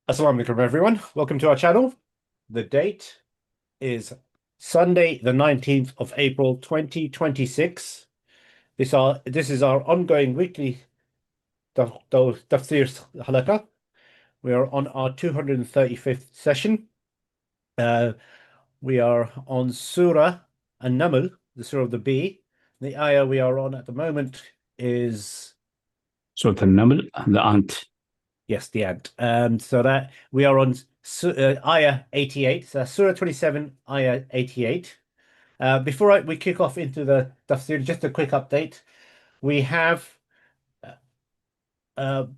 Assalamu alaikum, everyone. Welcome to our channel. The date is Sunday, the 19th of April, 2026. This is our ongoing weekly Tafseer halaqah. We are on our 235th session. Uh, we are on Surah An-Naml, the Surah of the Bee. The ayah we are on at the moment is Surah Al-Naml, the ant. yes, the ant. So that we are on ayah 88. So Surah 27, ayah 88. Before we kick off into the tafsir, just a quick update. We have a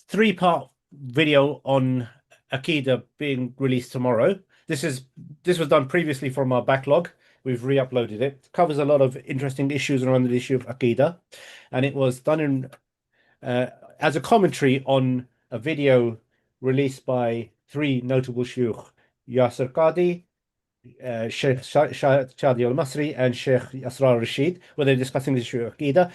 three-part video on Aqidah being released tomorrow. This was done previously from our backlog. We've re-uploaded it. It covers a lot of interesting issues around the issue of Aqidah, and it was done in as a commentary on a video released by three notable shuyukh, Yasir Qadi, Sheikh Shadi al-Masri, and Sheikh Asrar Rashid, where they're discussing the issue of Aqidah.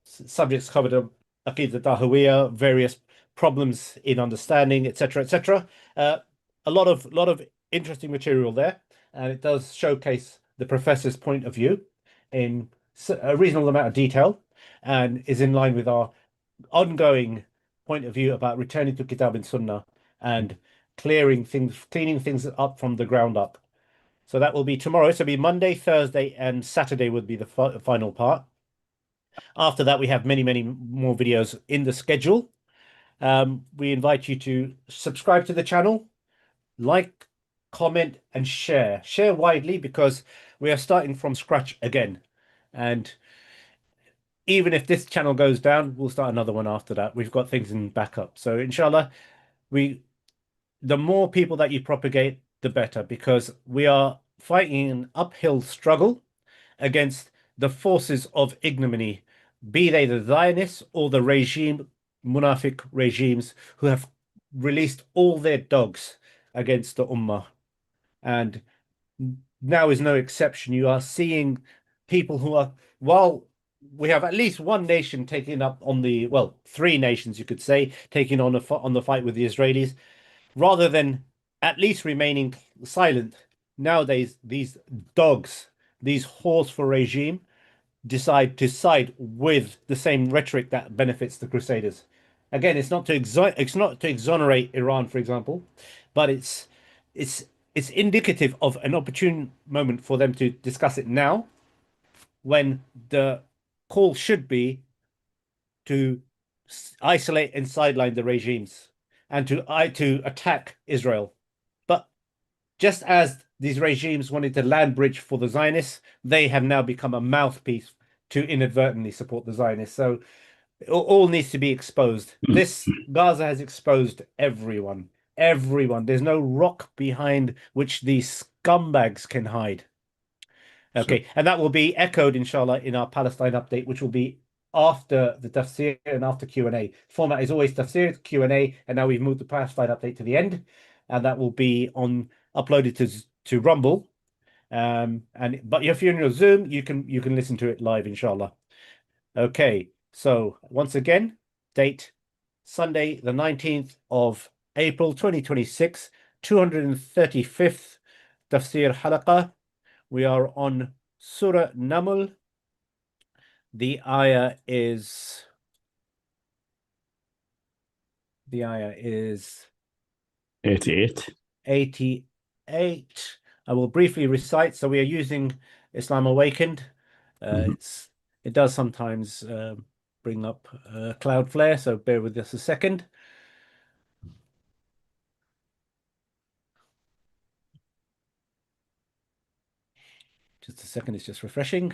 Subjects covered Aqidah Tahawiyah, various problems in understanding, etc., etc. A lot of interesting material there, and it does showcase the professor's point of view in a reasonable amount of detail, and is in line with our ongoing point of view about returning to Kitab and Sunnah and cleaning things up from the ground up. So that will be tomorrow. So it'll be Monday, Thursday, and Saturday would be the final part. After that, we have many, many more videos in the schedule. We invite you to subscribe to the channel, like, comment, and share. Share widely because we are starting from scratch again. And even if this channel goes down, we'll start another one after that. We've got things in backup. So inshallah, the more people that you propagate, the better, because we are fighting an uphill struggle against the forces of ignominy, be they the Zionists or the Munafiq regimes who have released all their dogs against the Ummah. And now is no exception. You are seeing people who are, while we have at least one nation taking up on the, well, three nations, you could say, taking on the fight with the Israelis, rather than at least remaining silent. Nowadays, these dogs, these horse for regime, decide to side with the same rhetoric that benefits the Crusaders. Again, it's not to exonerate Iran, for example, but it's it's indicative of an opportune moment for them to discuss it now, when the call should be to isolate and sideline the regimes and to attack Israel. But just as these regimes wanted to land bridge for the Zionists, they have now become a mouthpiece to inadvertently support the Zionists. So it all needs to be exposed. This Gaza has exposed everyone. Everyone. There's no rock behind which these scumbags can hide. So, Okay, and that will be echoed, inshallah, in our Palestine update, which will be after the tafsir and after Q&A. Format is always tafsir, Q&A, and now we've moved the Palestine update to the end, and that will be uploaded to Rumble. But if you're in your Zoom, you can listen to it live, inshallah. Okay, so once again, date Sunday, the 19th of April, 2026, 235th tafsir halaqah. We are on Surah Naml. The ayah is 88. 88. I will briefly recite. So we are using Islam Awakened. Mhm. It does sometimes bring up Cloudflare, so bear with us a second. Just a second, it's just refreshing.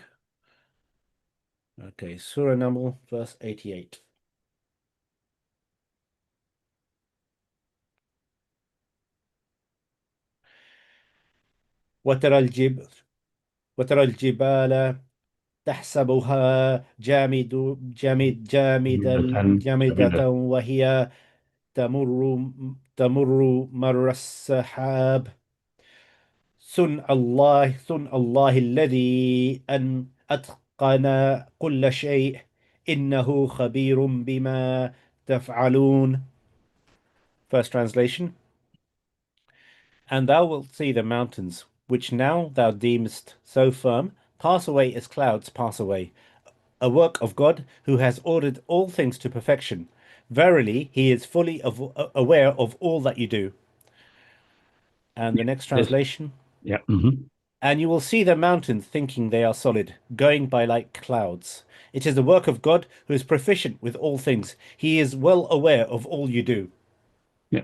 Okay, Surah Naml, verse 88. وترى الجبال وترى الجبال تحسبها جامدة جميلة. وهي تمر تمر مر السحاب صنع الله الذي أن أتقن كل شيء إنه خبير بما تفعلون. First translation. And thou wilt see the mountains, which now thou deemest so firm, pass away as clouds pass away. A work of God who has ordered all things to perfection. Verily, he is fully aware of all that you do. And the next translation. Yeah. And you will see the mountains thinking they are solid, going by like clouds. It is the work of God who is proficient with all things. He is well aware of all you do. Yeah.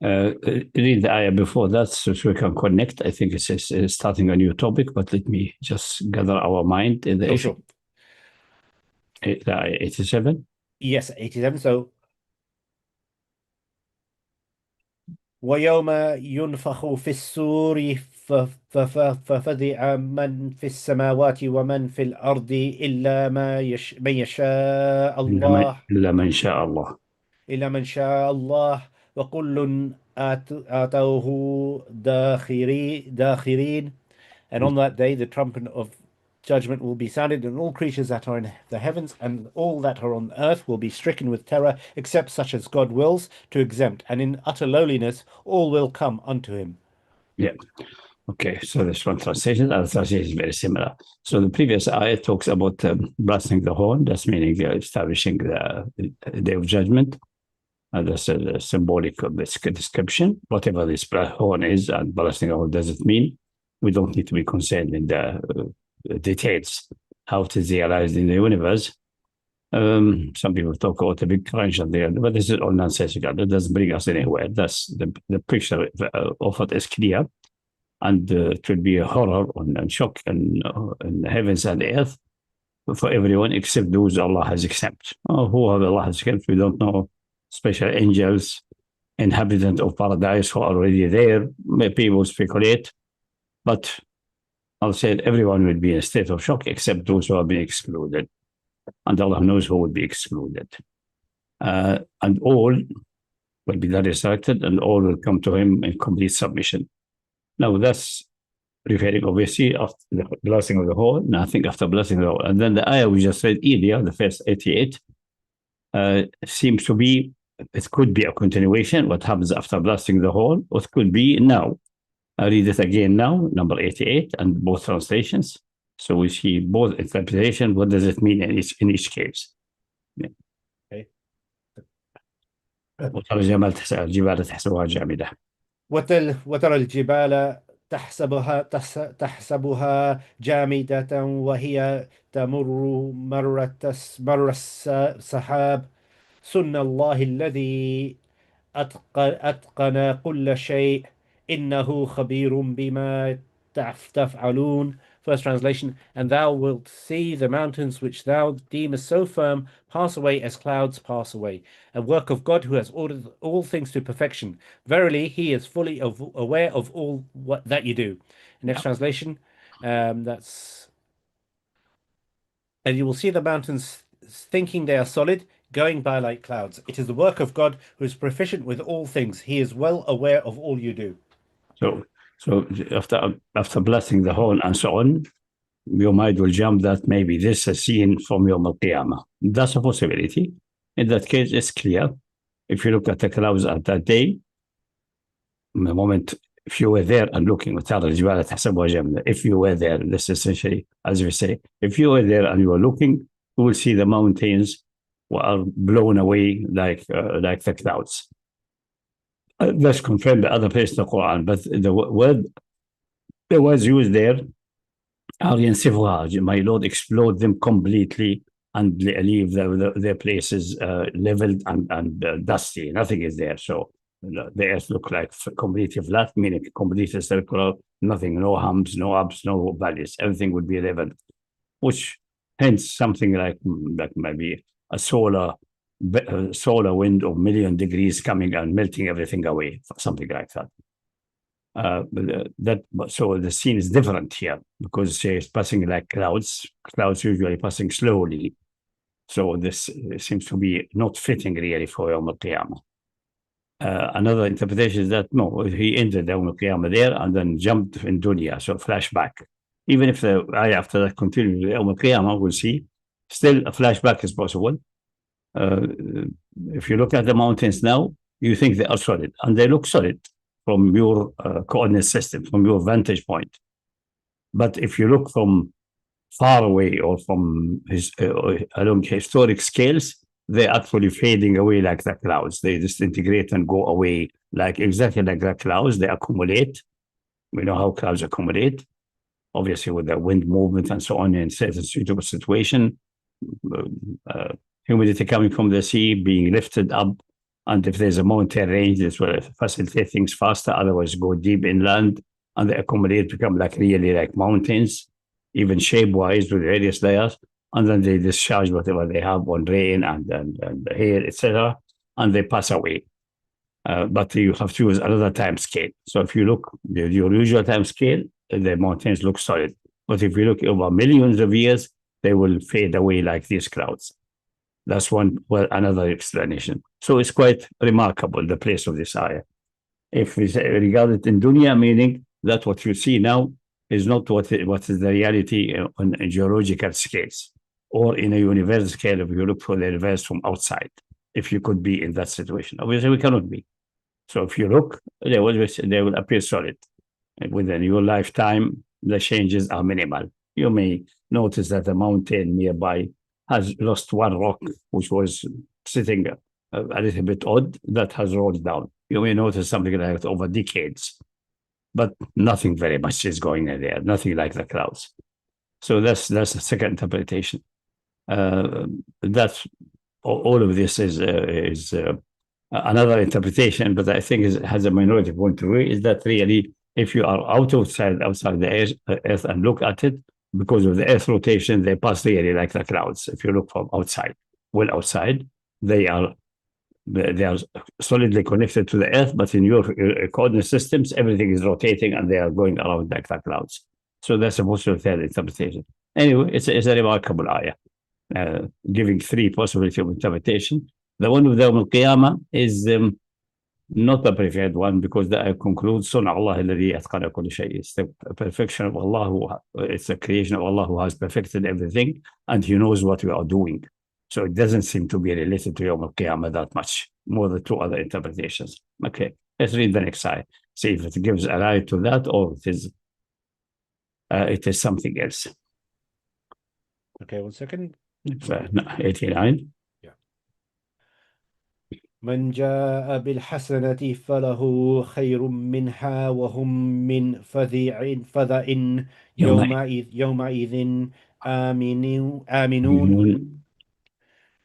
Read the ayah before that so we can connect. I think it's starting a new topic, but let me just gather our mind in the issue. Sure. The ayah 87? Yes, 87. So, وَيَوْمَ يُنْفَخُ فِي الصُّورِ ففزع من في السماوات ومن في الأرض إلا من يشاء الله إلا من شاء الله إلا من شاء الله وكل آتوه داخرين. And on that day the trumpet of judgment will be sounded, and all creatures that are in the heavens and all that are on earth will be stricken with terror, except such as God wills to exempt, and in utter lowliness all will come unto him. Yeah. Okay, so this one translation, other translation is very similar. So the previous ayah talks about blasting the horn. That's meaning they're establishing the day of judgment. That's a symbolic description. Whatever this horn is and blasting the horn does it mean, we don't need to be concerned in the details, how it is realized in the universe. Some people talk about a big crunch on there, but this is all nonsensical. It doesn't bring us anywhere. That's the picture of it is clear. And it will be a horror and shock in the heavens and the earth for everyone except those Allah has exempt. Who Allah has exempt, we don't know. Special angels, inhabitants of paradise who are already there. People speculate. But I'll say everyone will be in a state of shock except those who have been excluded. And Allah knows who will be excluded. And all will be resurrected and all will come to him in complete submission. Now that's referring obviously after the blessing of the whole, nothing after blessing of the whole. And then the ayah we just read earlier, the first 88, seems to be, it could be a continuation, what happens after blessing the whole, or it could be now. I read it again now, number 88, and both translations. So we see both interpretation, what does it mean in each case. Yeah. Okay. وترى الجبال تحسبها جامدة. وترى الجبال تحسبها جامدة وهي تمر مر السحاب سنة الله الذي أتقن كل شيء إنه خبير بما تفعلون. First translation, and thou wilt see the mountains which thou deemest so firm pass away as clouds pass away, a work of God who has ordered all things to perfection. Verily, he is fully aware of all that you do. Next translation, that's, and you will see the mountains thinking they are solid, going by like clouds. It is the work of God who is proficient with all things. He is well aware of all you do. So after blessing the horn and so on, your mind will jump that maybe this is a scene from Yawm al-Qiyamah. That's a possibility. In that case, it's clear. If you look at the clouds at that day, the moment, if you were there and looking, if you were there, this is essentially, as we say, if you were there and you were looking, you will see the mountains are blown away like the clouds. That's confirmed by other places in the Quran, but the words used there are ينسفها, my Lord explode them completely and leave their places leveled and dusty. Nothing is there. So the earth looks like completely flat, meaning completely circular, nothing, no humps, no ups, no valleys. Everything would be leveled, which hence something like maybe a solar wind of 1,000,000 degrees coming and melting everything away, something like that. So the scene is different here because it's passing like clouds usually passing slowly. So this seems to be not fitting really for Yawm al-Qiyamah. Another interpretation is that no, he ended Yawm al-Qiyamah there and then jumped in dunya, so flashback. Even if the ayah after that continues Yawm al-Qiyamah, we'll see still a flashback is possible. If you look at the mountains now, you think they are solid, and they look solid. from your coordinate system, from your vantage point. But if you look from far away or from along historic scales, they're actually fading away like the clouds. They disintegrate and go away exactly like the clouds. They accumulate. We know how clouds accumulate, obviously with the wind movement and so on in certain suitable situation. Humidity coming from the sea being lifted up, and if there's a mountain range, this will facilitate things faster. Otherwise, go deep inland and they accumulate, become really like mountains, even shape-wise with various layers, and then they discharge whatever they have on rain and hail, etc., and they pass away. But you have to use another time scale. So if you look your usual time scale, the mountains look solid. But if you look over millions of years, they will fade away like these clouds. That's another explanation. So it's quite remarkable, the place of this ayah. If we regard it in dunya, meaning that what you see now is not what is the reality on geological scales or in a universal scale if you look for the universe from outside, if you could be in that situation. Obviously, we cannot be. So if you look, they will appear solid. Within your lifetime, the changes are minimal. You may notice that a mountain nearby has lost one rock, which was sitting a little bit odd, that has rolled down. You may notice something like that over decades, but nothing very much is going in there, nothing like the clouds. So that's the second interpretation. That's all of this is another interpretation, but I think it has a minority point of view, is that really, if you are outside the earth and look at it, because of the earth rotation, they pass really like the clouds. If you look from outside, they are solidly connected to the earth, but in your coordinate systems, everything is rotating and they are going around like the clouds. So that's a possible third interpretation. Anyway, it's a remarkable ayah, giving three possibilities of interpretation. The one with Yawm al-Qiyamah is not the preferred one, because the ayah concludes, Sun'a Allah alladhi atqana kulli shay. It's the perfection of Allah, it's the creation of Allah who has perfected everything, and He knows what we are doing. So it doesn't seem to be related to Yawm al-Qiyamah that much, more than two other interpretations. Okay, let's read the next ayah. See if it gives a right to that, or it is something else. Okay, 1 second. 89. من جاء بالحسنة فله خير منها وهم من فزع يومئذ آمنون.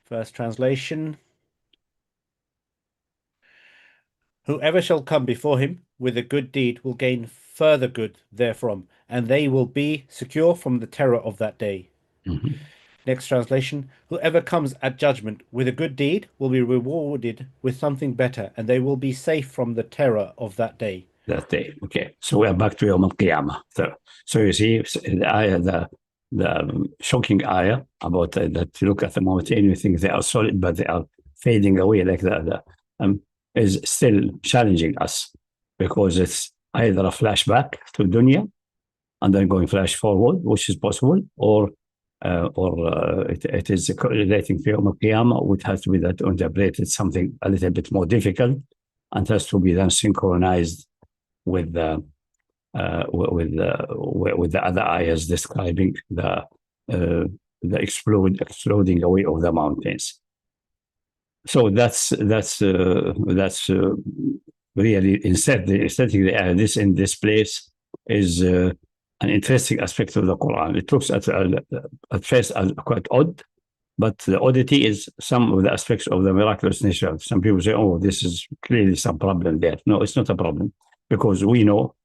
First translation. Whoever shall come before him with a good deed will gain further good therefrom, and they will be secure from the terror of that day. Mm-hmm. Next translation. Whoever comes at judgment with a good deed will be rewarded with something better, and they will be safe from the terror of that day. That day. Okay. So we are back to Yawm al-Qiyamah. So you see, the shocking ayah about that you look at the mountain, you think they are solid, but they are fading away like that, is still challenging us, because it's either a flashback to dunya and then going flash forward, which is possible, or it is relating to Yawm al-Qiyamah, which has to be that interpreted something a little bit more difficult, and has to be then synchronized with the other ayahs describing the exploding away of the mountains. So that's really inserting the ayah in this place is an interesting aspect of the Quran. It looks at first as quite odd, but the oddity is some of the aspects of the miraculous nature. Some people say, oh, this is clearly some problem there. No, it's not a problem, because we know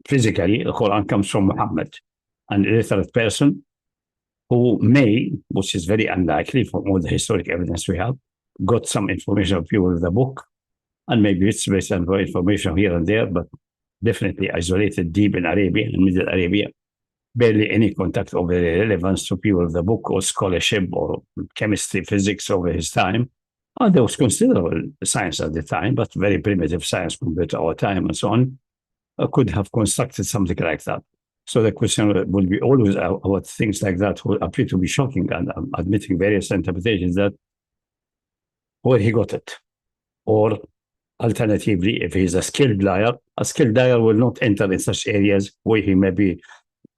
physically the Quran comes from Muhammad, an illiterate person who may, which is very unlikely from all the historic evidence we have, got some information of people with the book, and maybe it's based on information here and there, but definitely isolated deep in Arabia and Middle Arabia. Barely any contact of any relevance to people of the book or scholarship or chemistry, physics over his time. And there was considerable science at the time, but very primitive science compared to our time and so on, could have constructed something like that. So the question will be always about things like that will appear to be shocking, and admitting various interpretations that where he got it, or Alternatively, if he's a skilled liar will not enter in such areas where he may be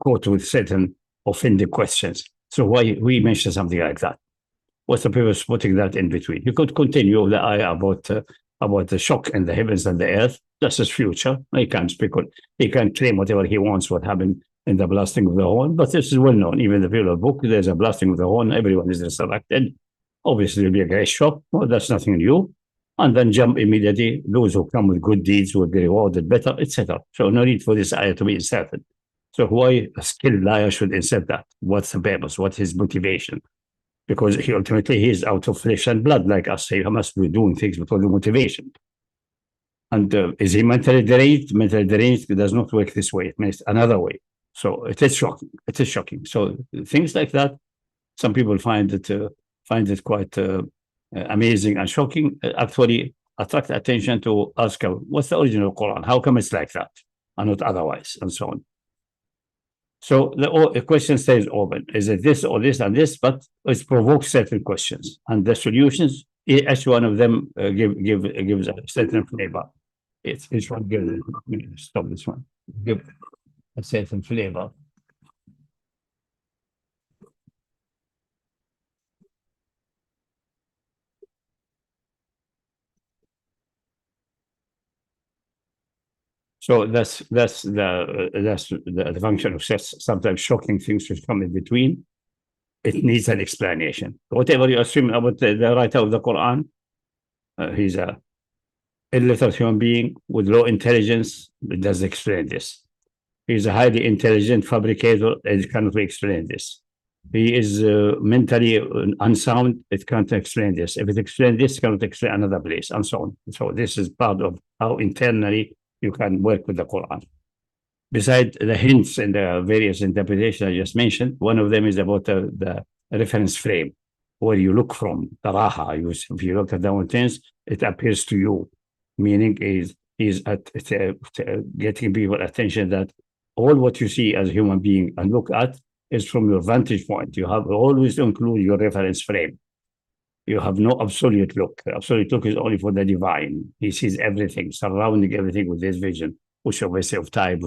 caught with certain offending questions. So why we mention something like that? What's the purpose of putting that in between? You could continue the ayah about the shock in the heavens and the earth. That's his future. He can't speak on, he can claim whatever he wants, what happened in the blasting of the horn. But this is well known. Even the people of the book, there's a blasting of the horn, everyone is resurrected. Obviously, there'll be a great shock. Well, that's nothing new. And then jump immediately. Those who come with good deeds will be rewarded better, etc. So no need for this ayah to be inserted. So why a skilled liar should insert that? What's the purpose? What's his motivation? Because he ultimately is out of flesh and blood like us. He must be doing things because of motivation. And is he mentally deranged? Mentally deranged does not work this way. It makes another way. So it is shocking. It is shocking. So things like that, some people find it quite amazing and shocking. Actually, attract attention to ask, what's the original Quran? How come it's like that and not otherwise, and so on. So the question stays open. Is it this or this and this? But it provokes certain questions, and the solutions, each one of them gives a certain flavor. Each one gives. Stop this one. Give a certain flavor. So that's the function of sometimes shocking things which come in between. It needs an explanation. Whatever you assume about the writer of the Quran, he's a illiterate human being with low intelligence. It does explain this. He's a highly intelligent fabricator. It cannot explain this. He is mentally unsound. It can't explain this. If it explains this, it cannot explain another place, and so on. So this is part of how internally you can work with the Quran. Besides the hints and the various interpretations I just mentioned, one of them is about the reference frame, where you look from. Taraha, if you look at the mountains, it appears to you, meaning is getting people attention that all what you see as a human being and look at is from your vantage point. You have always to include your reference frame. You have no absolute look. Absolute look is only for the divine. He sees everything, surrounding everything with his vision, which obviously of time,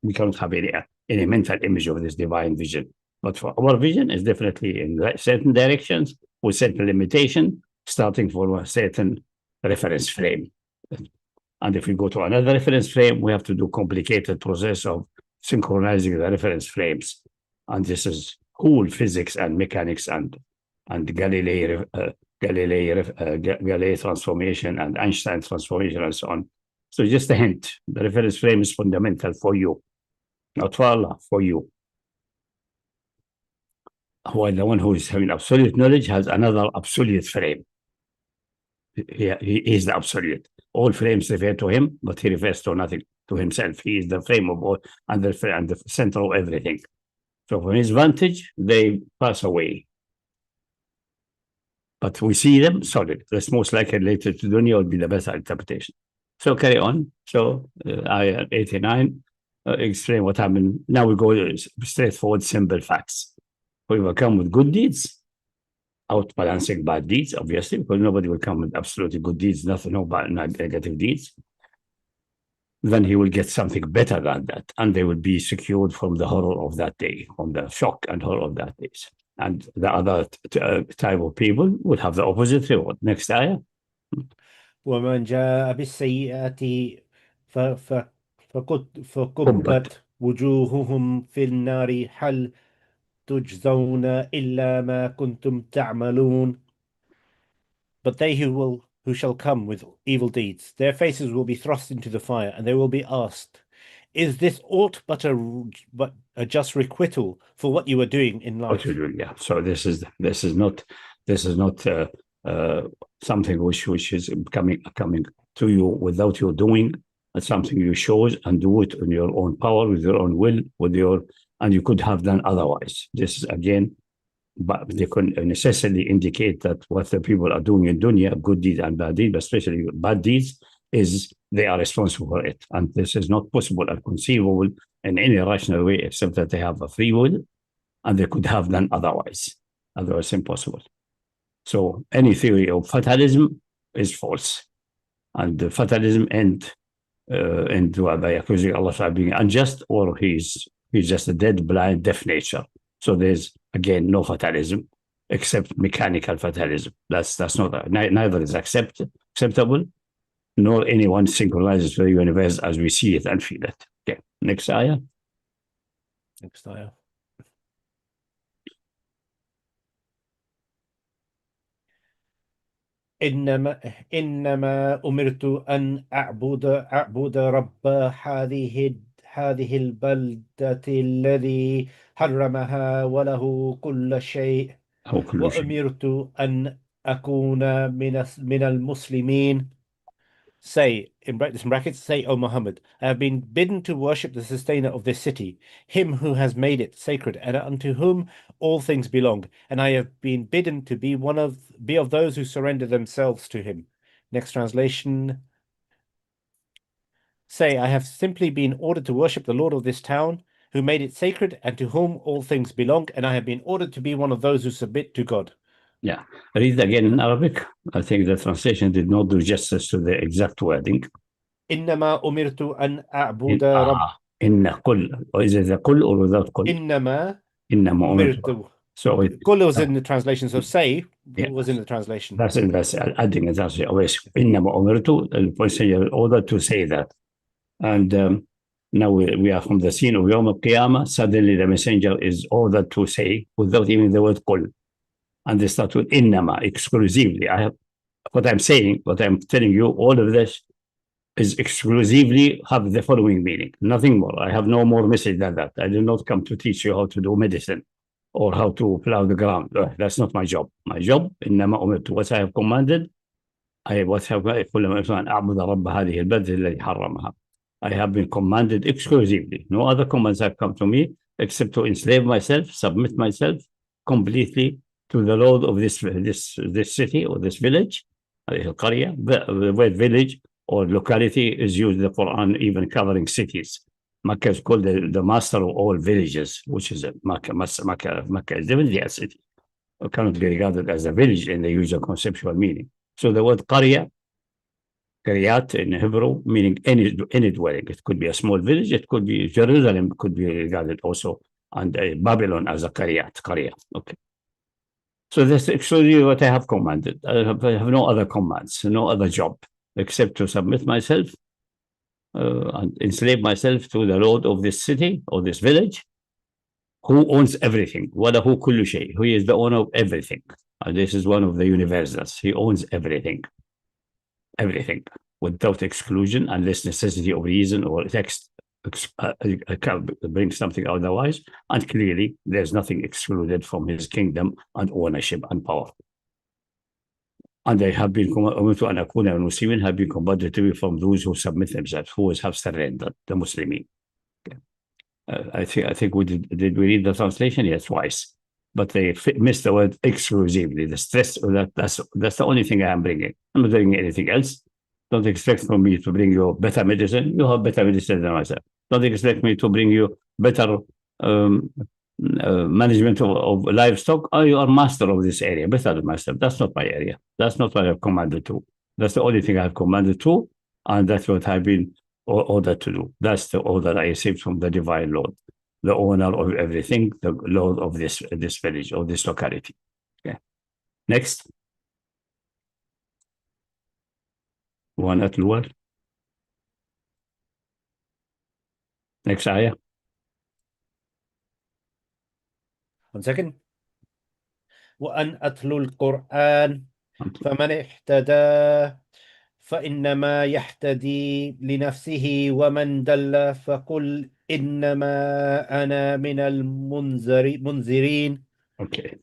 we cannot have any mental image of this divine vision. But for our vision is definitely in certain directions with certain limitation, starting from a certain reference frame. And if we go to another reference frame, we have to do complicated process of synchronizing the reference frames. And this is whole physics and mechanics and Galilei transformation and Einstein transformation and so on. So just a hint, the reference frame is fundamental for you, not for Allah, for you. While the one who is having absolute knowledge has another absolute frame. He is the absolute. All frames refer to him, but he refers to nothing, to himself. He is the frame of all and the center of everything. So from his vantage, they pass away. But we see them solid. That's most likely related to dunya would be the better interpretation. So carry on. So ayah 89, explain what happened. Now we go straightforward, simple facts. We will come with good deeds, outbalancing bad deeds, obviously, because nobody will come with absolutely good deeds, no bad, negative deeds. Then he will get something better than that, and they will be secured from the horror of that day, from the shock and horror of that day. And the other type of people will have the opposite reward. Next ayah. ومن جاء بالسيئة فكبت وجوههم في النار هل تجزون إلا ما كنتم تعملون. But they who shall come with evil deeds, their faces will be thrust into the fire, and they will be asked, is this aught but a just requital for what you were doing in life? Yeah. So this is not something which is coming to you without your doing. It's something you chose and do it on your own power, with your own will, and you could have done otherwise. This is again, but they can necessarily indicate that what the people are doing in dunya, good deeds and bad deeds, but especially bad deeds, is they are responsible for it. And this is not possible or conceivable in any rational way, except that they have a free will and they could have done otherwise. Otherwise, impossible. So any theory of fatalism is false. And the fatalism end by accusing Allah of being unjust, or he's just a dead, blind, deaf nature. So there's again no fatalism except mechanical fatalism. That's not neither is acceptable, nor anyone synchronizes to the universe as we see it and feel it. Okay, next ayah. Next ayah. إنما أمرت أن أعبد رب هذه البلدة الذي حرمها وله كل شيء وأمرت أن أكون من المسلمين. Say, in brackets, say, O Muhammad, I have been bidden to worship the sustainer of this city, him who has made it sacred, and unto whom all things belong. And I have been bidden to be of those who surrender themselves to him. Next translation. Say, I have simply been ordered to worship the Lord of this town, who made it sacred, and to whom all things belong, and I have been ordered to be one of those who submit to God. Yeah, read again in Arabic. I think the translation did not do justice to the exact wording. إنما أمرت أن أعبد رب. إن قل, or is it the قل or without قل? إنما أمرت. So قل was in the translation, so say was in the translation. That's adding it. Always إنما أمرت, the person you're ordered to say that. And now we are from the scene of Yawm al-Qiyamah. Suddenly the messenger is ordered to say without even the word قل. And they start with innama, exclusively. What I'm telling you, all of this is exclusively have the following meaning, nothing more. I have no more message than that. I did not come to teach you how to do medicine or how to plow the ground. That's not my job. My job, innama umirtu, what I have commanded, I have been commanded exclusively. No other commands have come to me except to enslave myself, submit myself completely to the Lord of this city or this village, the word village or locality is used in the Quran, even covering cities. Makkah is called the master of all villages, which is Makkah. Makkah is definitely a city. It cannot be regarded as a village in the usual conceptual meaning. So the word qaryat in Hebrew, meaning any dwelling. It could be a small village, it could be Jerusalem, could be regarded also, and Babylon as a qaryat. Okay. So that's actually what I have commanded. I have no other commands, no other job, except to submit myself and enslave myself to the Lord of this city or this village, who owns everything. وَلَهُ كُلُّ شَيْءٍ. He is the owner of everything. And this is one of the universals. He owns everything. Everything, without exclusion, unless necessity of reason or text brings something otherwise, and clearly there's nothing excluded from his kingdom and ownership and power. And they have been commanded to be from those who submit themselves, who have surrendered, the Muslimin. I think we did we read the translation? Yes, twice, but they missed the word exclusively. The stress of that's the only thing I am bringing. I'm not doing anything else. Don't expect from me to bring you better medicine. You have better medicine than myself. Don't expect me to bring you better management of livestock. You are master of this area, better than myself. That's not my area. That's not what I've commanded to. That's the only thing I've commanded to, and that's what I've been ordered to do. That's the order I received from the divine Lord, the owner of everything, the Lord of this village or this locality. Okay. Next. One at lower. Next ayah. 1 second. وأن أتلو القرآن فمن اهتدى فإنما يهتدي لنفسه ومن دل فقل إنما أنا من المنذرين. Okay.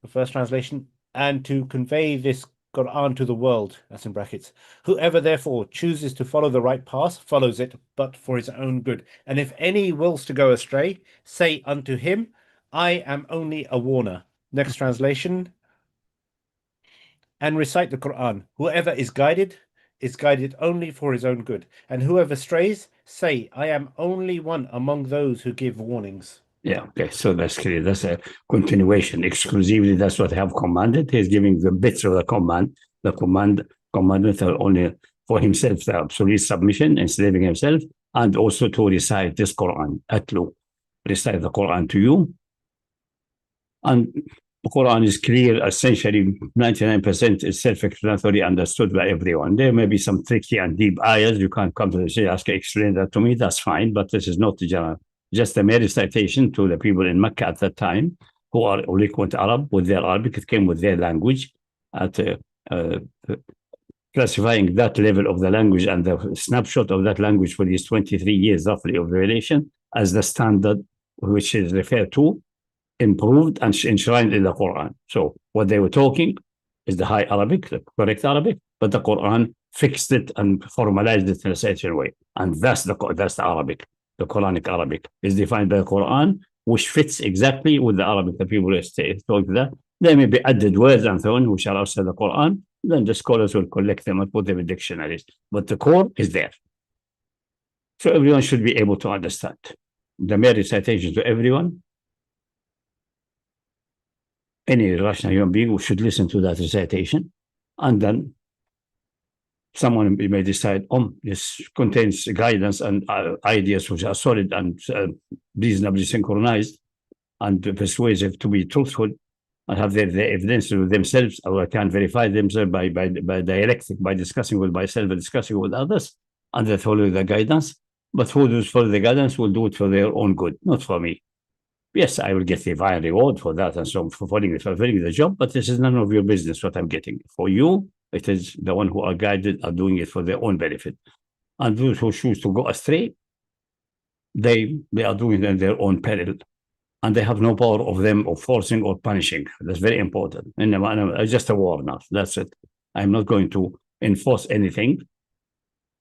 The first translation, and to convey this Qur'an to the world, that's in brackets. Whoever therefore chooses to follow the right path follows it, but for his own good. And if any wills to go astray, say unto him, I am only a warner. Next translation, and recite the Qur'an. Whoever is guided only for his own good. And whoever strays, say, I am only one among those who give warnings. Yeah, okay, so that's clear. That's a continuation. Exclusively, that's what I have commanded. He's giving the bits of the command. The commandments are only for himself, the absolute submission, enslaving himself, and also to recite this Quran, atlu, recite the Quran to you. And the Quran is clear, essentially 99% is self-explanatory, understood by everyone. There may be some tricky and deep ayahs. You can't come to the Sheikh, ask, explain that to me, that's fine, but this is not the general. Just a mere recitation to the people in Mecca at that time who are eloquent Arab with their Arabic. It came with their language, at classifying that level of the language and the snapshot of that language for these 23 years roughly of revelation as the standard which is referred to, improved and enshrined in the Quran. So what they were talking is the high Arabic, the correct Arabic, but the Quran fixed it and formalized it in a certain way. And that's the Arabic. The Quranic Arabic is defined by the Quran, which fits exactly with the Arabic that people talk that. There may be added words and so on, which are outside the Quran. Then the scholars will collect them and put them in dictionaries. But the core is there. So everyone should be able to understand. The mere recitation to everyone, any rational human being should listen to that recitation, and then someone may decide, this contains guidance and ideas which are solid and reasonably synchronized and persuasive to be truthful, and have their evidence to themselves, or can verify themselves by dialectic, by discussing with myself and discussing with others, and they follow the guidance. But who does follow the guidance will do it for their own good, not for me. Yes, I will get divine reward for that and so on, for fulfilling the job, but this is none of your business what I'm getting. For you, it is the one who are guided are doing it for their own benefit. And those who choose to go astray, they are doing it in their own peril. And they have no power of them of forcing or punishing. That's very important. And just a warning. That's it. I'm not going to enforce anything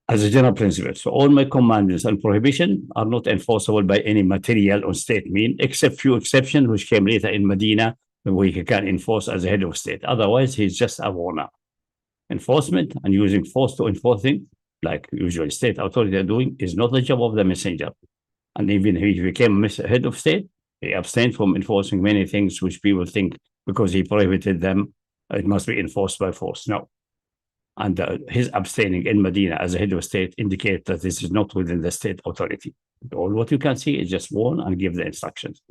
as a general principle. So all my commandments and prohibition are not enforceable by any material or state mean, except few exceptions which came later in Medina, where he can enforce as a head of state. Otherwise, he's just a warner. Enforcement and using force to enforce things, like usually state authority are doing, is not the job of the messenger. And even if he became head of state, he abstained from enforcing many things which people think because he prohibited them, it must be enforced by force. No. And his abstaining in Medina as a head of state indicates that this is not within the state authority. All what you can see is just warn and give the instructions.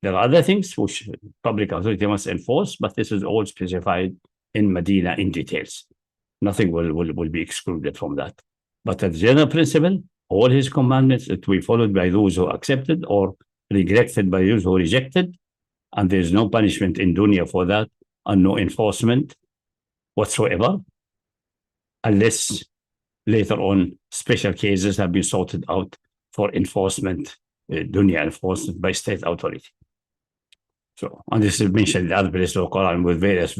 There are other things which public authority must enforce, but this is all specified in Medina in details. Nothing will be excluded from that. But as a general principle, all his commandments that we followed by those who accepted or rejected by those who rejected, and there's no punishment in dunya for that, and no enforcement whatsoever, unless later on special cases have been sorted out for enforcement, dunya enforcement by state authority. So, and this is mentioned in the other places of the Quran with various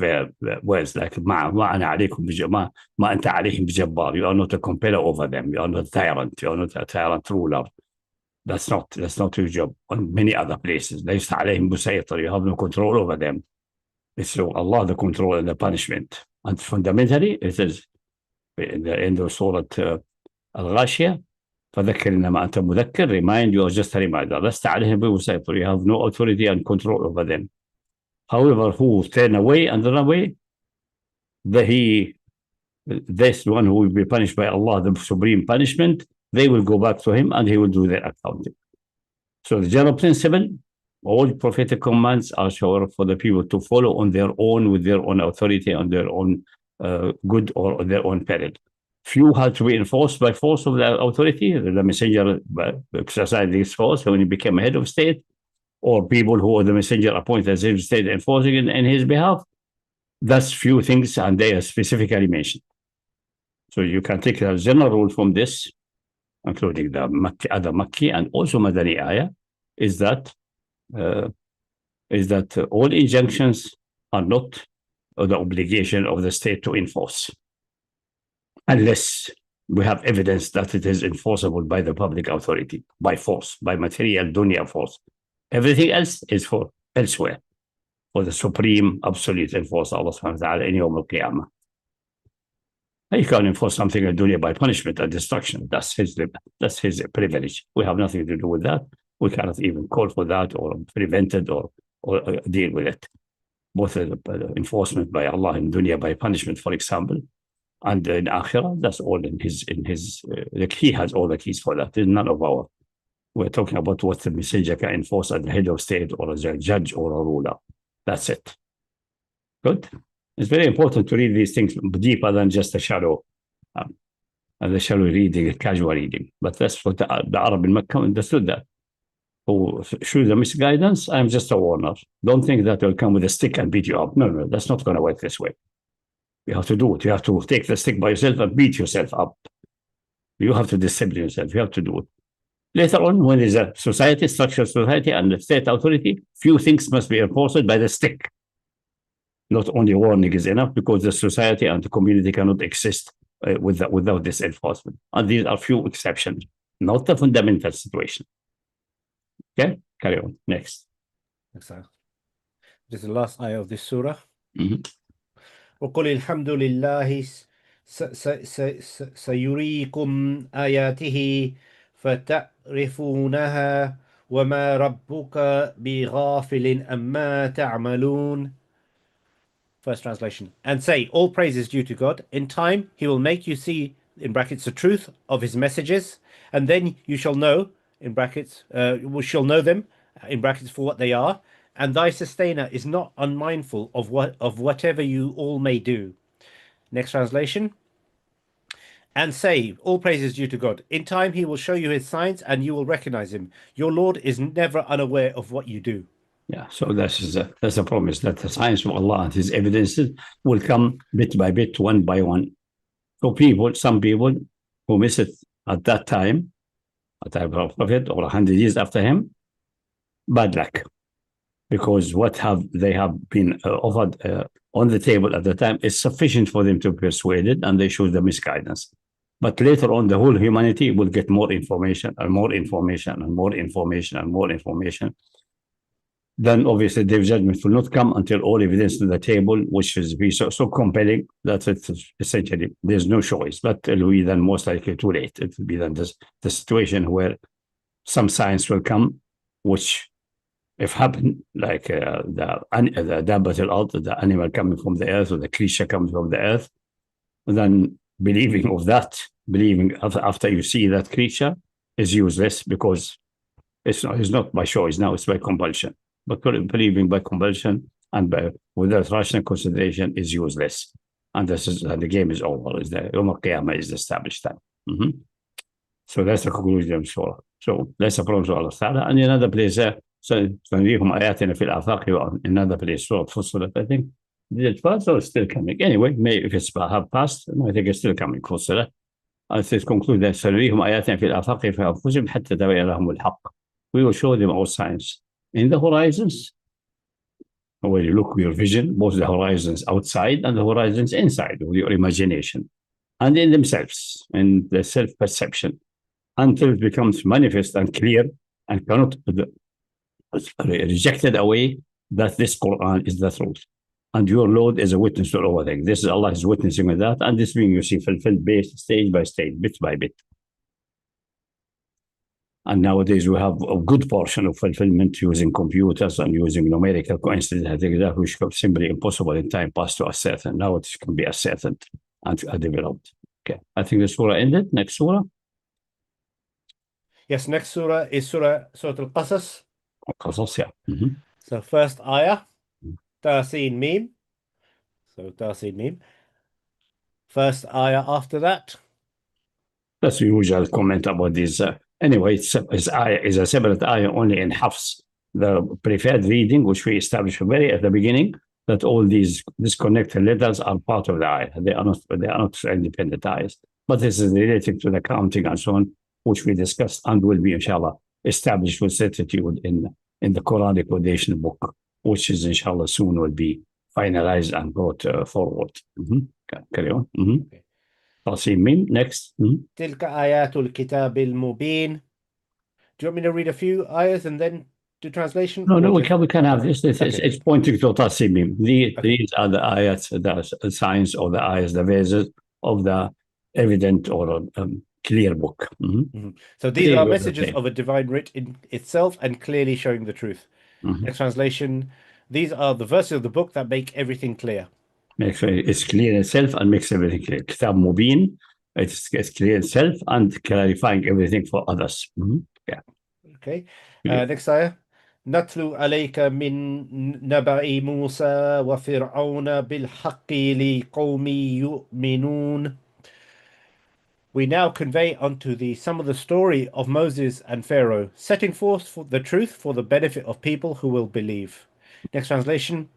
words like ma ana alaykum bijabbar, ma anta alayhim bijabbar. You are not a compeller over them. You are not a tyrant. You are not a tyrant ruler. That's not your job. On many other places, ليس عليهم مسيطر. You have no control over them. It's Allah the control and the punishment. And fundamentally, it is in the end of Surah Al-Ghashiyah, فذكر إنما أنت مذكر, remind, you are just a reminder. لست عليهم بمسيطر. You have no authority and control over them. However, who turn away and run away, this one who will be punished by Allah, the supreme punishment, they will go back to him and he will do their accounting. So the general principle, all prophetic commands are sure for the people to follow on their own, with their own authority, on their own good or their own peril. Few had to be enforced by force of the authority. The messenger exercised this force when he became head of state, or people who the messenger appointed as head of state enforcing in his behalf. That's few things, and they are specifically mentioned. So you can take a general rule from this, including the other Makki and also Madani ayah, is that all injunctions are not the obligation of the state to enforce, unless we have evidence that it is enforceable by the public authority, by force, by material dunya force. Everything else is for elsewhere, for the supreme absolute enforcer, Allah subhanahu wa ta'ala, in Yawm al-Qiyamah. He can enforce something in dunya by punishment and destruction. That's his privilege. We have nothing to do with that. We cannot even call for that or prevent it or deal with it. Both enforcement by Allah in dunya by punishment, for example, And in Akhirah, that's all in his like he has all the keys for that. It's none of our. We're talking about what the messenger can enforce as the head of state or as a judge or a ruler. That's it. Good. It's very important to read these things deeper than just a shallow, the shallow reading, a casual reading. But that's what the Arab in Mecca understood that. Who shows the misguidance, I'm just a warner. Don't think that they'll come with a stick and beat you up. No, that's not going to work this way. You have to do it. You have to take the stick by yourself and beat yourself up. You have to discipline yourself. You have to do it. Later on, when there's a society, structured society, and the state authority, few things must be enforced by the stick. Not only warning is enough, because the society and the community cannot exist without this enforcement. And these are few exceptions, not the fundamental situation. Okay, carry on. Next. This is the last ayah of this surah. Mm-hmm. وَقُلِ الْحَمْدُ لِلَّهِ سَيُرِيكُمْ آيَاتِهِ فَتَعْرِفُونَهَا وَمَا رَبُّكَ بِغَافِلٍ أَمَّا تَعْمَلُونَ. First translation. And say, all praise is due to God. In time, he will make you see, in brackets, the truth of his messages, and then you shall know, in brackets, shall know them, in brackets, for what they are. And thy sustainer is not unmindful of whatever you all may do. Next translation. And say, all praise is due to God. In time, he will show you his signs, and you will recognize him. Your Lord is never unaware of what you do. Yeah, so that's a promise that the signs of Allah and his evidences will come bit by bit, one by one. So some people who miss it at that time, at the time of Prophet, or 100 years after him, bad luck. Because what they have been offered on the table at the time is sufficient for them to be persuaded, and they show the misguidance. But later on, the whole humanity will get more information and more information and more information and more information. Then obviously the judgment will not come until all evidence to the table, which is be so compelling that it's essentially there's no choice. But it will be then most likely too late. It will be then the situation where some science will come, which if happen, like the Dabbat al-Ard, the animal coming from the earth or the creature coming from the earth, then believing after you see that creature is useless, because it's not by choice now, it's by compulsion. But believing by compulsion and without rational consideration is useless. And the game is over. The Yawm al-Qiyamah is established time. Mm-hmm. So that's the conclusion of Surah. So that's a promise of Allah Ta'ala. And another place, سنريهم آياتنا في الآفاق, another place, Surah Fussilat, I think. Did it pass or it's still coming? Anyway, maybe if it's have passed, no, I think it's still coming. Fussilat. And it concludes that سنريهم آياتنا في الآفاق في أنفسهم حتى تبين لهم الحق. We will show them our signs in the horizons. When you look with your vision, both the horizons outside and the horizons inside with your imagination, and in themselves, in the self-perception, until it becomes manifest and clear and cannot be rejected away that this Quran is the truth. And your Lord is a witness to all things. This is Allah is witnessing with that, and this being you see fulfilled stage by stage, bit by bit. And nowadays we have a good portion of fulfillment using computers and using numerical coincidence and things that which was simply impossible in time past to ascertain. Now it can be ascertained and developed. Okay, I think the surah ended. Next surah. Yes, next surah is Surah Al-Qasas. Qasas, yeah. Mm-hmm. So first ayah, Tasin Mim. So Tasin Mim. First ayah after that. That's the usual comment about this. Anyway, it's a separate ayah only in Hafs, the preferred reading, which we established very at the beginning, that all these disconnected letters are part of the ayah. They are not independent ayahs. But this is related to the counting and so on, which we discussed and will be, inshallah, established with certitude in the Quranic Foundation book, which is, inshallah, soon will be finalized and brought forward. Mm-hmm. Okay, carry on. Mm-hmm. Okay. Tasim, next. تلك آيات الكتاب المبين. Do you want me to read a few ayahs and then do translation? No, we can have this. It's pointing to Tasim. These are the ayats, the signs or the ayahs, the verses of the evident or clear book. Mm-hmm. Mm-hmm. So these are messages of a divine writ in itself and clearly showing the truth. Mm-hmm. Next translation. These are the verses of the book that make everything clear. It's clear itself and makes everything clear. Kitab Mubin, it's clear itself and clarifying everything for others. Yeah. Okay. Yeah. Next ayah. نتلو عليك من نبأ موسى وفرعون بالحق لقوم يؤمنون. We now convey unto thee some of the story of Moses and Pharaoh, setting forth for the truth for the benefit of people who will believe. Next translation.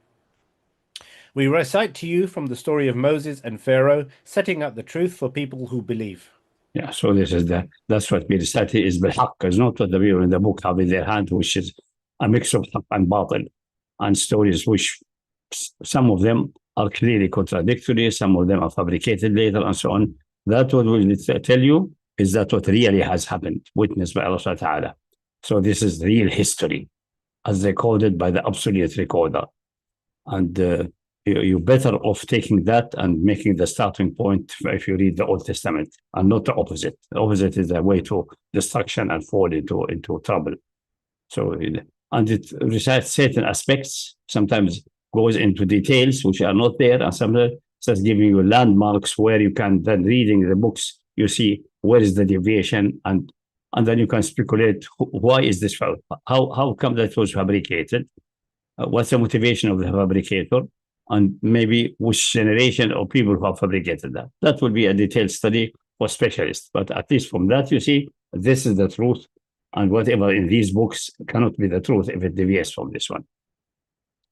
We recite to you from the story of Moses and Pharaoh, setting out the truth for people who believe. Yeah, so that's what we recite is بالحق. It's not what the people in the book have in their hand, which is a mix of haqq and batil, and stories which some of them are clearly contradictory, some of them are fabricated later, and so on. That what we tell you is that what really has happened, witnessed by Allah Subhanahu wa Ta'ala. So this is real history, as recorded by the absolute recorder. And you're better off taking that and making the starting point if you read the Old Testament, and not the opposite. The opposite is a way to destruction and fall into trouble. So, and it recites certain aspects, sometimes goes into details which are not there, and sometimes starts giving you landmarks where you can then, reading the books, you see where is the deviation, and then you can speculate why is this, how come that was fabricated, what's the motivation of the fabricator, and maybe which generation of people who have fabricated that. That will be a detailed study for specialists. But at least from that, you see, this is the truth. And whatever in these books cannot be the truth if it deviates from this one.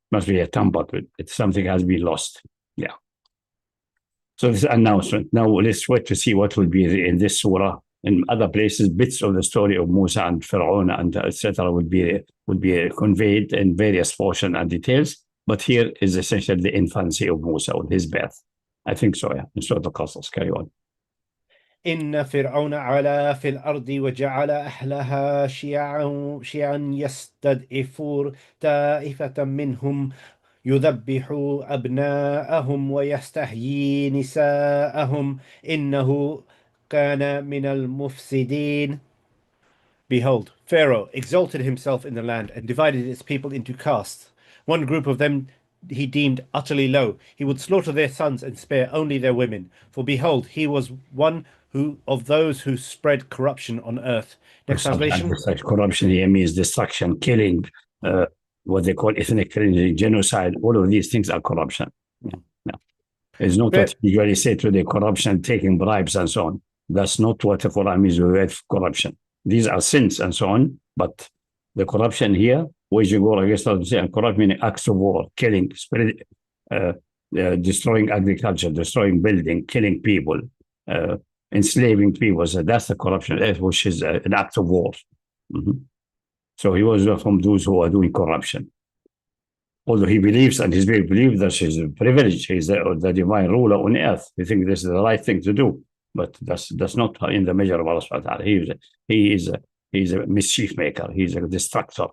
Must be a tampered with. Something has been lost. Yeah. So this announcement. Now let's wait to see what will be in this surah. In other places, bits of the story of Musa and Pharaoh and etc. will be conveyed in various portions and details. But here is essentially the infancy of Musa, or his birth. I think so, yeah. In Surah Al-Qasas, carry on. إن فرعون علا في الأرض وجعل أهلها شيعا يستضعف طائفة منهم يذبح أبناءهم ويستحيي نساءهم إنه كان من المفسدين. Behold, Pharaoh exalted himself in the land and divided its people into castes. One group of them he deemed utterly low. He would slaughter their sons and spare only their women. For behold, he was one of those who spread corruption on earth. Next translation. Corruption here means destruction, killing, what they call ethnic cleansing, genocide. All of these things are corruption. No. It's not what you usually say today, corruption, taking bribes and so on. That's not what the Quran means with corruption. These are sins and so on, but the corruption here, waging war against others, and corrupt meaning acts of war, killing, destroying agriculture, destroying building, killing people, enslaving people. So that's the corruption, which is an act of war. So he was from those who are doing corruption. Although he believes, and his people believe that he's a privilege, he's the divine ruler on earth. He thinks this is the right thing to do, but that's not in the measure of Allah subhanahu wa ta'ala. He's a mischief maker. He's a destructor.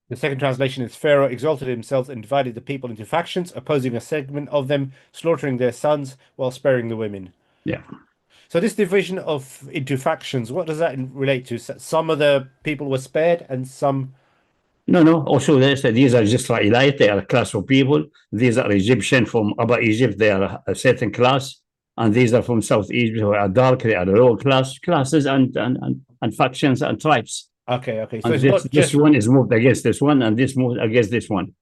The second translation is Pharaoh exalted himself and divided the people into factions, opposing a segment of them, slaughtering their sons while sparing the women. Yeah. So this division into factions, what does that relate to? Some of the people were spared and some... No. Also, these are just Israelites. They are a class of people. These are Egyptian from Upper Egypt. They are a certain class. And these are from South Egypt, who are dark. They are lower classes and factions and tribes. Okay. So it's not this one is moved against this one, and this moved against this one.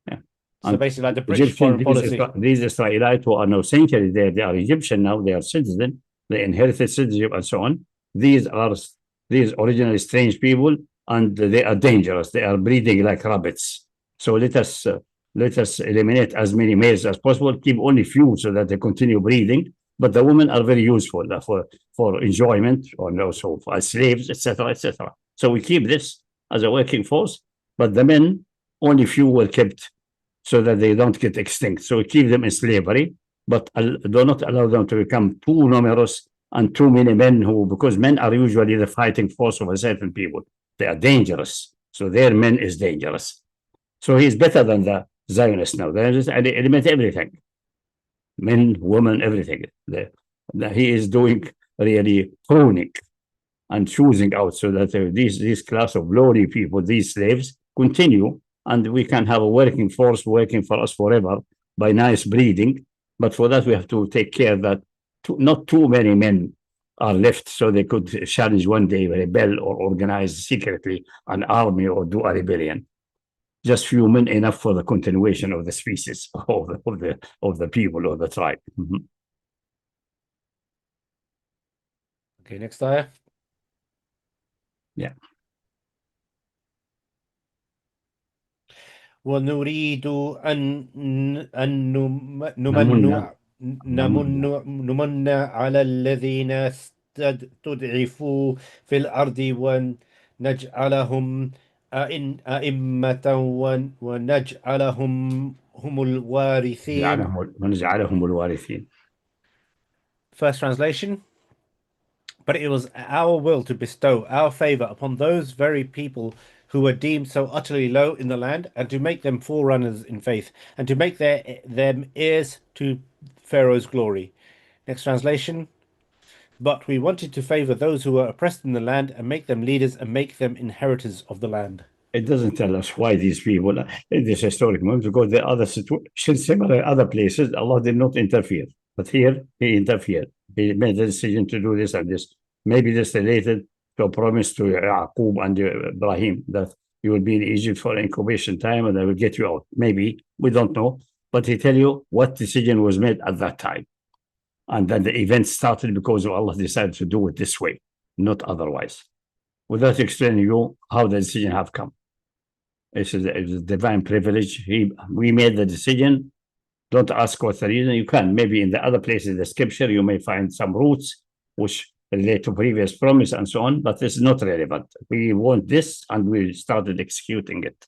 Yeah. So basically, like the British foreign policy. These Israelites who are now centuries, they are Egyptian now. They are citizens. They inherited citizenship and so on. These originally strange people, and they are dangerous. They are breeding like rabbits. So let us eliminate as many males as possible. Keep only few so that they continue breeding. But the women are very useful for enjoyment, or also for slaves, etc., etc. So we keep this as a working force, but the men, only few were kept so that they don't get extinct. So we keep them in slavery, but do not allow them to become too numerous and too many men because men are usually the fighting force of a certain people. They are dangerous. So their men is dangerous. So he's better than the Zionists now. They just eliminate everything. Men, women, everything. He is doing really pruning and choosing out so that these class of lowly people, these slaves, continue and we can have a working force working for us forever by nice breeding. But for that, we have to take care that not too many men are left so they could challenge one day, rebel, or organize secretly an army or do a rebellion. Just few men, enough for the continuation of the species, of the people or the tribe. Okay, next ayah. Yeah. ونريد أن نمن على الذين استضعفوا في الأرض ونجعلهم أئمة ونجعلهم هم الوارثين. ونجعلهم الوارثين. First translation. But it was our will to bestow our favor upon those very people who were deemed so utterly low in the land, and to make them forerunners in faith, and to make them heirs to Pharaoh's glory. Next translation. But we wanted to favor those who were oppressed in the land, and make them leaders, and make them inheritors of the land. It doesn't tell us why these people in this historic moment, because the other situations, similar other places, Allah did not interfere. But here, He interfered. He made the decision to do this and this. Maybe this related to a promise to Yaqub and Ibrahim that you will be in Egypt for incubation time and I will get you out. Maybe, we don't know. But He tell you what decision was made at that time. And then the event started because Allah decided to do it this way, not otherwise. Without explaining you how the decision have come. It's a divine privilege. We made the decision. Don't ask what's the reason. You can. Maybe in the other places in the scripture, you may find some roots which relate to previous promise and so on, but it's not relevant. We want this, and we started executing it.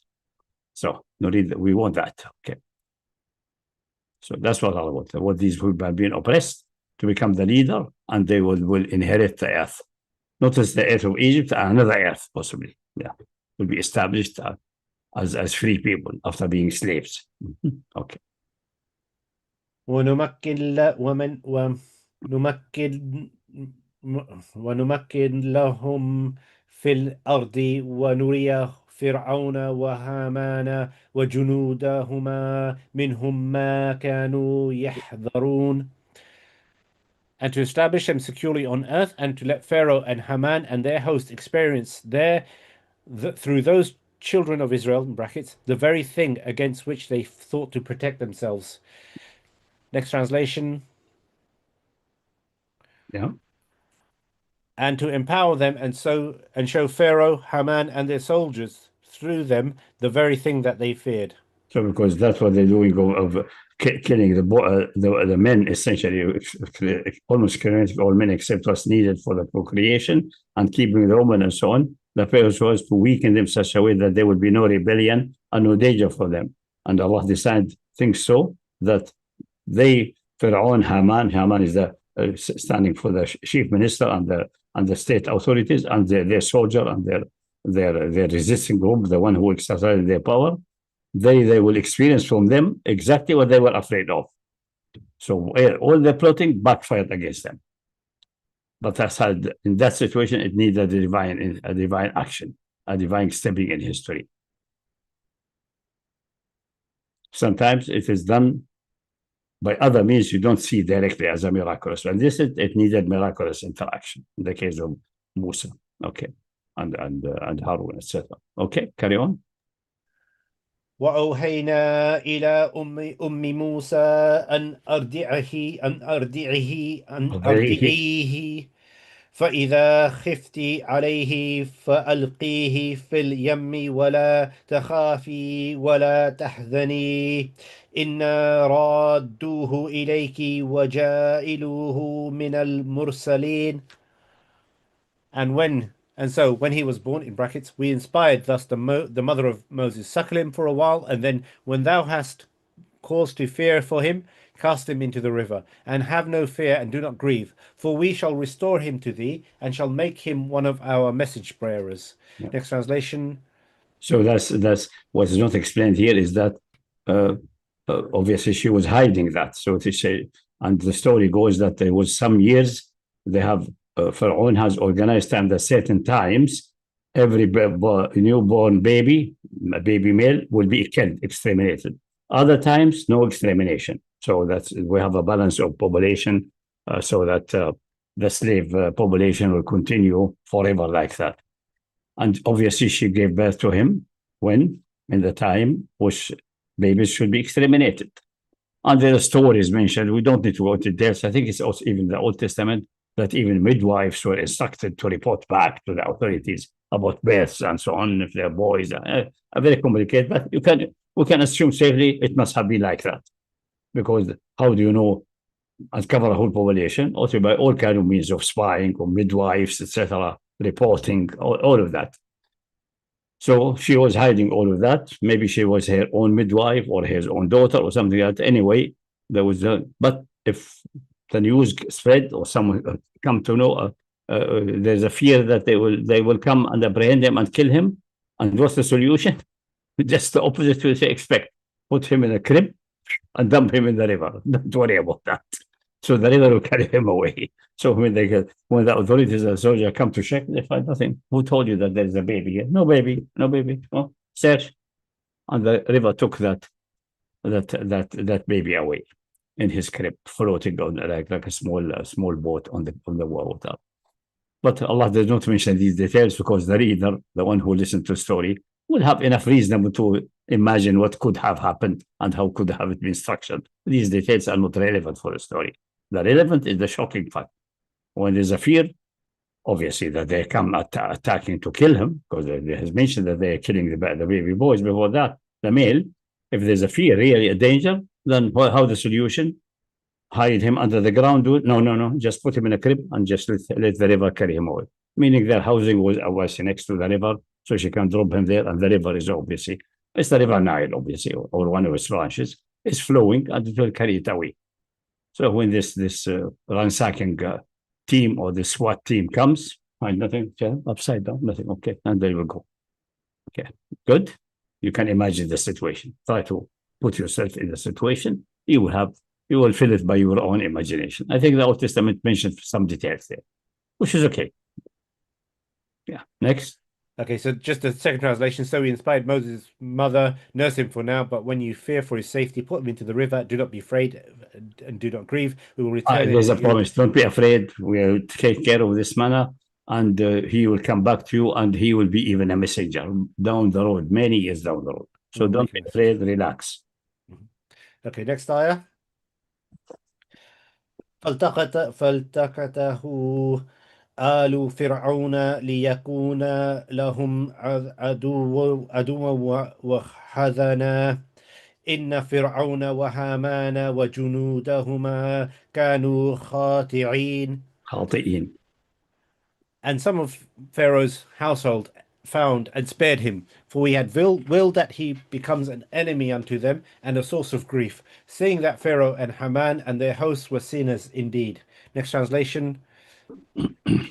So, we want that. Okay. So that's what Allah wants. What these people have been oppressed to become the leader, and they will inherit the earth. Not as the earth of Egypt, another earth, possibly. Yeah. Will be established as free people after being slaves. Okay. ونمكن لهم في الأرض ونري فرعون وهامان وجنودهما منهم ما كانوا يحذرون. And to establish them securely on earth, and to let Pharaoh and Haman and their host experience through those children of Israel, in brackets, the very thing against which they thought to protect themselves. Next translation. Yeah. And to empower them and show Pharaoh, Haman, and their soldiers through them the very thing that they feared. So because that's what they're doing of killing the men, essentially, almost killing all men except what's needed for the procreation, and keeping the women and so on. The purpose was to weaken them such a way that there would be no rebellion and no danger for them. And Allah decided things so that Pharaoh, Haman is the standing for the chief minister and the state authorities, and their soldier and their resisting group, the one who exercised their power, they will experience from them exactly what they were afraid of. So all the plotting backfired against them. But in that situation, it needed a divine action, a divine stepping in history. Sometimes it is done by other means you don't see directly as a miraculous. And it needed miraculous interaction in the case of Musa, okay, and Harun, etc. Okay, carry on. وأوحينا إلى أم موسى أن أرضعيه فإذا خفت عليه فألقيه في اليم ولا تخافي ولا تحزني إنا رادوه إليك وجائلوه من المرسلين. And so when he was born, in brackets, we inspired thus the mother of Moses, suckle him for a while, and then when thou hast cause to fear for him, cast him into the river, and have no fear and do not grieve, for we shall restore him to thee, and shall make him one of our message bearers. Yeah. Next translation. So that's what is not explained here is that obviously she was hiding that. So to say, and the story goes that there was some years they have Pharaoh has organized time at certain times every newborn baby, a baby male, will be killed, exterminated. Other times, no extermination. So we have a balance of population, so that the slave population will continue forever like that. And obviously, she gave birth to him when, in the time which babies should be exterminated. And there are stories mentioned. We don't need to go into details. I think it's also even the Old Testament that even midwives were instructed to report back to the authorities about births and so on, if they're boys. Are very complicated, but we can assume safely it must have been like that. Because how do you know and cover a whole population? Also by all kind of means of spying or midwives, etc., reporting, all of that. So she was hiding all of that. Maybe she was her own midwife or his own daughter or something like that. Anyway, there was but if the news spread or someone come to know, there's a fear that they will come and apprehend him and kill him. And what's the solution? Just the opposite to expect. Put him in a crib and dump him in the river. Don't worry about that. So the river will carry him away. So when the authorities and the soldier come to check, they find nothing. Who told you that there's a baby here? No baby, no baby. Oh, search. And the river took that baby away in his crib, floating on like a small boat on the water. But Allah does not mention these details because the reader, the one who listens to the story, will have enough reason to imagine what could have happened and how could have it been structured. These details are not relevant for the story. The relevant is the shocking fact. When there's a fear, obviously that they come attacking to kill him, because it has mentioned that they are killing the baby boys before that, the male. If there's a fear, really a danger, then how the solution? Hide him under the ground? No. Just put him in a crib and just let the river carry him away. Meaning their housing was next to the river, so she can drop him there, and the river is obviously, it's the river Nile, obviously, or one of its branches. It's flowing and it will carry it away. So when this ransacking team or the SWAT team comes, find nothing, upside down, nothing, okay, and they will go. Okay, good. You can imagine the situation. Try to put yourself in the situation. You will fill it by your own imagination. I think the Old Testament mentions some details there, which is okay. Yeah, next. Okay, so just a second translation. So we inspired Moses' mother, nurse him for now, but when you fear for his safety, put him into the river. Do not be afraid and do not grieve. We will return him. There's a promise. Don't be afraid. We'll take care of this manner, and he will come back to you, and he will be even a messenger down the road, many years down the road. So don't be afraid, relax. Okay, next ayah. فالتقطه آل فرعون ليكون لهم عدوا وحزنا إن فرعون وهامان وجنودهما كانوا خاطئين. And some of Pharaoh's household found and spared him, for he had willed that he becomes an enemy unto them and a source of grief, seeing that Pharaoh and Haman and their hosts were sinners indeed. Next translation.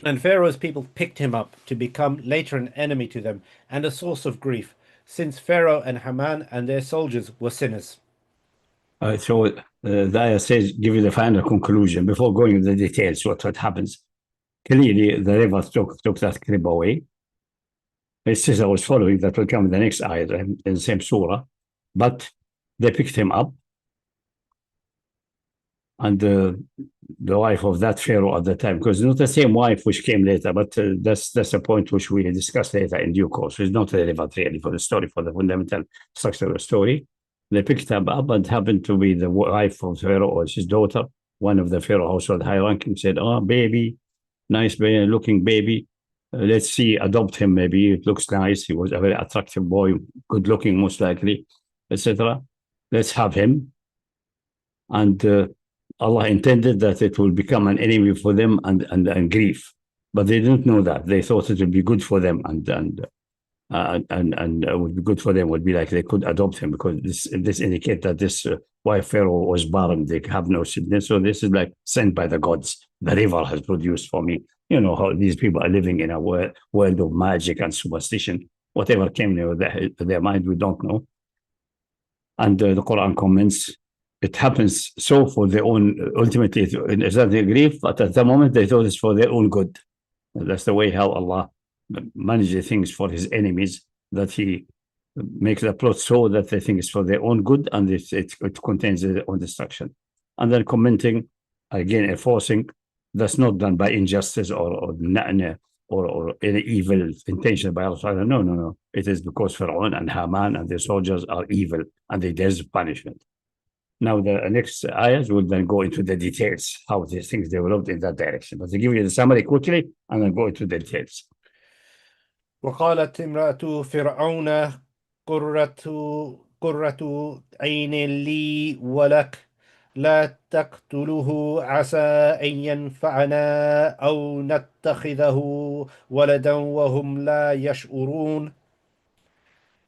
And Pharaoh's people picked him up to become later an enemy to them and a source of grief, since Pharaoh and Haman and their soldiers were sinners. So the ayah says, give you the final conclusion before going into the details, what happens. Clearly, the river took that crib away. It says I was following, that will come in the next ayah in the same surah. But they picked him up. And the wife of that Pharaoh at the time, because it's not the same wife which came later, but that's a point which we discuss later in due course. It's not relevant really for the story, for the fundamental structure of the story. They picked him up and happened to be the wife of Pharaoh or his daughter, one of the Pharaoh household high-ranking, said, baby, nice looking baby. Let's see, adopt him maybe. It looks nice. He was a very attractive boy, good looking most likely, etc. Let's have him. And Allah intended that it will become an enemy for them and grief. But they didn't know that. They thought it would be good for them and would be good for them, would be like they could adopt him, because this indicates that this wife Pharaoh was barren. They have no children. So this is like sent by the gods. The river has produced for me. You know how these people are living in a world of magic and superstition. Whatever came to their mind, we don't know. And the Quran comments, it happens so for their own, ultimately, it's not their grief, but at the moment they thought it's for their own good. That's the way how Allah manage the things for his enemies, that he makes the plot so that they think it's for their own good and it contains their own destruction. And then commenting, again, enforcing, that's not done by injustice or any evil intention by Allah. No. It is because Pharaoh and Haman and their soldiers are evil and they deserve punishment. Now, the next ayahs will then go into the details, how these things developed in that direction. But to give you the summary quickly and then go into the details. وقالت امرأة فرعون قرة عين لي ولك لا تقتله عسى أن ينفعنا أو نتخذه ولدا وهم لا يشعرون.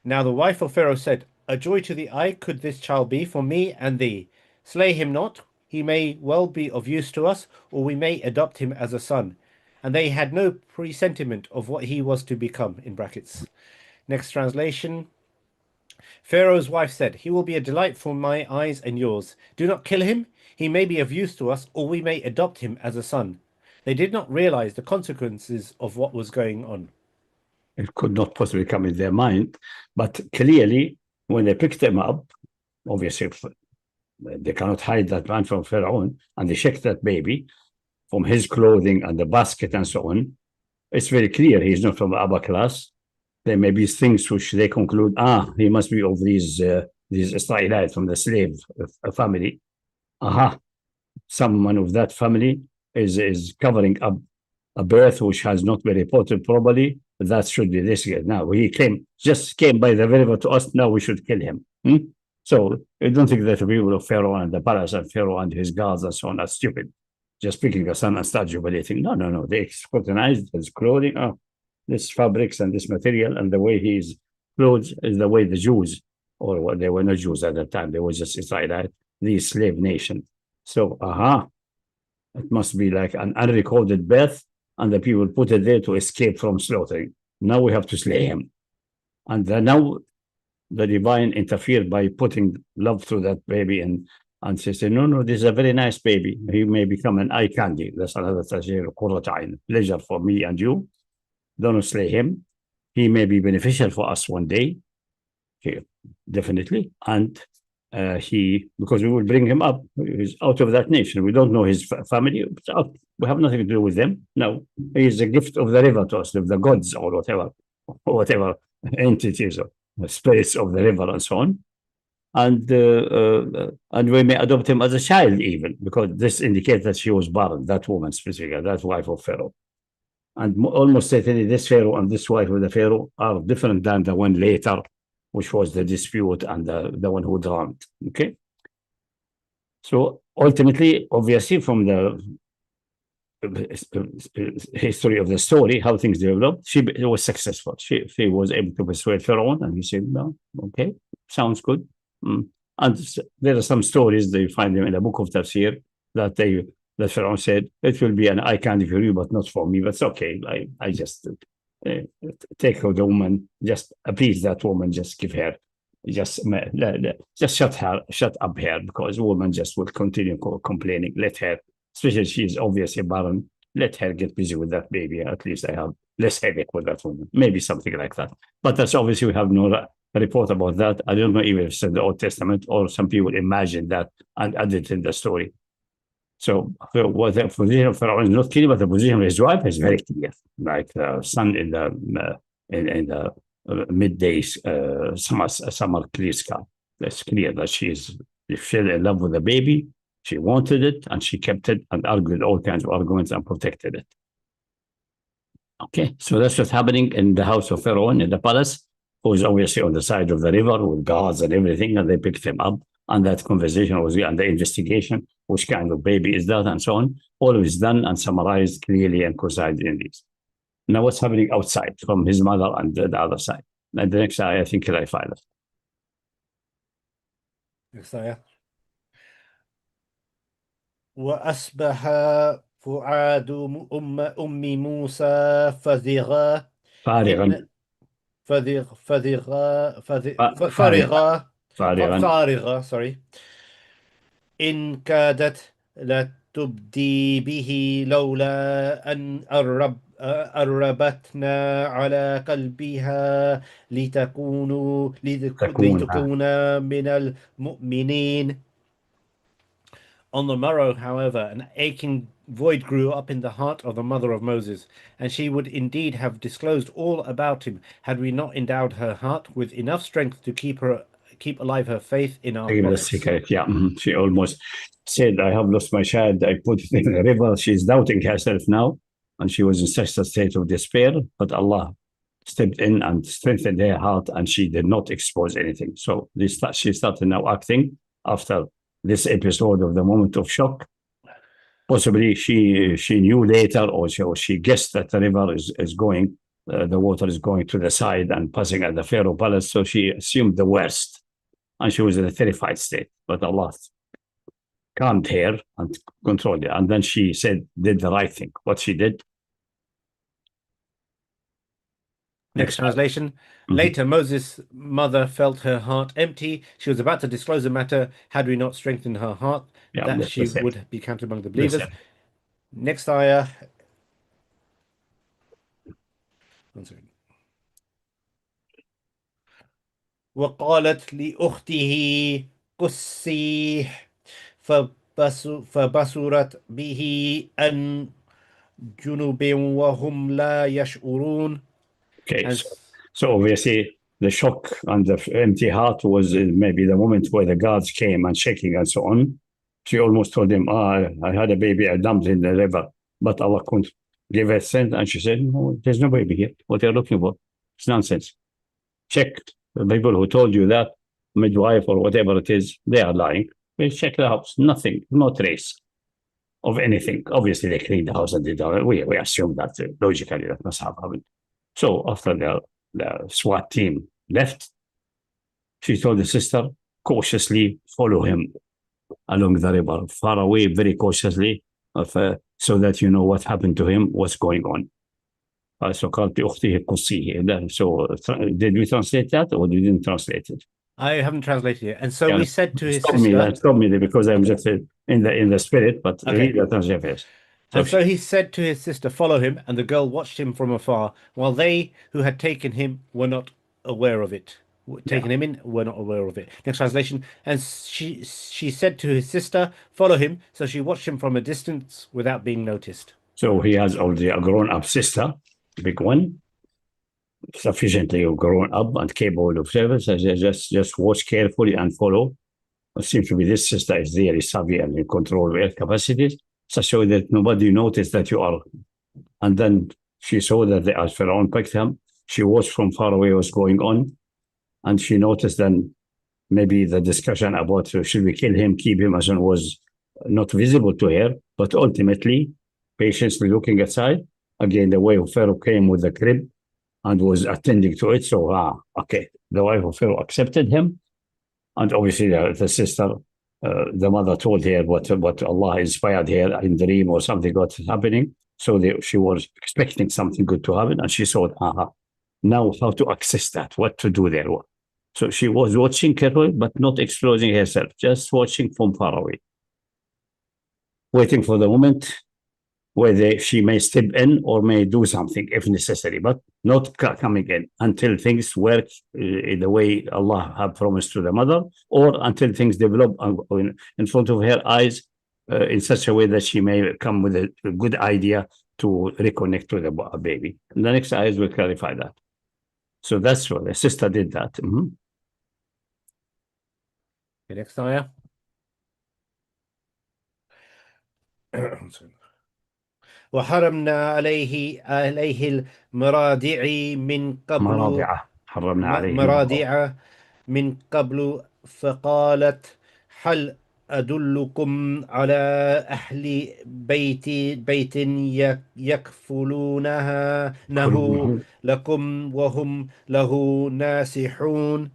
Now the wife of Pharaoh said, a joy to the eye could this child be for me and thee. Slay him not, he may well be of use to us, or we may adopt him as a son. And they had no presentiment of what he was to become, in brackets. Next translation. Pharaoh's wife said, he will be a delight for my eyes and yours. Do not kill him, he may be of use to us, or we may adopt him as a son. They did not realize the consequences of what was going on. It could not possibly come in their mind, but clearly, when they picked him up, obviously, they cannot hide that man from Pharaoh, and they checked that baby from his clothing and the basket and so on. It's very clear he's not from the upper class. There may be things which they conclude, he must be of these Israelites from the slave family. Someone of that family is covering up a birth which has not been reported properly. That should be this guy. Now, he just came by the river to us. Now we should kill him. So I don't think that the people of Pharaoh and the palace and Pharaoh and his guards and so on are stupid. Just picking a son and start jubilating. No. They scrutinized his clothing. This fabrics and this material and the way he's clothes is the way the Jews, or they were not Jews at that time. They were just Israelite, the slave nation. So, it must be like an unrecorded birth, and the people put it there to escape from slaughtering. Now we have to slay him. And then now the divine interfered by putting love through that baby, and she said, no, this is a very nice baby. He may become an eye candy. That's another pleasure for me and you. Don't slay him. He may be beneficial for us one day. Okay, definitely. And because we will bring him up. He's out of that nation. We don't know his family. We have nothing to do with them. No, he is a gift of the river to us, of the gods or whatever entities or spirits of the river and so on. And we may adopt him as a child even, because this indicates that she was barren, that woman specifically, that wife of Pharaoh. And almost certainly this Pharaoh and this wife of the Pharaoh are different than the one later, which was the dispute and the one who drowned. Okay. So ultimately, obviously, from the history of the story, how things developed, she was successful. She was able to persuade Pharaoh, and he said, no, okay, sounds good. And there are some stories, they find them in the book of Tafseer, that Pharaoh said, it will be an eye candy for you, but not for me. But it's okay. I just take her, the woman, just appease that woman, just give her, just shut up her, because the woman just will continue complaining. Let her, especially she is obviously barren, let her get busy with that baby. At least I have less headache with that woman. Maybe something like that. But that's obviously, we have no report about that. I don't know even if it's in the Old Testament, or some people imagine that and added in the story. So what the position of Pharaoh is not clear, but the position of his wife is very clear. Like the sun in the midday summer clear sky. It's clear that she fell in love with the baby. She wanted it, and she kept it and argued all kinds of arguments and protected it. Okay, so that's what's happening in the house of Pharaoh in the palace, who is obviously on the side of the river with guards and everything, and they picked him up. And that conversation was and the investigation, which kind of baby is that, and so on. All of it is done and summarized clearly and concise in these. Now, what's happening outside from his mother and the other side? And the next ayah, I think, clarify that. Next ayah. وأصبح فؤاد أم موسى فارغا sorry, إن كادت لتبدي به لولا أن أربتنا على قلبها تكون لتكون من المؤمنين. On the morrow, however, an aching void grew up in the heart of the mother of Moses, and she would indeed have disclosed all about him had we not endowed her heart with enough strength to keep alive her faith in our the prophets. secret. Yeah, she almost said, "I have lost my child. I put it in the river." She's doubting herself now, and she was in such a state of despair. But Allah stepped in and strengthened her heart, and she did not expose anything. So she started now acting after this episode of the moment of shock. Possibly she knew later, or she guessed that the river is going, the water is going to the side and passing at the Pharaoh palace. So she assumed the worst, and she was in a terrified state. But Allah calmed her and controlled her. And then she did the right thing. What she did. Next translation. Mm-hmm. Later, Moses' mother felt her heart empty. She was about to disclose the matter. Had we not strengthened her heart, that she would be counted among the believers. Next ayah. One second. وقالت لأخته قصيه فبصرت به عن جنوب وهم لا يشعرون. Okay, so obviously the shock and the empty heart was maybe the moment where the guards came and shaking and so on. She almost told him, I had a baby, I dumped in the river, but Allah couldn't give her sense. And she said, no, there's no baby here. What are you looking for? It's nonsense. Check the people who told you that, midwife or whatever it is, they are lying. We check the house, nothing, no trace of anything. Obviously, they cleaned the house and did all. We assume that logically that must have happened. So after the SWAT team left, she told the sister, cautiously follow him along the river, far away, very cautiously, so that you know what happened to him, what's going on. So قالت لأخته قصيه. So did we translate that or we didn't translate it? I haven't translated it. And so we said to his sister. Stop me because I'm just in the spirit, but read the translation. And so he said to his sister, follow him, and the girl watched him from afar, while they who had taken him were not aware of it. Taken him in, were not aware of it. Next translation. And she said to his sister, follow him. So she watched him from a distance without being noticed. So he has already a grown-up sister, big one, sufficiently grown up and capable of service. Just watch carefully and follow. It seems to be this sister is really savvy and in control of her capacities, such a way that nobody noticed that you are. And then she saw that as Pharaoh picked him, she watched from far away what's going on, and she noticed then maybe the discussion about should we kill him, keep him, as one was not visible to her, but ultimately, patiently looking aside, again, the way Pharaoh came with the crib and was attending to it. So, okay, the wife of Pharaoh accepted him. And obviously the sister, the mother told her what Allah inspired her in the dream or something got happening. So she was expecting something good to happen. And she thought, now how to access that, what to do there. So she was watching carefully, but not exposing herself, just watching from far away, waiting for the moment where she may step in or may do something if necessary, but not coming in until things work in the way Allah had promised to the mother, or until things develop in front of her eyes in such a way that she may come with a good idea to reconnect to the baby. And the next ayahs will clarify that. So that's what the sister did that. Mm-hmm. The next ayah. وحرمنا عليه المراضع من قبل حرمنا من قبل فقالت هل أدلكم على أهل بيت يكفلونها لكم وهم له ناصحون.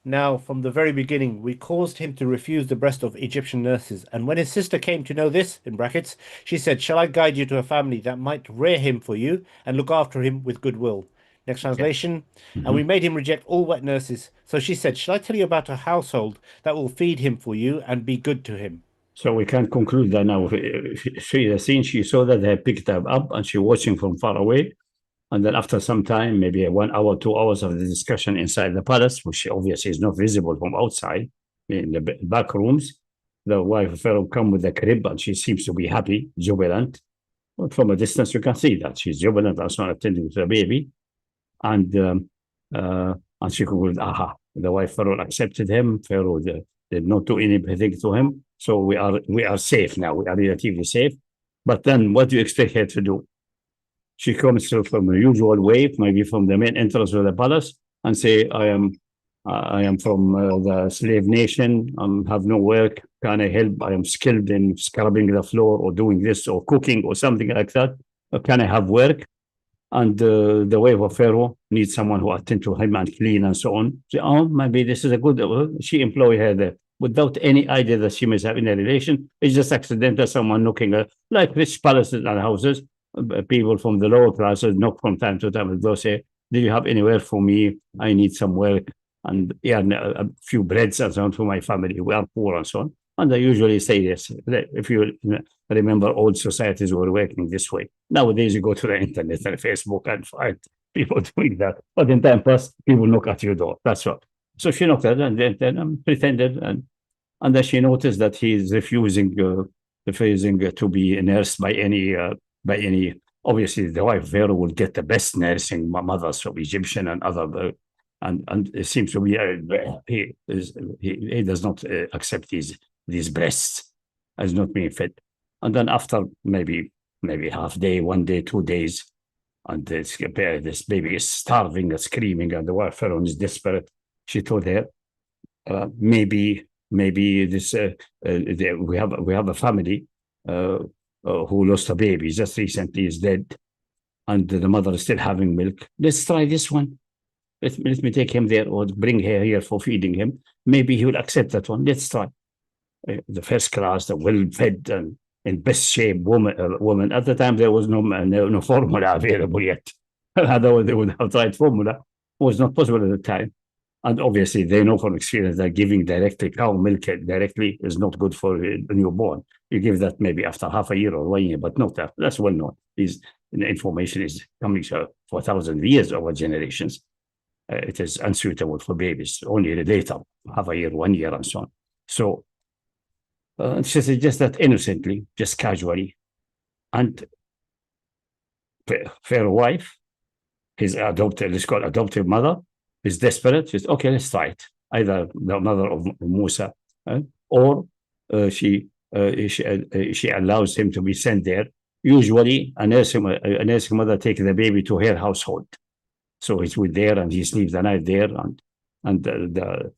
Now, from the very beginning, we caused him to refuse the breast of Egyptian nurses. And when his sister came to know this, in brackets, she said, shall I guide you to a family that might rear him for you and look after him with goodwill? Next translation. Mm-hmm. And we made him reject all wet nurses. So she said, shall I tell you about a household that will feed him for you and be good to him? So we can conclude that now. The scene, she saw that they picked her up and she watching from far away. And then after some time, maybe 1 hour, 2 hours of the discussion inside the palace, which obviously is not visible from outside, in the back rooms, the wife of Pharaoh come with the crib and she seems to be happy, jubilant. But from a distance, you can see that she's jubilant and so on, attending to the baby. And she concluded, aha, the wife Pharaoh accepted him. Pharaoh did not do anything to him. So we are safe now. We are relatively safe. But then what do you expect her to do? She comes from the usual way, maybe from the main entrance of the palace, and say, I am from the slave nation. I have no work. Can I help? I am skilled in scrubbing the floor or doing this or cooking or something like that. Can I have work? And the wife of Pharaoh needs someone who attend to him and clean and so on. So, oh, maybe this is a good. She employ her there without any idea that she must have in a relation. It's just accidental. Someone knocking her, like rich palaces and houses. People from the lower classes knock from time to time and they'll say, do you have anywhere for me? I need some work and a few breads and so on for my family. We are poor and so on. And they usually say yes. If you remember, old societies were working this way. Nowadays, you go to the internet and Facebook and find people doing that. But in time past, people knock at your door. That's what. So she knocked at it and then pretended. And then she noticed that he's refusing to be nursed by any. Obviously, the wife Pharaoh will get the best nursing mothers from Egyptian and other. And it seems to be he does not accept these breasts as not being fed. And then after maybe half day, 1 day, 2 days, and this baby is starving and screaming, and the wife Pharaoh is desperate. She told her, maybe this we have a family who lost a baby just recently, is dead, and the mother is still having milk. Let's try this one. Let me take him there or bring her here for feeding him. Maybe he will accept that one. Let's try. The first class, the well-fed and in best shape woman. At the time, there was no formula available yet. Otherwise, they would have tried formula. It was not possible at the time. And obviously, they know from experience that giving directly cow milk directly is not good for a newborn. You give that maybe after half a year or 1 year, but not that. That's well known. The information is coming for 1,000 years over generations. It is unsuitable for babies, only later, half a year, 1 year, and so on. So she said just that innocently, just casually. And Pharaoh's wife, his adoptive mother, is desperate. She's okay, let's try it. Either the mother of Musa, or she allows him to be sent there. Usually, a nursing mother takes the baby to her household. So he's with there and he sleeps the night there. And the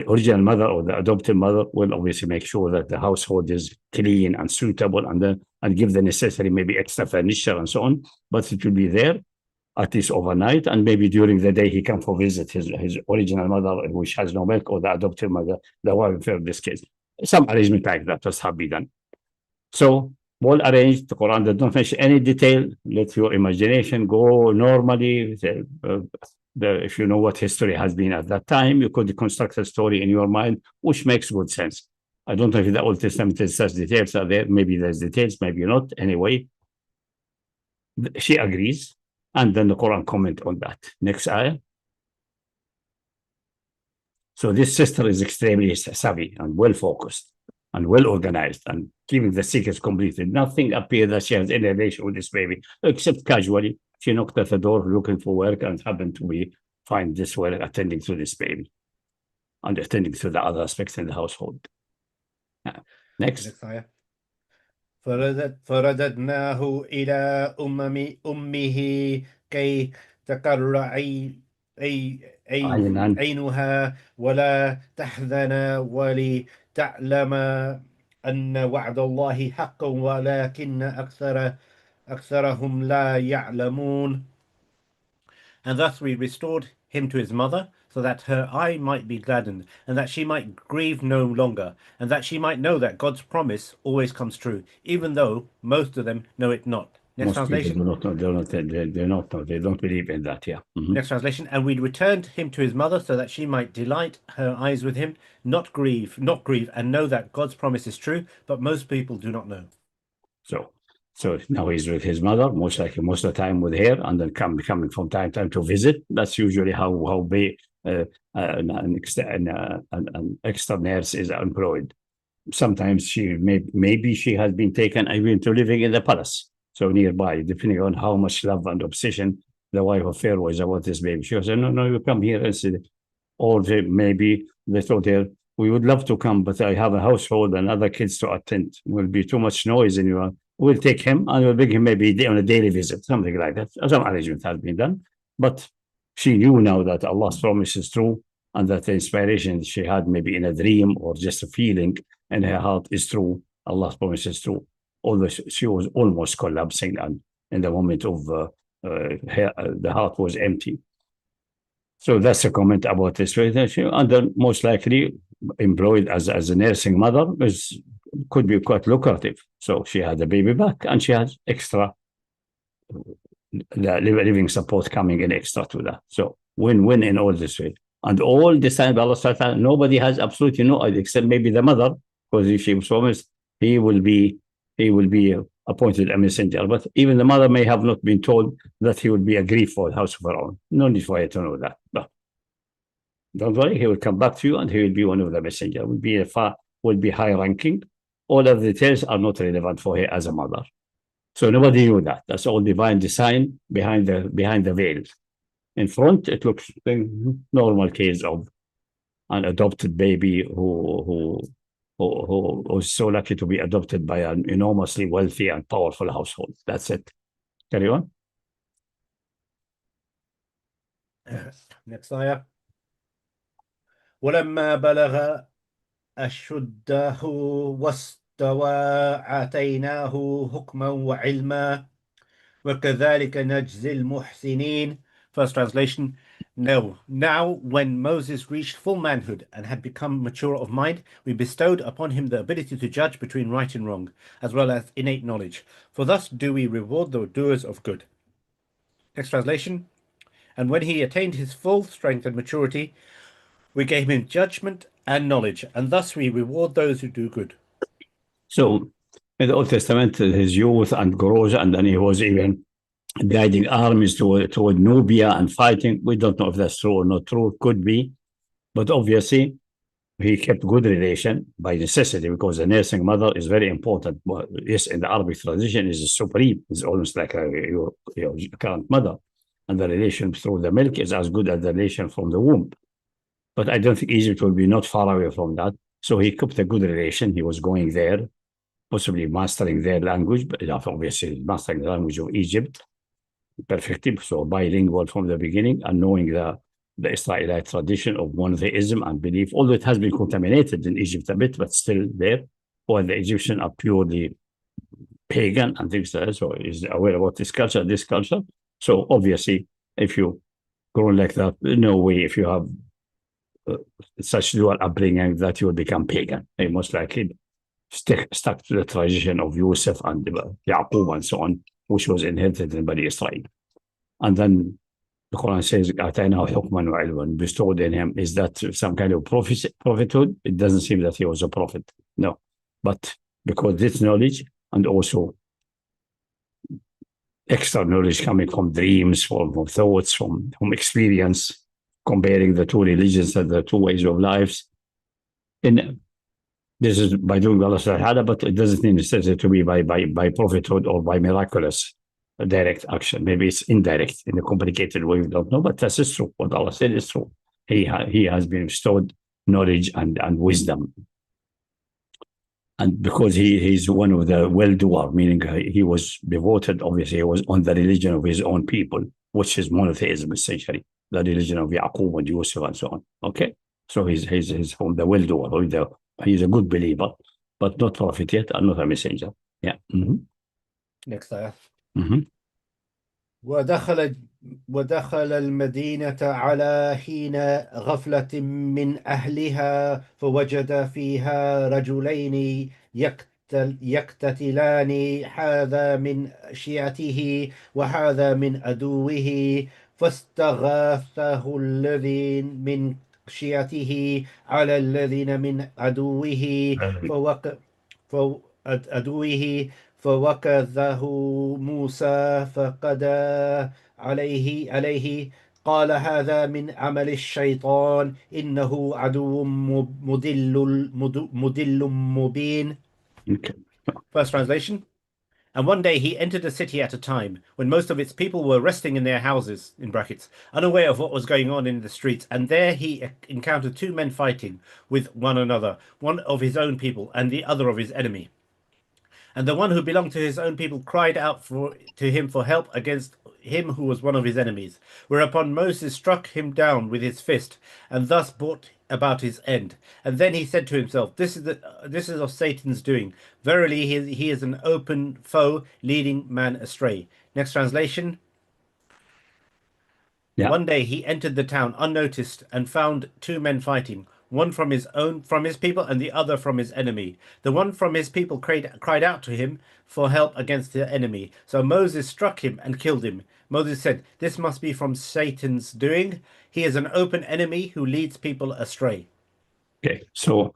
original mother or the adoptive mother will obviously make sure that the household is clean and suitable and give the necessary, maybe extra furniture and so on. But it will be there at least overnight. And maybe during the day he can for visit his original mother, which has no milk, or the adoptive mother, the wife in this case. Some arrangement like that just have been done. So well arranged. The Quran does not mention any detail. Let your imagination go normally. If you know what history has been at that time, you could construct a story in your mind, which makes good sense. I don't know if the Old Testament has such details are there. Maybe there's details, maybe not. Anyway, she agrees. And then the Quran comment on that. Next ayah. So this sister is extremely savvy and well-focused and well-organized and keeping the secrets completed. Nothing appeared that she has any relation with this baby, except casually. She knocked at the door looking for work and happened to find this work attending to this baby and attending to the other aspects in the household. Next. فرددناه إلى أمه كي تقر عينها ولا تحزن ولتعلم أن وعد الله حق ولكن أكثرهم لا يعلمون. And thus we restored him to his mother, so that her eye might be gladdened, and that she might grieve no longer, and that she might know that God's promise always comes true, even though most of them know it not. Next Most people translation. do not know. They don't know. They don't believe in that. Yeah. Mhm. Next translation. And we returned him to his mother so that she might delight her eyes with him, not grieve, and know that God's promise is true, but most people do not know. So now he's with his mother, most likely most of the time with her, and then coming from time to time to visit. That's usually how an extra nurse is employed. Sometimes maybe she has been taken even to living in the palace, so nearby, depending on how much love and obsession the wife of Pharaoh is about this baby. She said, no, you come here and see. Or maybe they told her, we would love to come, but I have a household and other kids to attend. It will be too much noise in your. We'll take him and we'll bring him maybe on a daily visit, something like that. Some arrangement has been done. But she knew now that Allah's promise is true and that the inspiration she had maybe in a dream or just a feeling in her heart is true. Allah's promise is true. Although she was almost collapsing and in the moment of the heart was empty. So that's a comment about this relationship. And then most likely employed as a nursing mother could be quite lucrative. So she had a baby back and she had extra living support coming in extra to that. So win-win in all this way. And all this time, Allah, nobody has absolutely no idea except maybe the mother, because if she was promised, he will be appointed a messenger. But even the mother may have not been told that he will be a grief for the house of Pharaoh. No need for her to know that. But don't worry, he will come back to you and he will be one of the messenger. Will be high ranking. All of the details are not relevant for her as a mother. So nobody knew that. That's all divine design behind the veil. In front, it looks like normal case of an adopted baby who was so lucky to be adopted by an enormously wealthy and powerful household. That's it. Carry on. Next ayah. ولما بلغ أشده واستوى آتيناه حكما وعلما وكذلك نجزي المحسنين. First translation. No. Now, when Moses reached full manhood and had become mature of mind, we bestowed upon him the ability to judge between right and wrong, as well as innate knowledge. For thus do we reward the doers of good. Next translation. And when he attained his full strength and maturity, we gave him judgment and knowledge, and thus we reward those who do good. So, in the Old Testament, his youth and growth, and then he was even guiding armies toward Nubia and fighting. We don't know if that's true or not true. Could be. But obviously, he kept good relation by necessity because the nursing mother is very important. Well, yes, in the Arabic tradition, is supreme. It's almost like your current mother. And the relation through the milk is as good as the relation from the womb. But I don't think Egypt will be not far away from that. So he kept a good relation. He was going there, possibly mastering their language, but obviously mastering the language of Egypt perfectly. So bilingual from the beginning and knowing the Israelite tradition of monotheism and belief, although it has been contaminated in Egypt a bit, but still there, while the Egyptians are purely pagan and things like that. So he's aware about this culture. So obviously, if you grow like that, no way, if you have such dual upbringing, that you will become pagan. You most likely stuck to the tradition of Yusuf and Yaqub and so on, which was inherited in Bani Israel. And then the Quran says, bestowed in him. Is that some kind of prophethood? It doesn't seem that he was a prophet. No. But because this knowledge and also extra knowledge coming from dreams, from thoughts, from experience, comparing the two religions and the two ways of lives. This is by doing Allah Ta'ala, but it doesn't necessarily to be by prophethood or by miraculous direct action. Maybe it's indirect in a complicated way, we don't know, but this is true. What Allah said is true. He has been bestowed knowledge and wisdom. And because he's one of the well-doer, meaning he was devoted, obviously he was on the religion of his own people, which is monotheism essentially, the religion of Yaqub and Yusuf and so on. Okay? So he's from the well-doer, he's a good believer, but not prophet yet and not a messenger. Yeah. Mm-hmm. Next ayah. Mm-hmm. ودخل المدينة على حين غفلة من أهلها فوجد فيها رجلين يقتتلان هذا من شيعته وهذا من عدوه فاستغاثه الذي من شيعته على الذين من عدوه فوق عدوه فوكزه موسى فقضى عليه قال هذا من عمل الشيطان إنه عدو مضل مبين. Okay. First translation. And one day he entered a city at a time when most of its people were resting in their houses, in brackets, unaware of what was going on in the streets. And there he encountered two men fighting with one another, one of his own people and the other of his enemy. And the one who belonged to his own people cried out to him for help against him who was one of his enemies. Whereupon Moses struck him down with his fist, and thus brought about his end. And then he said to himself, This is of Satan's doing. Verily, he is an open foe, leading man astray. Next translation. Yeah. One day he entered the town unnoticed and found two men fighting, one from his people and the other from his enemy. The one from his people cried out to him for help against the enemy. So Moses struck him and killed him. Moses said, This must be from Satan's doing. He is an open enemy who leads people astray. Okay, so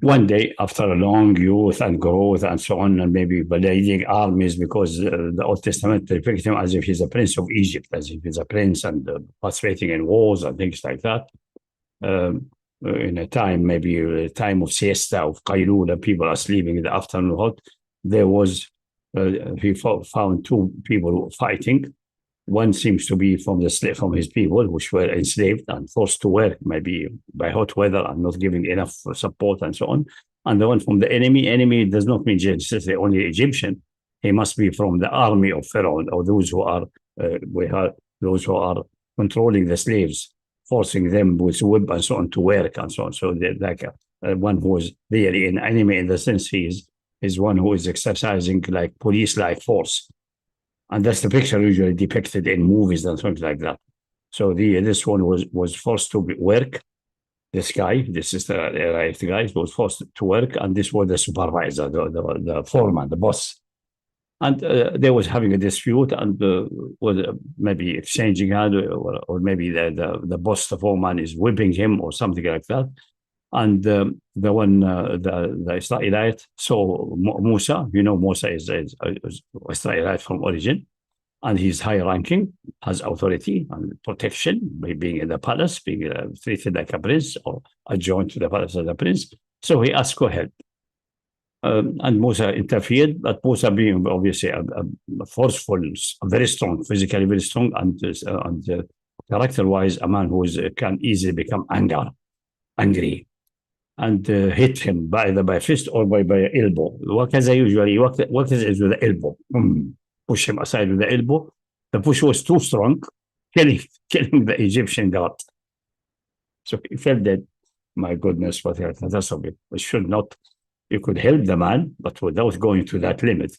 one day, after a long youth and growth and so on, and maybe leading armies, because the Old Testament depicts him as if he's a prince of Egypt, as if he's a prince and participating in wars and things like that. In a time, maybe a time of siesta, of qailula, people are sleeping in the afternoon hot. There was, he found two people fighting. One seems to be from his people, which were enslaved and forced to work, maybe by hot weather and not giving enough support and so on. And the one from the enemy. Enemy does not mean just the only Egyptian. He must be from the army of Pharaoh, or those who are controlling the slaves, forcing them with whip and so on to work and so on. So like one who is really an enemy in the sense he is one who is exercising like police-like force. And that's the picture usually depicted in movies and things like that. So this one was forced to work. This is the right guy, was forced to work, and this was the supervisor, the foreman, the boss. And they was having a dispute and was maybe exchanging hand, or maybe the boss, the foreman, is whipping him or something like that. And the Israelite saw Musa. Musa is Israelite from origin, and he's high ranking, has authority and protection by being in the palace, being treated like a prince or adjoined to the palace as a prince. So he asked for help. And Musa interfered, but Musa being obviously a forceful, very strong, physically very strong, and character-wise, a man who can easily become angry. And hit him either by fist or by elbow. Wakaza usually, Wakaza is with the elbow. Push him aside with the elbow. The push was too strong, killing the Egyptian guard. So he felt that, my goodness, what a catastrophe. We should not, you could help the man, but without going to that limit.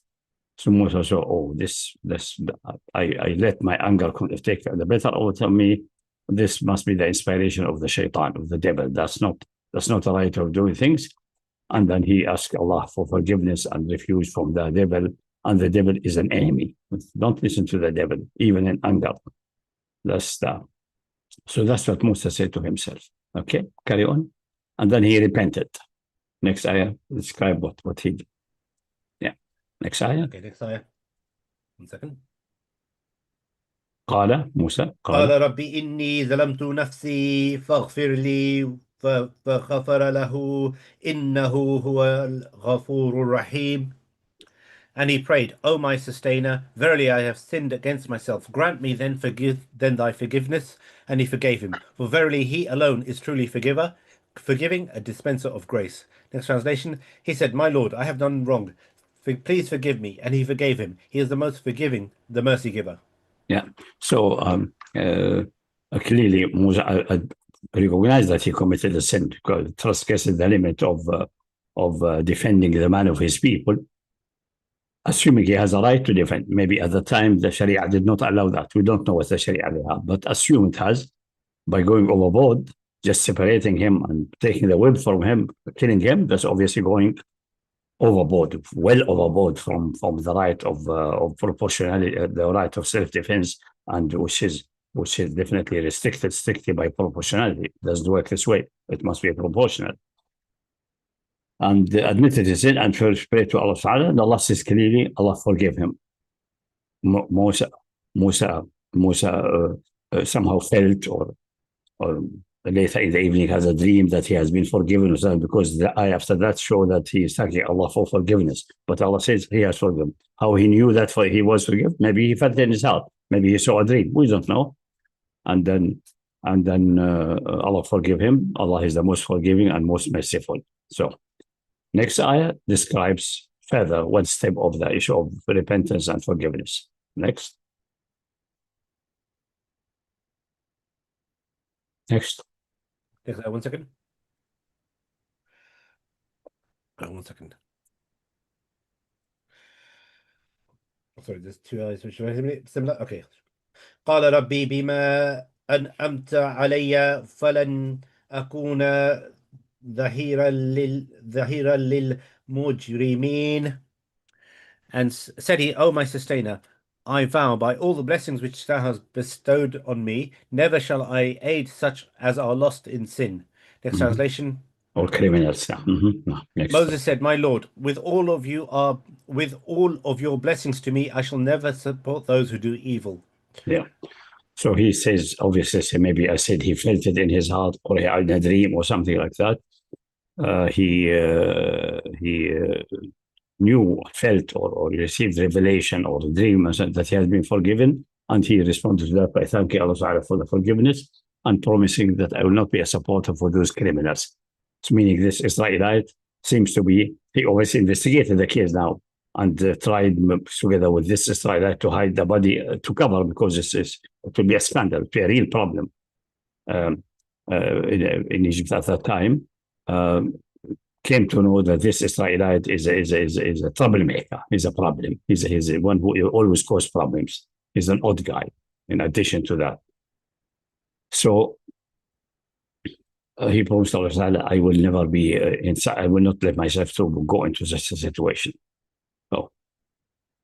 So Musa said, I let my anger take the better over me. This must be the inspiration of the shaitan, of the devil. That's not the right way of doing things. And then he asked Allah for forgiveness and refuge from the devil. And the devil is an enemy. Don't listen to the devil, even in anger. So that's what Musa said to himself. Okay, carry on. And then he repented. Next ayah, describe what he did. Yeah, next ayah. Okay, next ayah. 1 second. قال موسى قال ربي إني ظلمت نفسي فاغفر لي فغفر له إنه هو الغفور الرحيم. And he prayed, O my sustainer, verily I have sinned against myself. Grant me then thy forgiveness. And he forgave him. For verily he alone is truly forgiving, a dispenser of grace. Next translation. He said, My Lord, I have done wrong. Please forgive me. And he forgave him. He is the most forgiving, the mercy giver. Yeah. So clearly Musa recognized that he committed a sin, because transgressed the limit of defending the man of his people, assuming he has a right to defend. Maybe at the time the Sharia did not allow that. We don't know what the Sharia will have, but assume it has, by going overboard, just separating him and taking the whip from him, killing him. That's obviously going overboard, well overboard from the right of proportionality, the right of self-defense, and which is definitely restricted strictly by proportionality. It doesn't work this way. It must be proportional. And admitted his sin and first prayed to Allah Ta'ala, and Allah says clearly, Allah forgive him. Musa somehow felt or later in the evening has a dream that he has been forgiven, because the ayah after that show that he is thanking Allah for forgiveness. But Allah says he has forgiven. How he knew that he was forgiven? Maybe he felt in his heart. Maybe he saw a dream. We don't know. And then Allah forgive him. Allah is the most forgiving and most merciful. So next ayah describes further one step of the issue of repentance and forgiveness. Next. Next. Yes, 1 second. 1 second. Sorry, there's two ayahs which are similar. Okay. قال ربي بما أنعمت علي فلن أكون ظهيرا للمجرمين. And said he, O my sustainer, I vow by all the blessings which thou hast bestowed on me, never shall I aid such as are lost in sin. Next translation. Or criminals. No, next. Moses said, my Lord, with all of your blessings to me, I shall never support those who do evil. Yeah. So he says, obviously, maybe I said he felt it in his heart, or he had a dream or something like that. He knew, felt, or received revelation or dream that he has been forgiven, and he responded to that by thanking Allah Ta'ala for the forgiveness and promising that I will not be a supporter for those criminals. So meaning this Israelite seems to be, he always investigated the case now and tried together with this Israelite to hide the body, to cover, because it will be a scandal, it will be a real problem in Egypt at that time. Came to know that this Israelite is a troublemaker. He's a problem. He's one who always causes problems. He's an odd guy, in addition to that. So he promised Allah, I will never be inside. I will not let myself to go into such a situation. So,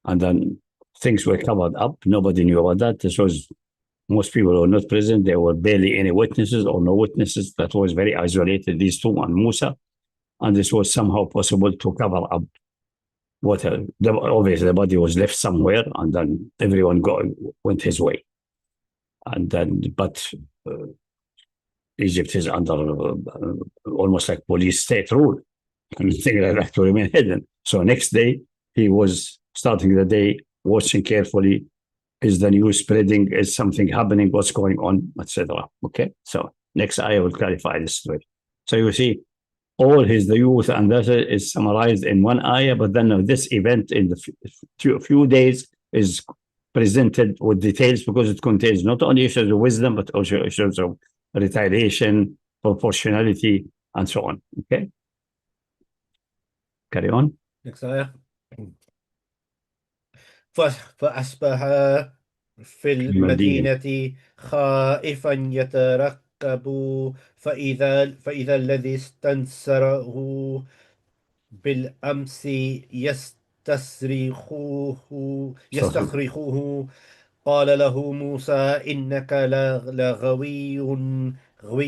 and then things were covered up. Nobody knew about that. This was, most people were not present. There were barely any witnesses or no witnesses. That was very isolated, these two and Musa. And this was somehow possible to cover up what obviously the body was left somewhere, and then everyone went his way. And then, but Egypt is under almost like police state rule, and things like that to remain hidden. So next day, he was starting the day, watching carefully. Is the news spreading? Is something happening? What's going on? Etc. Okay. So next I will clarify this story. So you see, all the youth and that is summarized in one ayah, but then this event in the few days is presented with details, because it contains not only issues of wisdom, but also issues of retaliation, proportionality, and so on. Okay? Carry on. Next ayah. فأصبح في المدينة خائفا يترقب فإذا الذي استنصره بالأمس يستصرخه قال له موسى إنك لغوي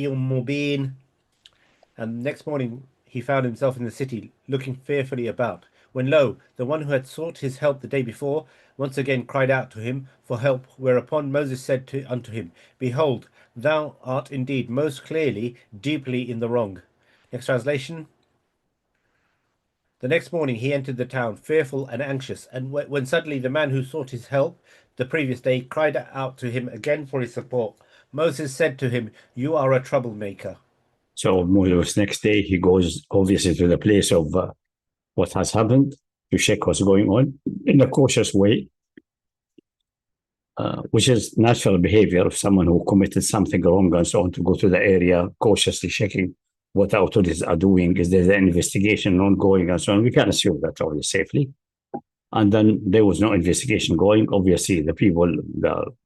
مبين. And next morning he found himself in the city, looking fearfully about, when lo, the one who had sought his help the day before once again cried out to him for help, whereupon Moses said unto him, Behold, thou art indeed most clearly deeply in the wrong. Next translation. The next morning he entered the town, fearful and anxious, and when suddenly the man who sought his help the previous day cried out to him again for his support, Moses said to him, You are a troublemaker. So Moses, next day, he goes obviously to the place of what has happened, to check what's going on in a cautious way, which is natural behavior of someone who committed something wrong and so on, to go to the area cautiously checking what the authorities are doing. Is there an investigation ongoing and so on? We can assume that already safely. And then there was no investigation going. Obviously, the people,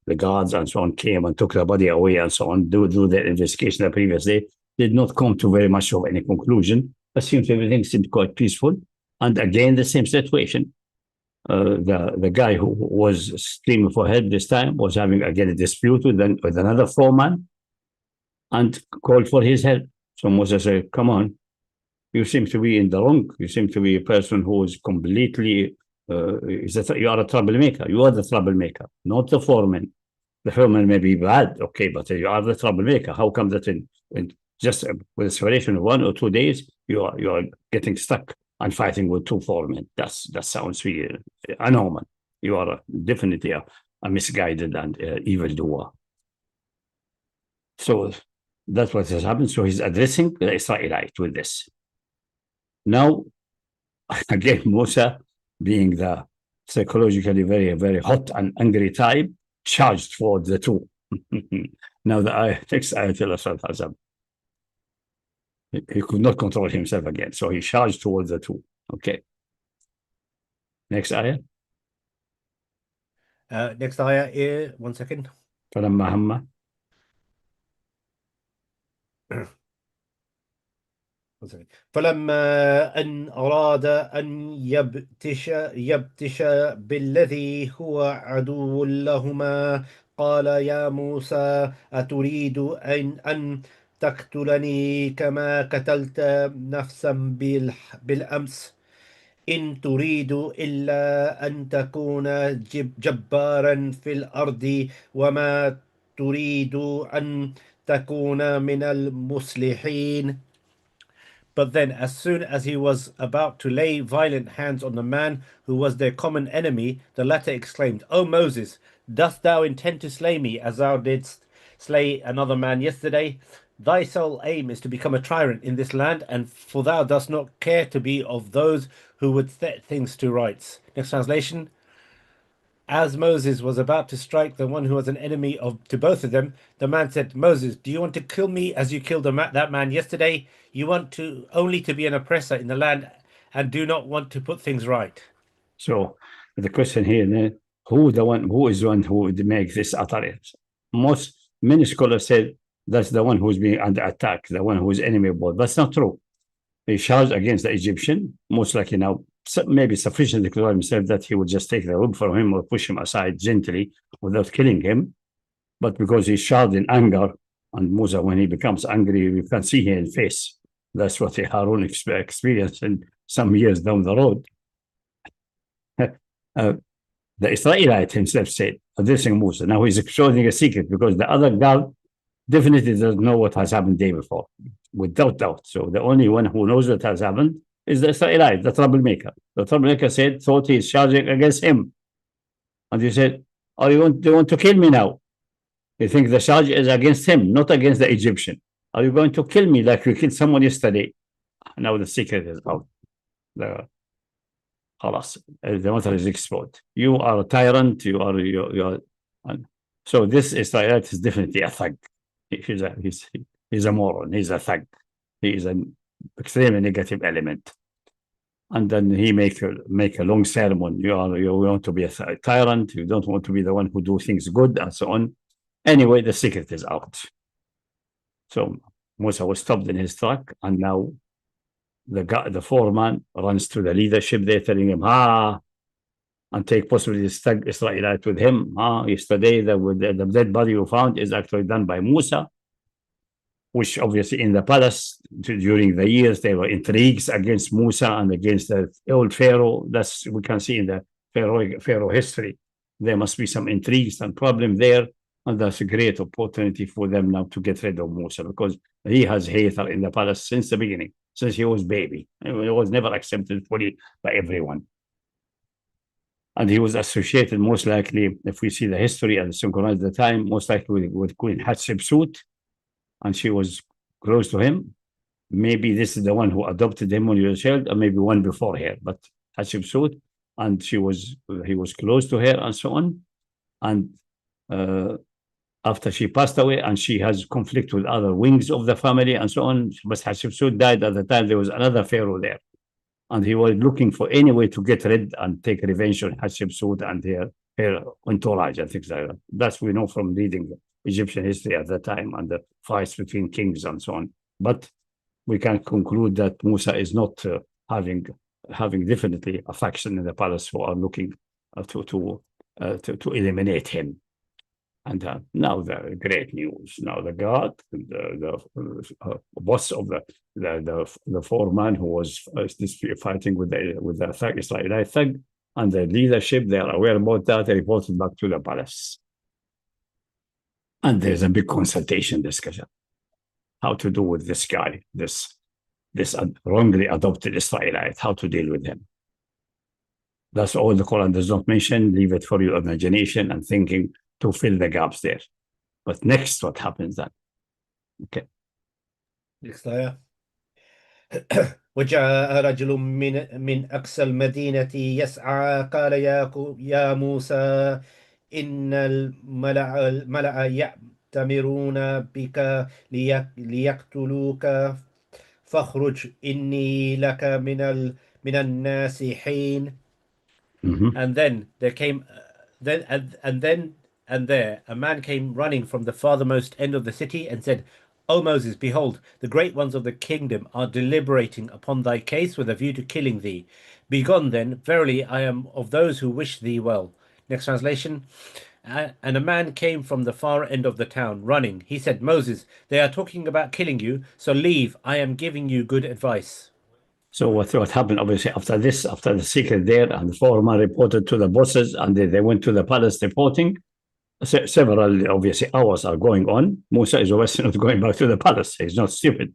the guards and so on came and took the body away and so on, do the investigation the previous day. Did not come to very much of any conclusion. Assumes everything seemed quite peaceful. And again, the same situation. The guy who was screaming for help this time was having again a dispute with another foreman and called for his help. So Moses said, come on, you seem to be in the wrong. You seem to be a person who is completely, you are a troublemaker. You are the troublemaker, not the foreman. The foreman may be bad, okay, but you are the troublemaker. How come that in just with a separation of 1 or 2 days, you are getting stuck and fighting with 2 foremen? That sounds really abnormal. You are definitely a misguided and evil doer. So that's what has happened. So he's addressing the Israelite with this. Now, again, Musa, being the psychologically very, very hot and angry type, charged for the 2. Now the next ayah tells us he could not control himself again, so he charged towards the 2. Okay. Next ayah. Next ayah is 1 second. فلما هم فلما أن أراد أن يبتش بالذي هو عدو لهما قال يا موسى أتريد أن تقتلني كما قتلت نفسا بالأمس إن تريد إلا أن تكون جبارا في الأرض وما تريد أن تكون من المصلحين. But then, as soon as he was about to lay violent hands on the man who was their common enemy, the latter exclaimed, O Moses, dost thou intend to slay me as thou didst slay another man yesterday? Thy sole aim is to become a tyrant in this land, and for thou dost not care to be of those who would set things to rights. Next translation. As Moses was about to strike the one who was an enemy to both of them, the man said, Moses, do you want to kill me as you killed that man yesterday? You want only to be an oppressor in the land and do not want to put things right. So the question here, who is the one who would make this utterance? Many scholars said that's the one who's being under attack, the one who is enemy of both. That's not true. He charged against the Egyptian, most likely now, maybe sufficiently to himself that he would just take the robe from him or push him aside gently without killing him. But because he charged in anger, and Musa, when he becomes angry, you can see him in face. That's what Harun experienced in some years down the road. The Israelite himself said, addressing Musa, now he's exposing a secret because the other God definitely doesn't know what has happened the day before, without doubt. So the only one who knows what has happened is the Israelite, the troublemaker. The troublemaker thought he is charging against him. And he said, do you want to kill me now? You think the charge is against him, not against the Egyptian. Are you going to kill me like you killed someone yesterday? Now the secret is out. The matter is exposed. You are a tyrant. You are. So this Israelite is definitely a thug. He's a moron. He's a thug. He is an extremely negative element. And then he make a long sermon. You want to be a tyrant. You don't want to be the one who do things good and so on. Anyway, the secret is out. So Musa was stopped in his track, and now the foreman runs to the leadership there, telling him, and take possibly the thug Israelite with him. Yesterday, the dead body you found is actually done by Musa, which obviously in the palace during the years there were intrigues against Musa and against the old Pharaoh. That's we can see in the Pharaoh history. There must be some intrigues and problem there, and that's a great opportunity for them now to get rid of Musa because he has hatred in the palace since the beginning, since he was baby. It was never accepted fully by everyone. And he was associated most likely, if we see the history and synchronize the time, most likely with Queen Hatshepsut, and she was close to him. Maybe this is the one who adopted him when he was a child, or maybe one before her, but Hatshepsut, and he was close to her and so on. And after she passed away, and she has conflict with other wings of the family and so on, but Hatshepsut died at the time. There was another pharaoh there, and he was looking for any way to get rid and take revenge on Hatshepsut and her entourage and things like that. That's we know from reading Egyptian history at the time and the fights between kings and so on. But we can conclude that Musa is not having having definitely a faction in the palace who are looking to eliminate him. And now the great news. Now the guard, the boss of the foreman who was fighting with the Israeli thug, and the leadership, they are aware about that. They reported back to the palace, and there's a big consultation discussion how to do with this guy, this wrongly adopted Israelite, how to deal with him. That's all the Quran does not mention. Leave it for your imagination and thinking to fill the gaps there. But next, what happens then? Okay. Next ayah. وجاء رجل من أقصى المدينة يسعى قال يا موسى إن الملأ يأتمرون بك ليقتلوك فاخرج إني لك من الناصحين. And then there came and there a man came running from the farthermost end of the city and said, O Moses, behold, the great ones of the kingdom are deliberating upon thy case with a view to killing thee. Begone then, verily I am of those who wish thee well. Next translation. And a man came from the far end of the town, running. He said, Moses, they are talking about killing you, so leave. I am giving you good advice. So what happened, obviously, after the secret there, and the foreman reported to the bosses, and they went to the palace reporting. Several, obviously, hours are going on. Musa is obviously not going back to the palace. He's not stupid.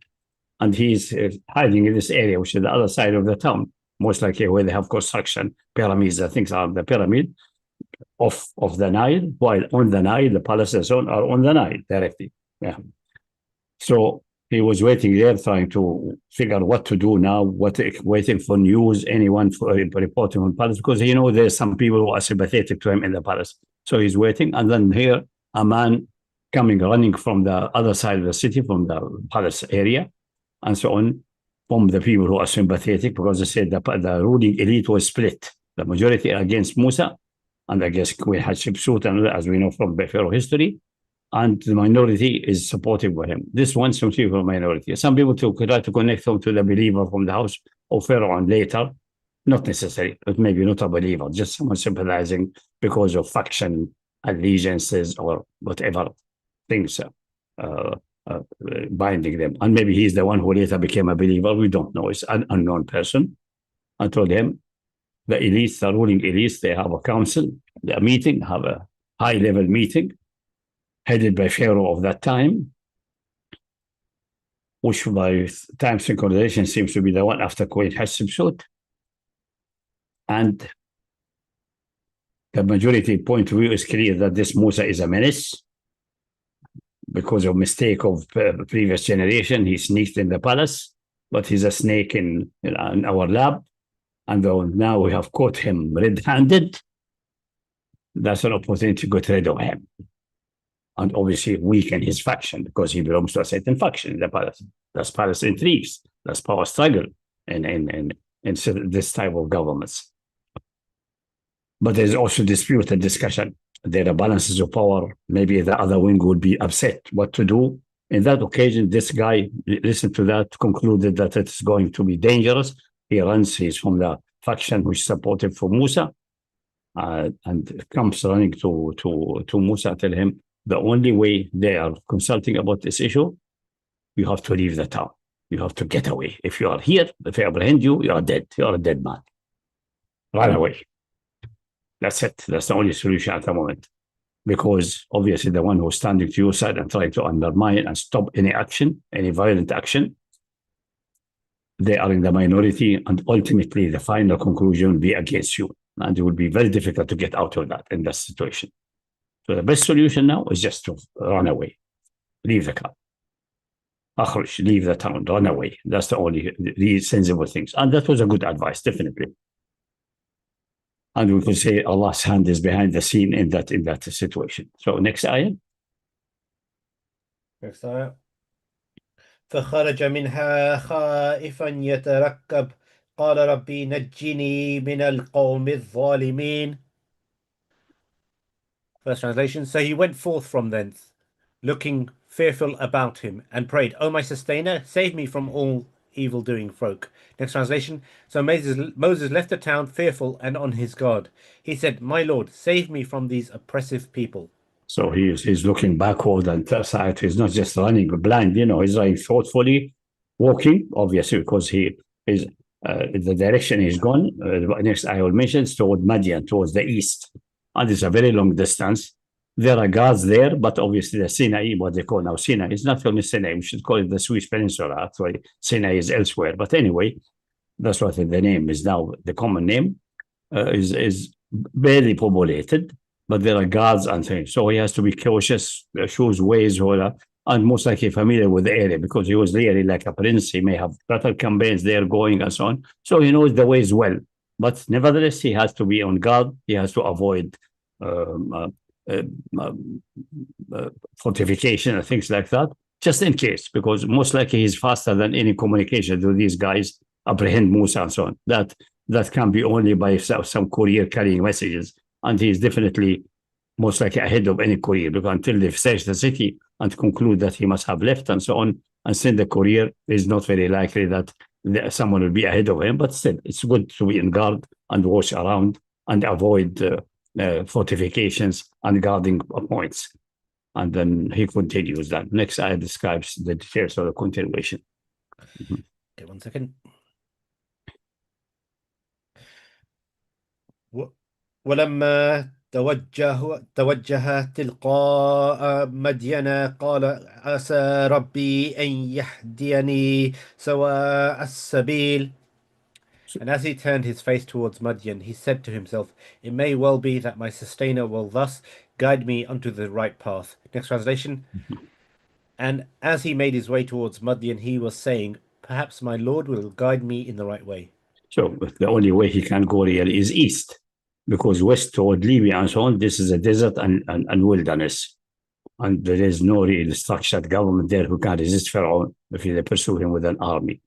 And he's hiding in this area, which is the other side of the town, most likely where they have construction, pyramids, the things are the pyramid of the Nile, while on the Nile, the palaces are on the Nile directly. Yeah. So he was waiting there, trying to figure out what to do now, waiting for news, anyone for reporting on palace, because he knows there's some people who are sympathetic to him in the palace. So he's waiting, and then here a man coming running from the other side of the city, from the palace area, and so on, from the people who are sympathetic, because they said the ruling elite was split. The majority against Musa and against Queen Hatshepsut, and as we know from Pharaoh history, and the minority is supportive of him. This one, some people minority. Some people try to connect him to the believer from the house of Pharaoh, and later, not necessary, but maybe not a believer, just someone sympathizing because of faction allegiances or whatever things binding them. And maybe he's the one who later became a believer. We don't know. It's an unknown person. I told him, the elites, the ruling elites, they have a council, a meeting, have a high-level meeting headed by Pharaoh of that time, which by time synchronization seems to be the one after Queen Hatshepsut. And the majority point of view is clear that this Musa is a menace because of mistake of previous generation. He sneaked in the palace, but he's a snake in our lab. And now we have caught him red-handed. That's an opportunity to get rid of him. And obviously weaken his faction because he belongs to a certain faction in the palace. That's palace intrigues. That's power struggle in this type of governments. But there's also dispute and discussion. There are balances of power. Maybe the other wing would be upset what to do. In that occasion, this guy listened to that, concluded that it's going to be dangerous. He's from the faction which supported for Musa, and comes running to Musa, tell him, the only way they are consulting about this issue, you have to leave the town. You have to get away. If you are here, if they apprehend you, you are dead. You are a dead man. Run away. That's it. That's the only solution at the moment. Because obviously the one who's standing to your side and trying to undermine and stop any action, any violent action, they are in the minority, and ultimately the final conclusion will be against you. And it will be very difficult to get out of that in that situation. So the best solution now is just to run away, leave the camp. Leave the town, run away. That's the only sensible things. And that was a good advice, definitely. And we could say Allah's hand is behind the scene in that situation. So next ayah. Next ayah. فخرج منها خائفا يترقب قال ربي نجني من القوم الظالمين. First translation. So he went forth from thence, looking fearful about him, and prayed, O my sustainer, save me from all evil-doing folk. Next translation. So Moses left the town fearful and on his guard. He said, My Lord, save me from these oppressive people. So he's looking backward and aside. He's not just running blind, he's running thoughtfully, walking, obviously, because he is the direction he's gone. Next, I will mention is toward Madian, towards the east. And it's a very long distance. There are guards there, but obviously the Sinai, what they call now Sinai, is not only Sinai. We should call it the Swiss Peninsula. Actually, Sinai is elsewhere. But anyway, that's what the name is now. The common name is barely populated, but there are guards and things. So he has to be cautious, choose ways, and most likely familiar with the area because he was really like a prince. He may have battle campaigns there going and so on. So he knows the ways well. But nevertheless, he has to be on guard. He has to avoid fortification and things like that, just in case, because most likely he's faster than any communication to these guys apprehend Musa and so on. That can be only by some courier carrying messages. And he's definitely most likely ahead of any courier because until they've searched the city and conclude that he must have left and so on and send the courier, it's not very likely that someone will be ahead of him. But still, it's good to be in guard and watch around and avoid fortifications and guarding points. And then he continues that. Next ayah describes the details of the continuation. Okay, 1 second. ولما توجه تلقاء مدين قال عسى ربي أن يهديني سواء السبيل. And as he turned his face towards Madian, he said to himself, It may well be that my sustainer will thus guide me unto the right path. Next translation. And as he made his way towards Madian, he was saying, Perhaps my Lord will guide me in the right way. So the only way he can go really is east, because west toward Libya and so on, this is a desert and wilderness. And there is no real structured government there who can resist Pharaoh if they pursue him with an army,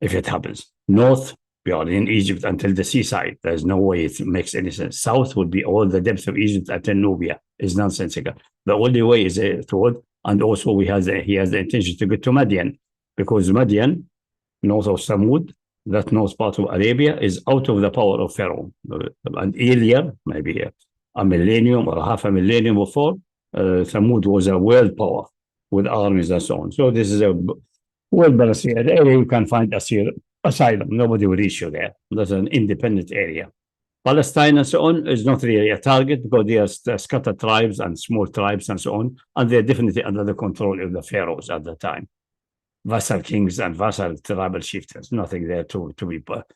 if it happens. North, we are in Egypt until the seaside. There's no way it makes any sense. South would be all the depth of Egypt until Nubia. Is nonsensical. The only way is toward, and also he has the intention to get to Madian, because Madian, north of Samud, that north part of Arabia, is out of the power of Pharaoh. And earlier, maybe a millennium or half a millennium before, Samud was a world power with armies and so on. So this is a well-balanced area. You can find asylum. Nobody will reach you there. That's an independent area. Palestine and so on is not really a target because they are scattered tribes and small tribes and so on, and they're definitely under the control of the pharaohs at the time. Vassal kings and vassal tribal chieftains, nothing there to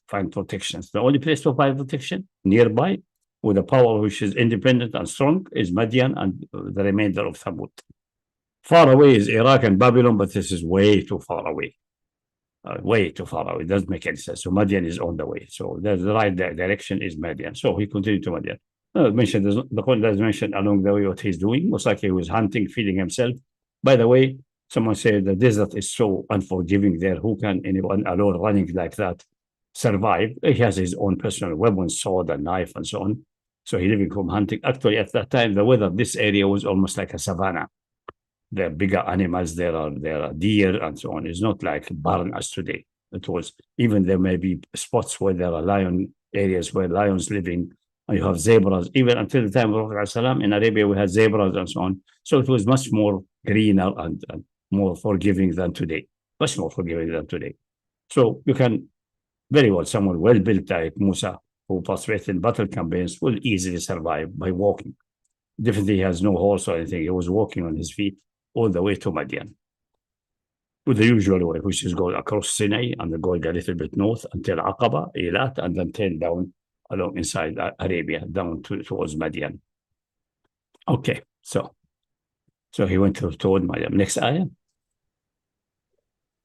find protections. The only place to find protection nearby, with a power which is independent and strong, is Madian and the remainder of Thamud. Far away is Iraq and Babylon, but this is way too far away. Way too far away. It doesn't make any sense. So Madian is on the way. So the right direction is Madian. So he continued to Madian. The Quran does mention along the way what he's doing. Most likely he was hunting, feeding himself. By the way, someone said the desert is so unforgiving there. Who can anyone alone running like that survive? He has his own personal weapons, sword and knife and so on. So he's living from hunting. Actually, at that time, the weather, this area was almost like a savanna. There are bigger animals, there are deer and so on. It's not like barren as today. It was, even there may be spots where there are lion areas where lions living, and you have zebras. Even until the time of Prophet ﷺ, in Arabia, we had zebras and so on. So it was much more greener and more forgiving than today. Much more forgiving than today. So you can very well, someone well-built like Musa, who participated in battle campaigns, will easily survive by walking. Definitely he has no horse or anything. He was walking on his feet all the way to Madian, with the usual way, which is go across Sinai and going a little bit north until Aqaba, Eilat, and then turn down along inside Arabia, down towards Madian. Okay, so he went toward Madian. Next ayah.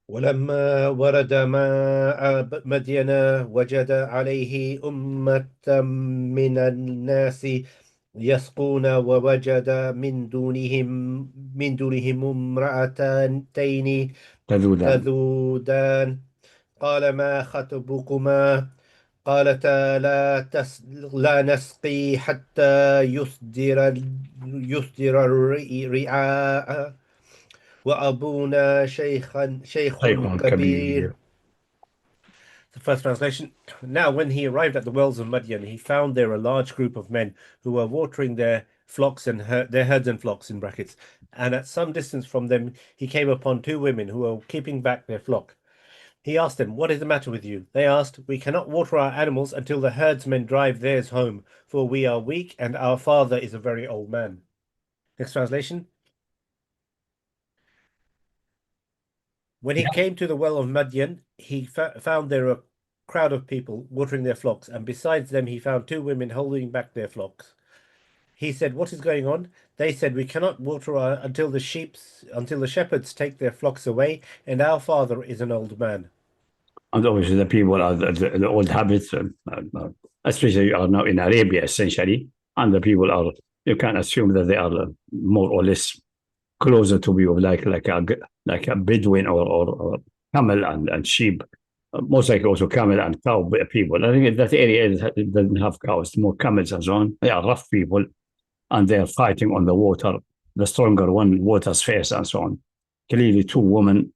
ولما ورد ماء مدين وجد عليه أمة من الناس يسقون ووجد من دونهم امرأتين تذودان قال ما خطبكما قالتا لا نسقي حتى يصدر الرعاء وأبونا شيخ كبير The first translation. Now, when he arrived at the wells of Madian, he found there a large group of men who were watering their flocks and their herds and flocks in brackets. And at some distance from them, he came upon two women who were keeping back their flock. He asked them, "What is the matter with you?" They asked, "We cannot water our animals until the herdsmen drive theirs home, for we are weak and our father is a very old man." Next translation. When he came to the well of Madian, he found there a crowd of people watering their flocks, and besides them he found two women holding back their flocks. He said, "What is going on?" They said, "We cannot water until the shepherds take their flocks away, and our father is an old man." And obviously, the people are the old habits, especially you are now in Arabia, essentially, and the people are, you can assume that they are more or less closer to you, like a Bedouin or camel and sheep. Most likely also camel and cow people. I think in that area it doesn't have cows, more camels and so on. They are rough people, and they are fighting on the water. The stronger one waters first and so on. Clearly, two women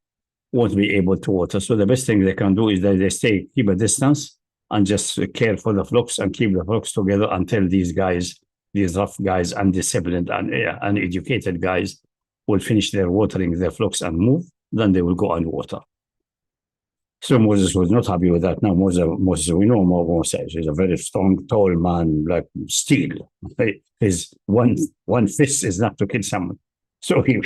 won't be able to water. So the best thing they can do is that they keep a distance and just care for the flocks and keep the flocks together until these guys, these rough guys, undisciplined and uneducated guys, will finish their watering their flocks and move. Then they will go and water. So Moses was not happy with that. Now Moses, we know Moses is a very strong, tall man, like steel. His one fist is not to kill someone. So he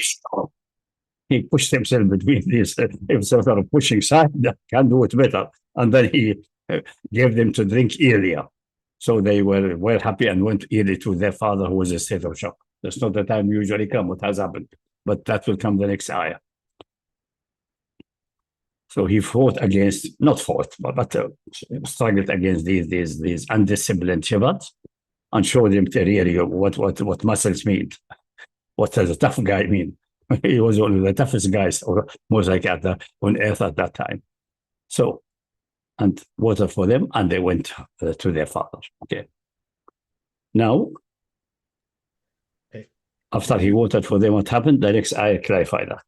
pushed himself between these, himself sort of pushing side that can do it better. And then he gave them to drink earlier. So they were happy and went early to their father, who was in a state of shock. That's not the time you usually come, what has happened. But that will come the next ayah. So he not fought, but struggled against these undisciplined shepherds and showed them really what muscles mean, what does a tough guy mean. He was one of the toughest guys, or most like on earth at that time. So, and water for them, and they went to their father. Okay. Now, after he watered for them, what happened? The next ayah clarified that.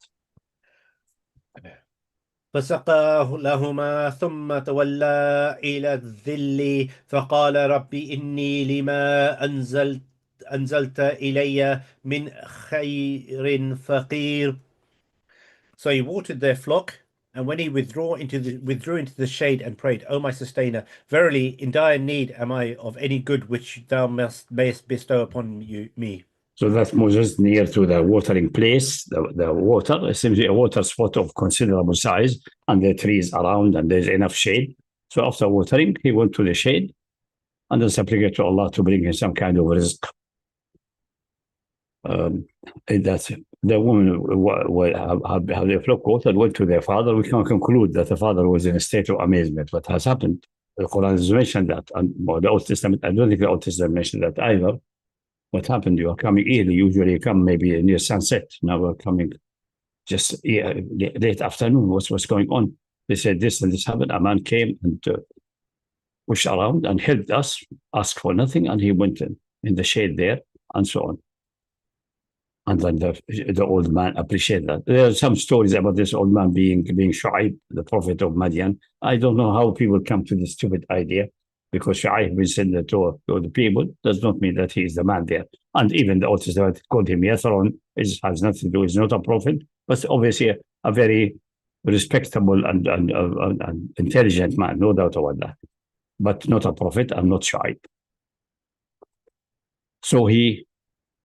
فسقاه لهما ثم تولى إلى الذل فقال رب إني لما أنزلت إلي من خير فقير. So he watered their flock, and when he withdrew into the shade and prayed, "O my sustainer, verily in dire need am I of any good which thou mayest bestow upon me." So that's Moses near to the watering place, the water. It seems a water spot of considerable size, and the trees around, and there's enough shade. So after watering, he went to the shade and then supplicated to Allah to bring him some kind of rizq. That the woman have their flock watered, went to their father. We can conclude that the father was in a state of amazement. What has happened? The Quran has mentioned that, and the Old Testament, I don't think the Old Testament mentioned that either. What happened? You are coming early. Usually you come maybe near sunset. Now we're coming just late afternoon. What's going on? They said this and this happened. A man came and pushed around and helped us, asked for nothing, and he went in the shade there and so on. And then the old man appreciated that. There are some stories about this old man being Shu'aib, the prophet of Madian. I don't know how people come to this stupid idea, because Shu'aib been sent to the people does not mean that he is the man there. And even the Old Testament called him Yathron, has nothing to do, he's not a prophet, but obviously a very respectable and intelligent man, no doubt about that. But not a prophet and not Shu'aib. So he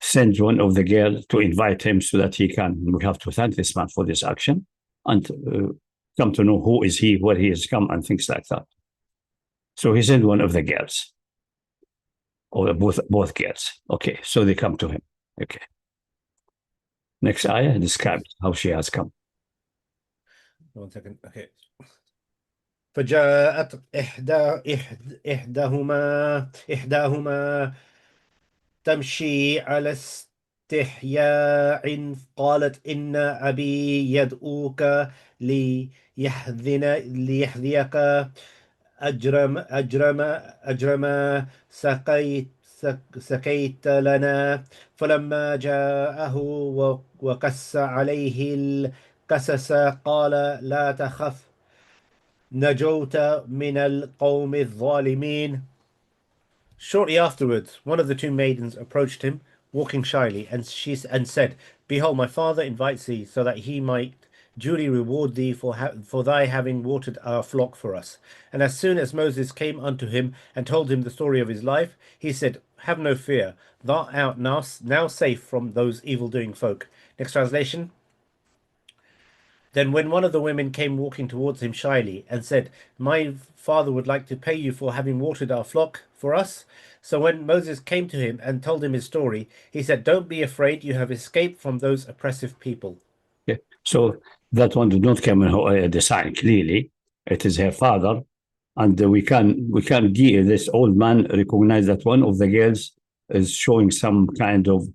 sends one of the girls to invite him so that we have to thank this man for this action and come to know who is he, where he has come, and things like that. So he sent one of the girls, or both girls. Okay, so they come to him. Okay. Next ayah describes how she has come. 1 second. Okay. فجاءت إحداهما تمشي على استحياء قالت إن أبي يدعوك ليحذيك أجرم سقيت لنا. فلما جاءه وقص عليه القصص قال لا تخف نجوت من القوم الظالمين. Shortly afterwards, one of the two maidens approached him, walking shyly, and said, "Behold, my father invites thee, so that he might duly reward thee for thy having watered our flock for us." And as soon as Moses came unto him and told him the story of his life, he said, "Have no fear, thou art now safe from those evil-doing folk." Next translation. Then when one of the women came walking towards him shyly and said, "My father would like to pay you for having watered our flock for us." So when Moses came to him and told him his story, he said, "Don't be afraid, you have escaped from those oppressive people." Okay. So that one did not come in the sign clearly. It is her father. And we can this old man recognize that one of the girls is showing some kind of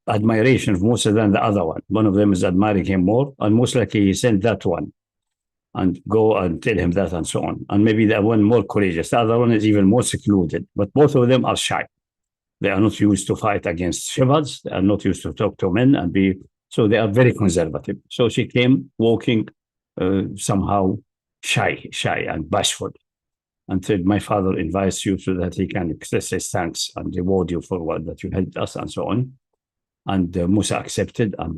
admiration more than the other one. One of them is admiring him more, and most likely he sent that one and go and tell him that and so on. And maybe that one more courageous. The other one is even more secluded. But both of them are shy. They are not used to fight against shepherds. They are not used to talk to men and be. So they are very conservative. So she came walking somehow shy and bashful, and said, "My father invites you so that he can express his thanks and reward you for what that you helped us," and so on. And Musa accepted, and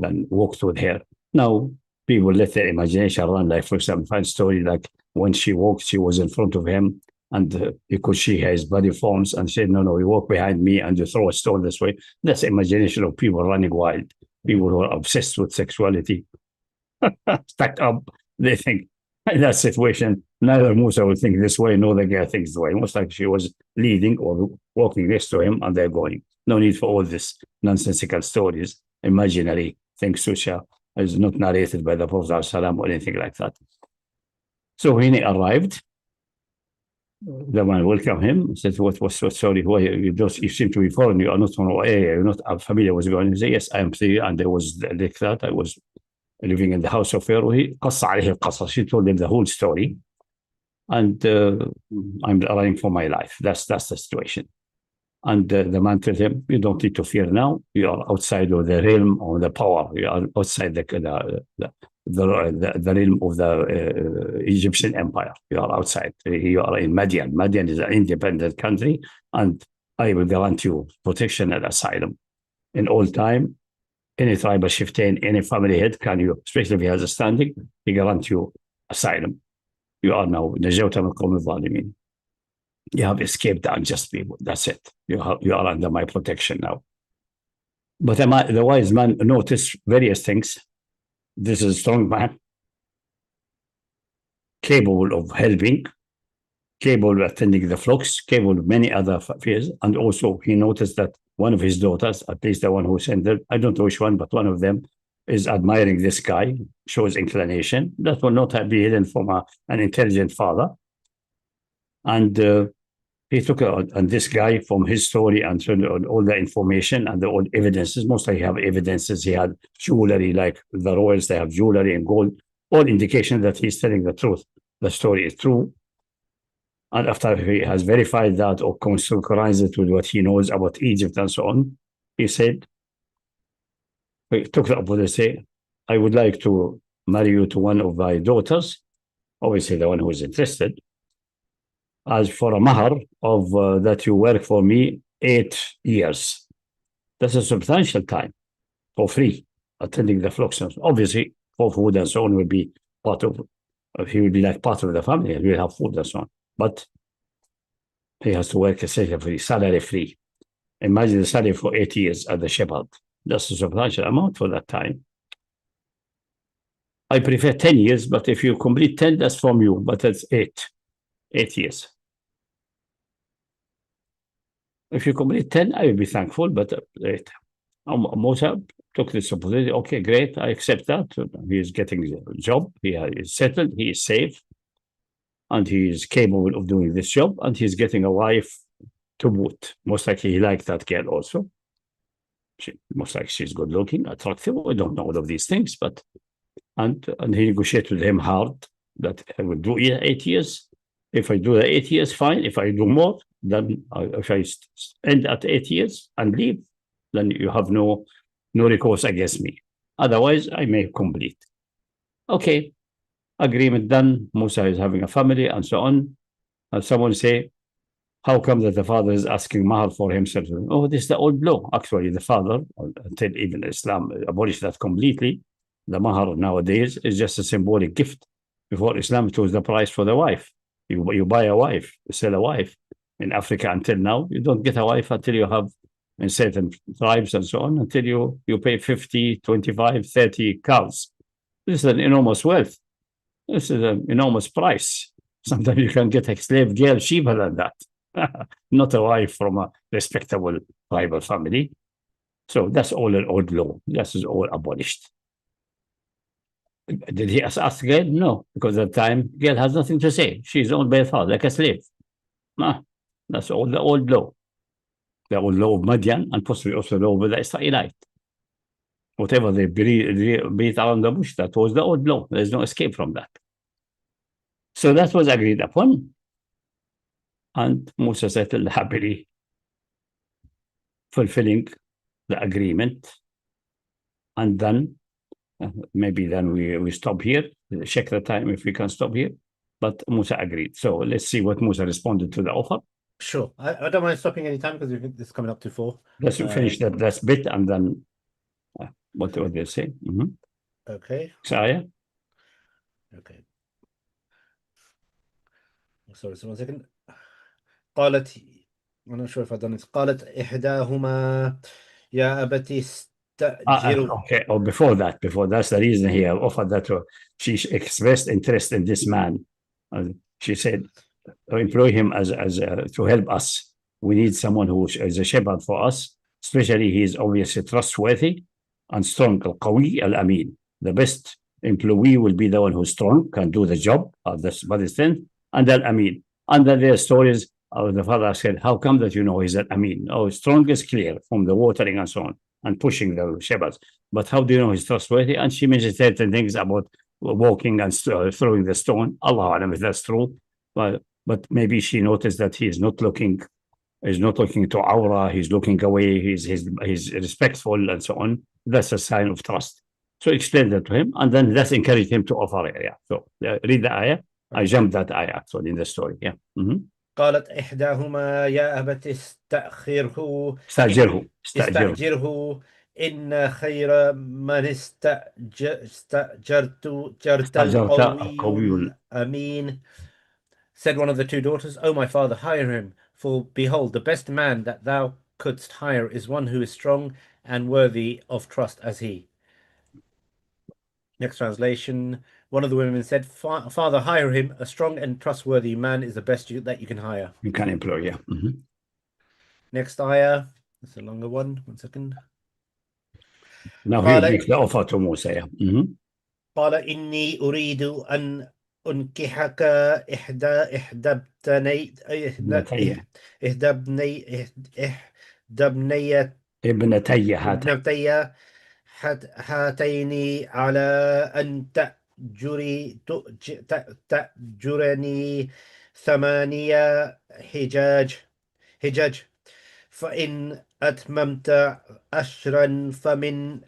then walked with her. Now people let their imagination run. Like, for example, find story like when she walked, she was in front of him, and because she has body forms, and said, "No, you walk behind me and you throw a stone this way." That's imagination of people running wild. People who are obsessed with sexuality, stuck up. They think in that situation, neither Musa will think this way, nor the girl thinks this way. Most like she was leading or walking next to him, and they're going. No need for all this nonsensical stories, imaginary things, which is not narrated by the Prophet ﷺ or anything like that. So when he arrived, the man welcomed him, said, "What sorry, why you seem to be foreign, you are not from our area, you're not familiar with going." He said, "Yes, I am free, and I was like that, I was living in the house of Pharaoh." She told him the whole story, and I'm running for my life. That's the situation. And the man told him, "You don't need to fear now. You are outside of the realm of the power. You are outside the realm of the Egyptian empire. You are outside. You are in Madian. Madian is an independent country, and I will grant you protection and asylum in all time. Any tribal chieftain, any family head can you, especially if he has a standing, he grant you asylum. You are now نجوت من القوم الظالمين. You have escaped the unjust people. That's it. You are under my protection now." But the wise man noticed various things. This is a strong man, capable of helping, capable of attending the flocks, capable of many other affairs. And also he noticed that one of his daughters, at least the one who sent her, I don't know which one, but one of them is admiring this guy, shows inclination. That will not be hidden from an intelligent father. And he took on this guy from his story and all the information and all evidences. Mostly he have evidences. He had jewelry, like the royals, they have jewelry and gold. All indication that he's telling the truth. The story is true. And after he has verified that or synchronized it with what he knows about Egypt and so on, he said, he took the opportunity, "I would like to marry you to one of my daughters," obviously the one who is interested, "as for a mahar of that you work for me 8 years. That's a substantial time for free, attending the flocks. Obviously, for food and so on will be part of, he will be like part of the family, and will have food and so on. But he has to work essentially salary free. Imagine the salary for 8 years as a shepherd. That's a substantial amount for that time. I prefer 10 years, but if you complete 10, that's from you, but that's 8 years. If you complete 10, I will be thankful, but 8. Musa took this opportunity. Okay, great, I accept that. He is getting a job, he is settled, he is safe, and he is capable of doing this job, and he's getting a wife to boot. Most likely he liked that girl also. Most likely she's good looking, attractive. We don't know all of these things, but and he negotiated with him hard that I will do 8 years. If I do the 8 years, fine. If I do more, then if I end at 8 years and leave, then you have no recourse against me. Otherwise, I may complete. Okay, agreement done. Musa is having a family and so on. And someone say, how come that the father is asking mahar for himself? Oh, this is the old law. Actually, the father, until even Islam abolished that completely, the mahar nowadays is just a symbolic gift. Before Islam, it was the price for the wife. You buy a wife, you sell a wife. In Africa, until now, you don't get a wife until you have, in certain tribes and so on, until you pay 50, 25, 30 cows. This is an enormous wealth. This is an enormous price. Sometimes you can get a slave girl cheaper than that. Not a wife from a respectable tribal family. So that's all an old law. That is all abolished. Did he ask girl? No, because at the time, girl has nothing to say. She's owned by a father, like a slave. No, that's all the old law. The old law of Madian and possibly also the law of the Israelite. Whatever they beat around the bush, that was the old law. There's no escape from that. So that was agreed upon. And Musa settled happily, fulfilling the agreement. And then, maybe then we stop here, check the time if we can stop here. But Musa agreed. So let's see what Musa responded to the offer. Sure. I don't mind stopping any time because it's coming up to 4. Let's finish that bit and then what do they say? Okay. Saya? Okay. Sorry, so 1 second. قالت, I'm not sure if I've done this. قالت إحداهما يا أبت استأجره. Okay. Or before that's the reason he offered that. She expressed interest in this man. She said, employ him as to help us. We need someone who is a shepherd for us. Especially he is obviously trustworthy and strong. Al-Qawi Al-Amin. The best employee will be the one who's strong, can do the job of this body strength, and Al-Amin. And then there are stories of the father said, how come that you know he's Al-Amin? Oh, strong is clear from the watering and so on, and pushing the shepherds. But how do you know he's trustworthy? And she mentioned certain things about walking and throwing the stone. Allah Alam if that's true. But maybe she noticed that he's not looking to aura, he's looking away, he's respectful and so on. That's a sign of trust. So explain that to him, and then let's encourage him to offer it. Yeah. So read the ayah. I jumped that ayah actually in the story. Yeah. قالت إحداهما يا أبت استأجره إن خير من استأجرت القوي الأمين. Said one of the two daughters, O my father, hire him, for behold, the best man that thou couldst hire is one who is strong and worthy of trust as he. Next translation. One of the women said, Father, hire him. A strong and trustworthy man is the best that you can hire. You can employ, yeah. Next ayah. It's a longer one. 1 second. Now he makes the offer to Musa, yeah. قال إني أريد أن أنكحك ابنتي هاتين على أن تأجرني 8 حجاج فإن أتممت 10 فمن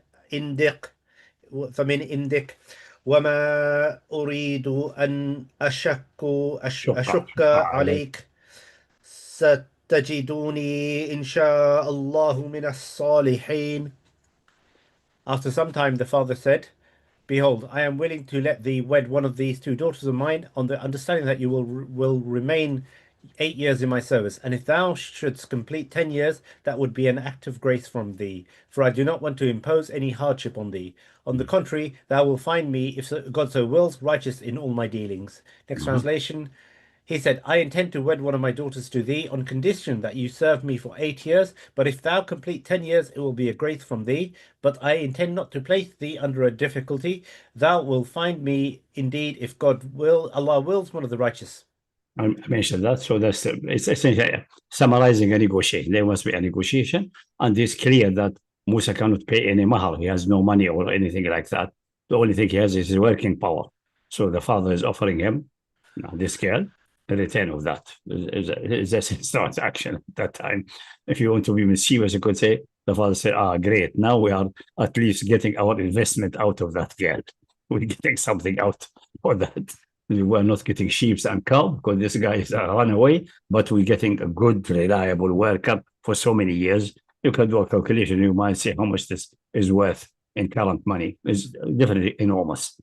عندك وما أريد أن أشك عليك ستجدوني إن شاء الله من الصالحين. After some time, the father said, Behold, I am willing to let thee wed one of these 2 daughters of mine on the understanding that you will remain 8 years in my service. And if thou shouldst complete 10 years, that would be an act of grace from thee. For I do not want to impose any hardship on thee. On the contrary, thou will find me, if God so wills, righteous in all my dealings. Next translation. He said, I intend to wed one of my daughters to thee on condition that you serve me for 8 years. But if thou complete 10 years, it will be a grace from thee. But I intend not to place thee under a difficulty. Thou will find me indeed, if Allah wills, one of the righteous. I mentioned that. So it's essentially summarizing a negotiation. There must be a negotiation. And it's clear that Musa cannot pay any mahar. He has no money or anything like that. The only thing he has is his working power. So the father is offering him this girl. The return of that is a transaction at that time. If you want to be mischievous, you could say, the father said, great. Now we are at least getting our investment out of that girl. We're getting something out for that. We're not getting sheep and cow because this guy is a runaway, but we're getting a good, reliable worker for so many years. You can do a calculation. You might say how much this is worth in current money. It's definitely enormous.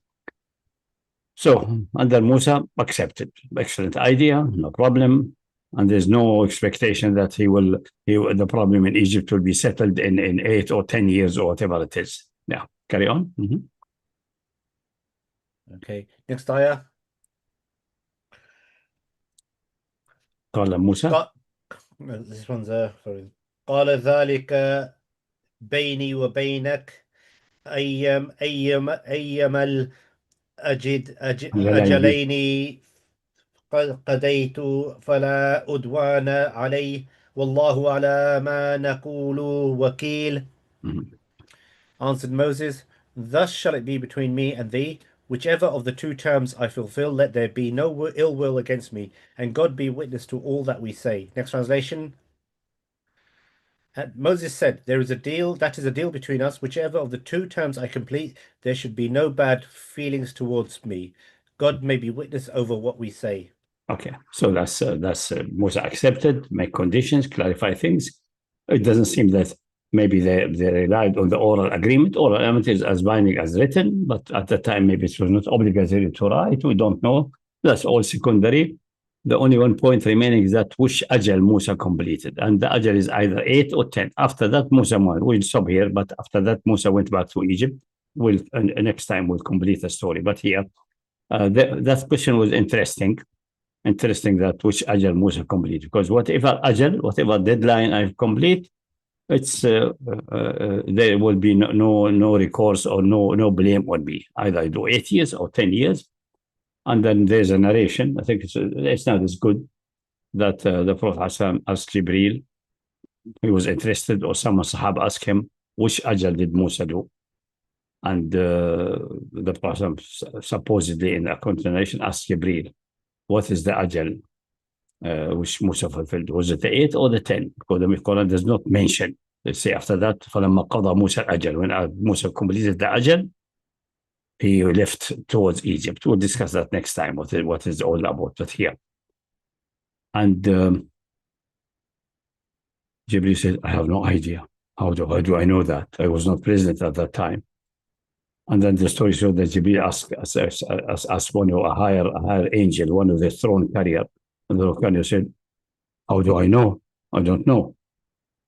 So under Musa, accepted. Excellent idea, no problem. And there's no expectation that the problem in Egypt will be settled in 8 or 10 years or whatever it is. Yeah, carry on. Okay, next ayah. قال موسى. This one's sorry. قال ذلك بيني وبينك أيما الأجلين قضيت فلا أدوان علي والله على ما نقول وكيل. Answered Moses, thus shall it be between me and thee. Whichever of the two terms I fulfill, let there be no ill will against me, and God be witness to all that we say. Next translation. And Moses said, there is a deal, that is a deal between us. Whichever of the two terms I complete, there should be no bad feelings towards me. God may be witness over what we say. Okay, so that's Musa accepted, make conditions, clarify things. It doesn't seem that maybe they relied on the oral agreement. Oral agreement is as binding as written, but at the time maybe it was not obligatory to write. We don't know. That's all secondary. The only one point remaining is that which ajal Musa completed. And the ajal is either 8 or 10. After that, Musa went. We'll stop here, but after that, Musa went back to Egypt. Next time we'll complete the story. But here, that question was interesting. Interesting that which ajal Musa complete, because whatever ajal, whatever deadline I complete, it's there will be no recourse or no blame on me. Either I do 8 years or 10 years. And then there's a narration. I think it's not as good that the Prophet asked Jibreel, he was interested, or some Sahaba asked him, which ajal did Musa do? And the Prophet supposedly in the narration asked Jibreel, what is the ajal which Musa fulfilled? Was it the 8 or the 10? Because the Quran does not mention. They say after that, فَلَمَّا قَضَى مُوسَى الْأَجَلَ. When Musa completed the ajal, he left towards Egypt. We'll discuss that next time, what is all about, but here. And Jibreel said, I have no idea. How do I know that? I was not present at that time. And then the story showed that Jibreel asked one of a higher angel, one of the throne carrier. And the carrier said, how do I know? I don't know.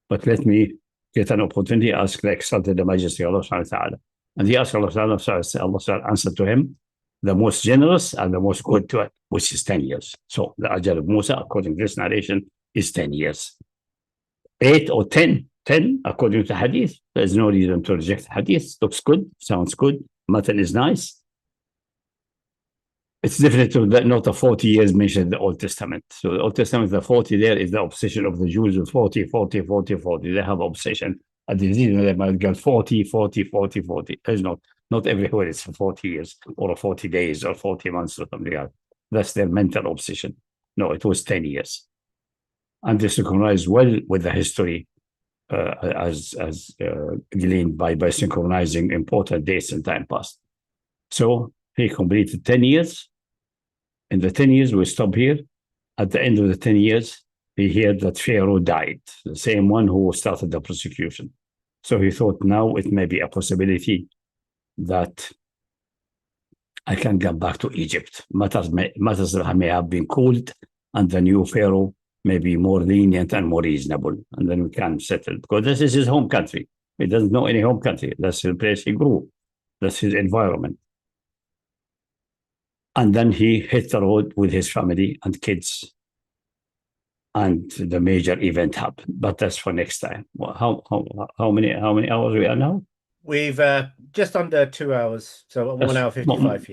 But let me get an opportunity, ask the exalted the majesty of Allah subhanahu wa ta'ala. And he asked Allah subhanahu answered to him, the most generous and the most good to it, which is 10 years. So the ajal of Musa, according to this narration, is 10 years. 8 or 10, according to hadith. There's no reason to reject hadith. Looks good, sounds good, matan is nice. It's definitely not the 40 years mentioned in the Old Testament. So the Old Testament, the 40 there is the obsession of the Jews with 40. They have obsession. And they might get 40. There's not everywhere it's 40 years or 40 days or 40 months or something like that. That's their mental obsession. No, it was 10 years. And this synchronized well with the history as gleaned by synchronizing important dates in time past. So he completed 10 years. In the 10 years, we stop here. At the end of the 10 years, he heard that Pharaoh died, the same one who started the prosecution. So he thought now it may be a possibility that I can get back to Egypt. Matters may have been cooled, and the new Pharaoh may be more lenient and more reasonable, and then we can settle. Because this is his home country. He doesn't know any home country. That's the place he grew. That's his environment. And then he hit the road with his family and kids. And the major event happened. But that's for next time. Well, how many hours we are now? We've just under 2 hours. So 1 hour 55.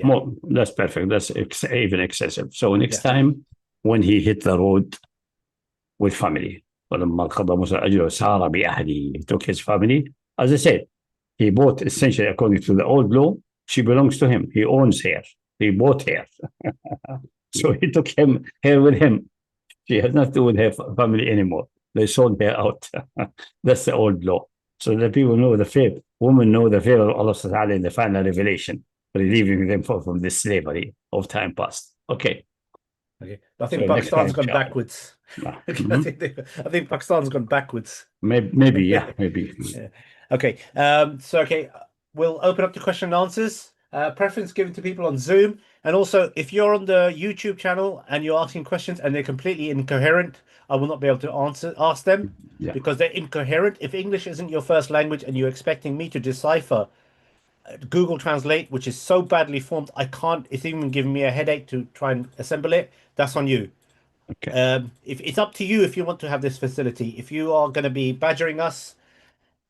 That's perfect. That's even excessive. So next time, when he hit the road with family, he took his family. As I said, he bought, essentially, according to the old law, she belongs to him. He owns her. He bought her. So he took her with him. She has nothing to do with her family anymore. They sold her out. That's the old law. So that people know the fear, women know the fear of Allah subhanahu wa ta'ala in the final revelation, relieving them from the slavery of time past. Okay. Okay. I think So next Pakistan's time, gone inshallah. backwards. Yeah. I Mhm. think Pakistan's gone backwards. Maybe, yeah, maybe. Yeah. Okay. Okay, we'll open up to question and answers. Preference given to people on Zoom. And also, if you're on the YouTube channel and you're asking questions and they're completely incoherent, I will not be able to ask them Yeah. because they're incoherent. If English isn't your first language and you're expecting me to decipher Google Translate, which is so badly formed, I can't, it's even giving me a headache to try and assemble it. That's on you. Okay. If it's up to you if you want to have this facility. If you are going to be badgering us,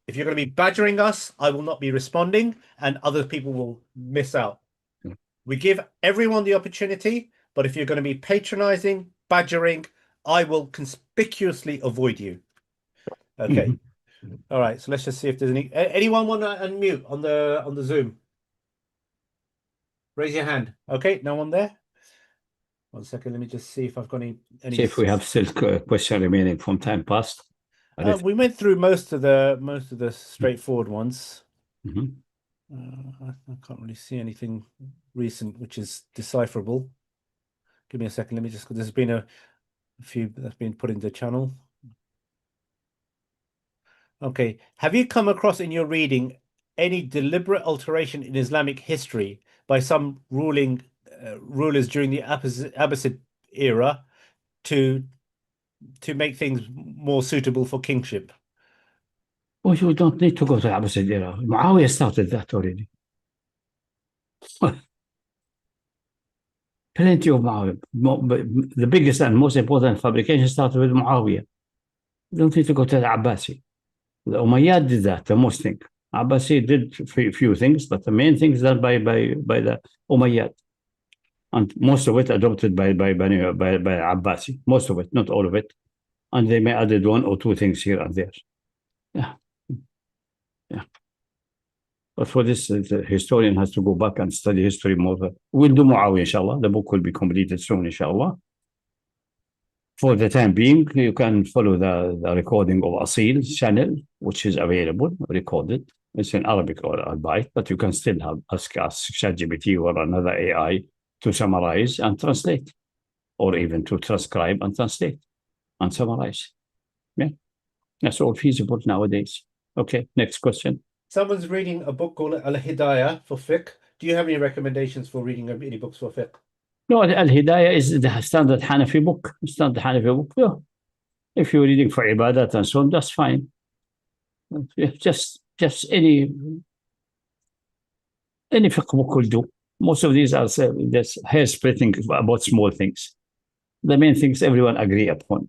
if you're going to be badgering us, I will not be responding and other people will miss out. Yeah. We give everyone the opportunity, but if you're going to be patronizing, badgering, I will conspicuously avoid you. Okay. Mhm. All right. So let's just see if there's anyone want to unmute on the Zoom. Raise your hand. Okay. No one there. 1 second. Let me just see if I've got any. See if we have still question remaining from time past. We went through most of the straightforward ones. Mhm. I can't really see anything recent which is decipherable. Give me a second. Let me just. There's been a few that's been put in the channel. Okay. Have you come across in your reading any deliberate alteration in Islamic history by some rulers during the Abbasid era to make things more suitable for kingship? Oh, you don't need to go to Abbasid era. Muawiyah started that already. Plenty of Muawiyah. The biggest and most important fabrication started with Muawiyah. You don't need to go to the Abbasi. The Umayyad did that, the most thing. Abbasi did few things, but the main thing is done by the Umayyad. And most of it adopted by Abbasi. Most of it, not all of it. And they may added 1 or 2 things here and there. Yeah. Yeah. But for this, the historian has to go back and study history more. We'll do Muawiyah, inshallah. The book will be completed soon, inshallah. For the time being, you can follow the recording of Asil's channel, which is available, recorded. It's in Arabic or Al-Bayt, but you can still ask ChatGPT or another AI to summarize and translate, or even to transcribe and translate and summarize. Yeah, that's all feasible nowadays. Okay, next question. Someone's reading a book called Al-Hidayah for fiqh. Do you have any recommendations for reading any books for fiqh? No, Al-Hidayah is the standard Hanafi book. Standard Hanafi book. Yeah. If you're reading for ibadat and so on, that's fine. Just any fiqh book will do. Most of these are just hair splitting about small things. The main things everyone agree upon.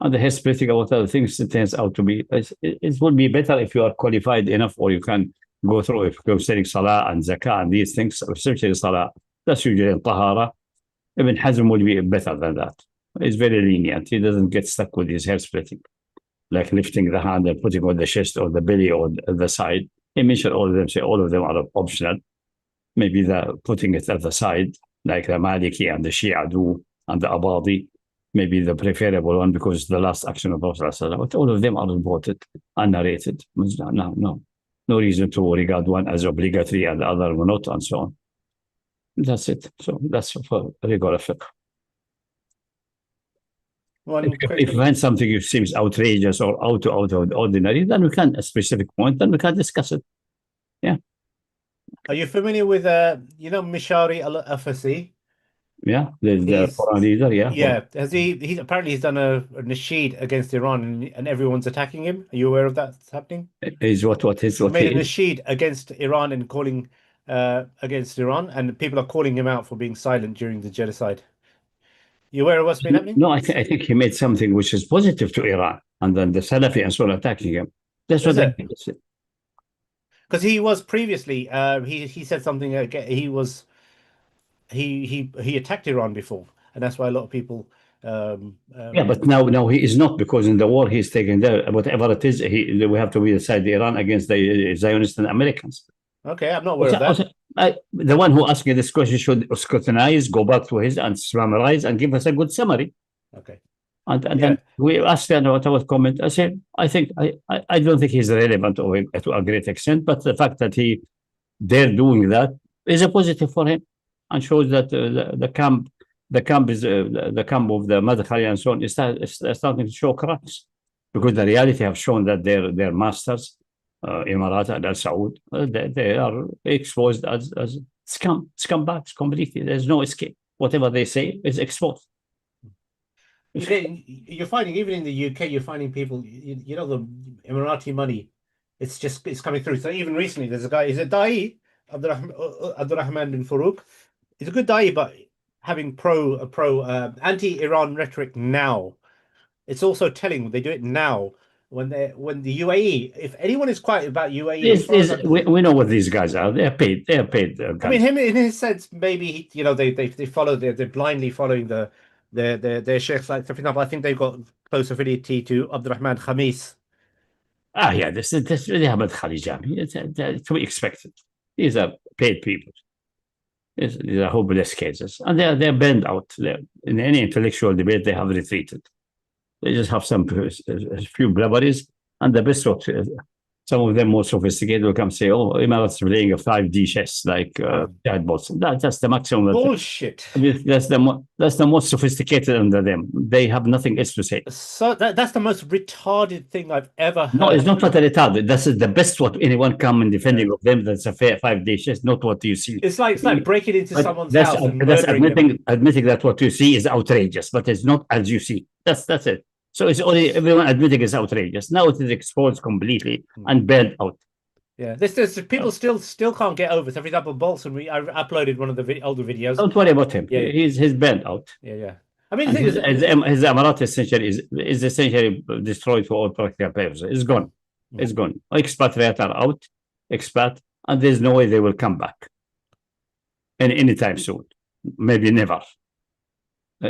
And the hair splitting about other things, it turns out to be, it would be better if you are qualified enough or you can go through, if you're studying salah and zakah and these things, especially salah, that's usually in tahara. Ibn Hazm will be better than that. He's very lenient. He doesn't get stuck with his hair splitting, like lifting the hand and putting on the chest or the belly or the side. He mentioned all of them, say all of them are optional. Maybe the putting it at the side, like the Maliki and the Shia do, and the Abadi, maybe the preferable one because it's the last action of Prophet. But all of them are reported and narrated. No reason to regard one as obligatory and the other not, and so on. That's it. So that's for regular fiqh. If you find something seems outrageous or out of the ordinary, then we can, a specific point, then we can discuss it. Yeah. Are you familiar with Massari Al-Afasy? Yeah, the Quran leader, yeah. Yeah. Has he's apparently done a nasheed against Iran and everyone's attacking him. Are you aware of that happening? Is what he made a nasheed against Iran and calling against Iran, and people are calling him out for being silent during the genocide. You aware of what's been happening? No, I think he made something which is positive to Iran, and then the Salafi and so on attacking him. That's what I think. Because he was previously, he said something. He attacked Iran before, and that's why a lot of people. Yeah, but now he is not, because in the war he's taking there. Whatever it is, we have to be beside Iran against the Zionists and Americans. Okay, I'm not aware of that. The one who asked me this question should scrutinize, go back to his and summarize, and give us a good summary. Okay. And then we asked him what our comment. I said, I don't think he's relevant to a great extent, but the fact that they're doing that is a positive for him and shows that the camp is the camp of the Madkhali and so on is starting to show cracks, because the reality have shown that their masters, Emirat and Al Saud, they are exposed as scumbags completely. There's no escape. Whatever they say is exposed. You're finding, even in the UK, you're finding people, you know, the Emirati money, it's coming through. So even recently, there's a guy, he's a Da'i, Abdurrahman bin Farouk. He's a good Da'i, but having anti-Iran rhetoric now. It's also telling they do it now when the UAE, if anyone is quiet about UAE, we know what these guys are. They're paid. I mean, him in his sense, maybe they follow, they're blindly following their sheikhs. Like, for example, I think they've got close affinity to Abdurrahman Khamis. Yeah, this really Ahmed Khalijami. It's to be expected. These are paid people. These are hopeless cases, and they're burned out. In any intellectual debate, they have retreated. They just have a few blabberies, and the best what some of them more sophisticated will come say, "Oh, Emirat's playing a 5D chess like chatbots." That's the maximum. Bullshit. That's the most sophisticated under them. They have nothing else to say. So that's the most retarded thing I've ever heard. No, it's not what retarded. This is the best what anyone come in defending of them. That's a fair 5D chess, not what you see. It's like breaking into someone's house and that's admitting that what you see is outrageous, but it's not as you see. That's it. So it's only everyone admitting it's outrageous. Now it is exposed completely and burned out. Yeah, this people still can't get over. So, for example, Bolson, I uploaded one of the older videos. Don't worry about him. Yeah, he's burned out. Yeah. I mean, his Emirati essentially is essentially destroyed for all practical purposes. It's gone. It's gone. Expatriates are out. Expat, and there's no way they will come back. Anytime soon. Maybe never.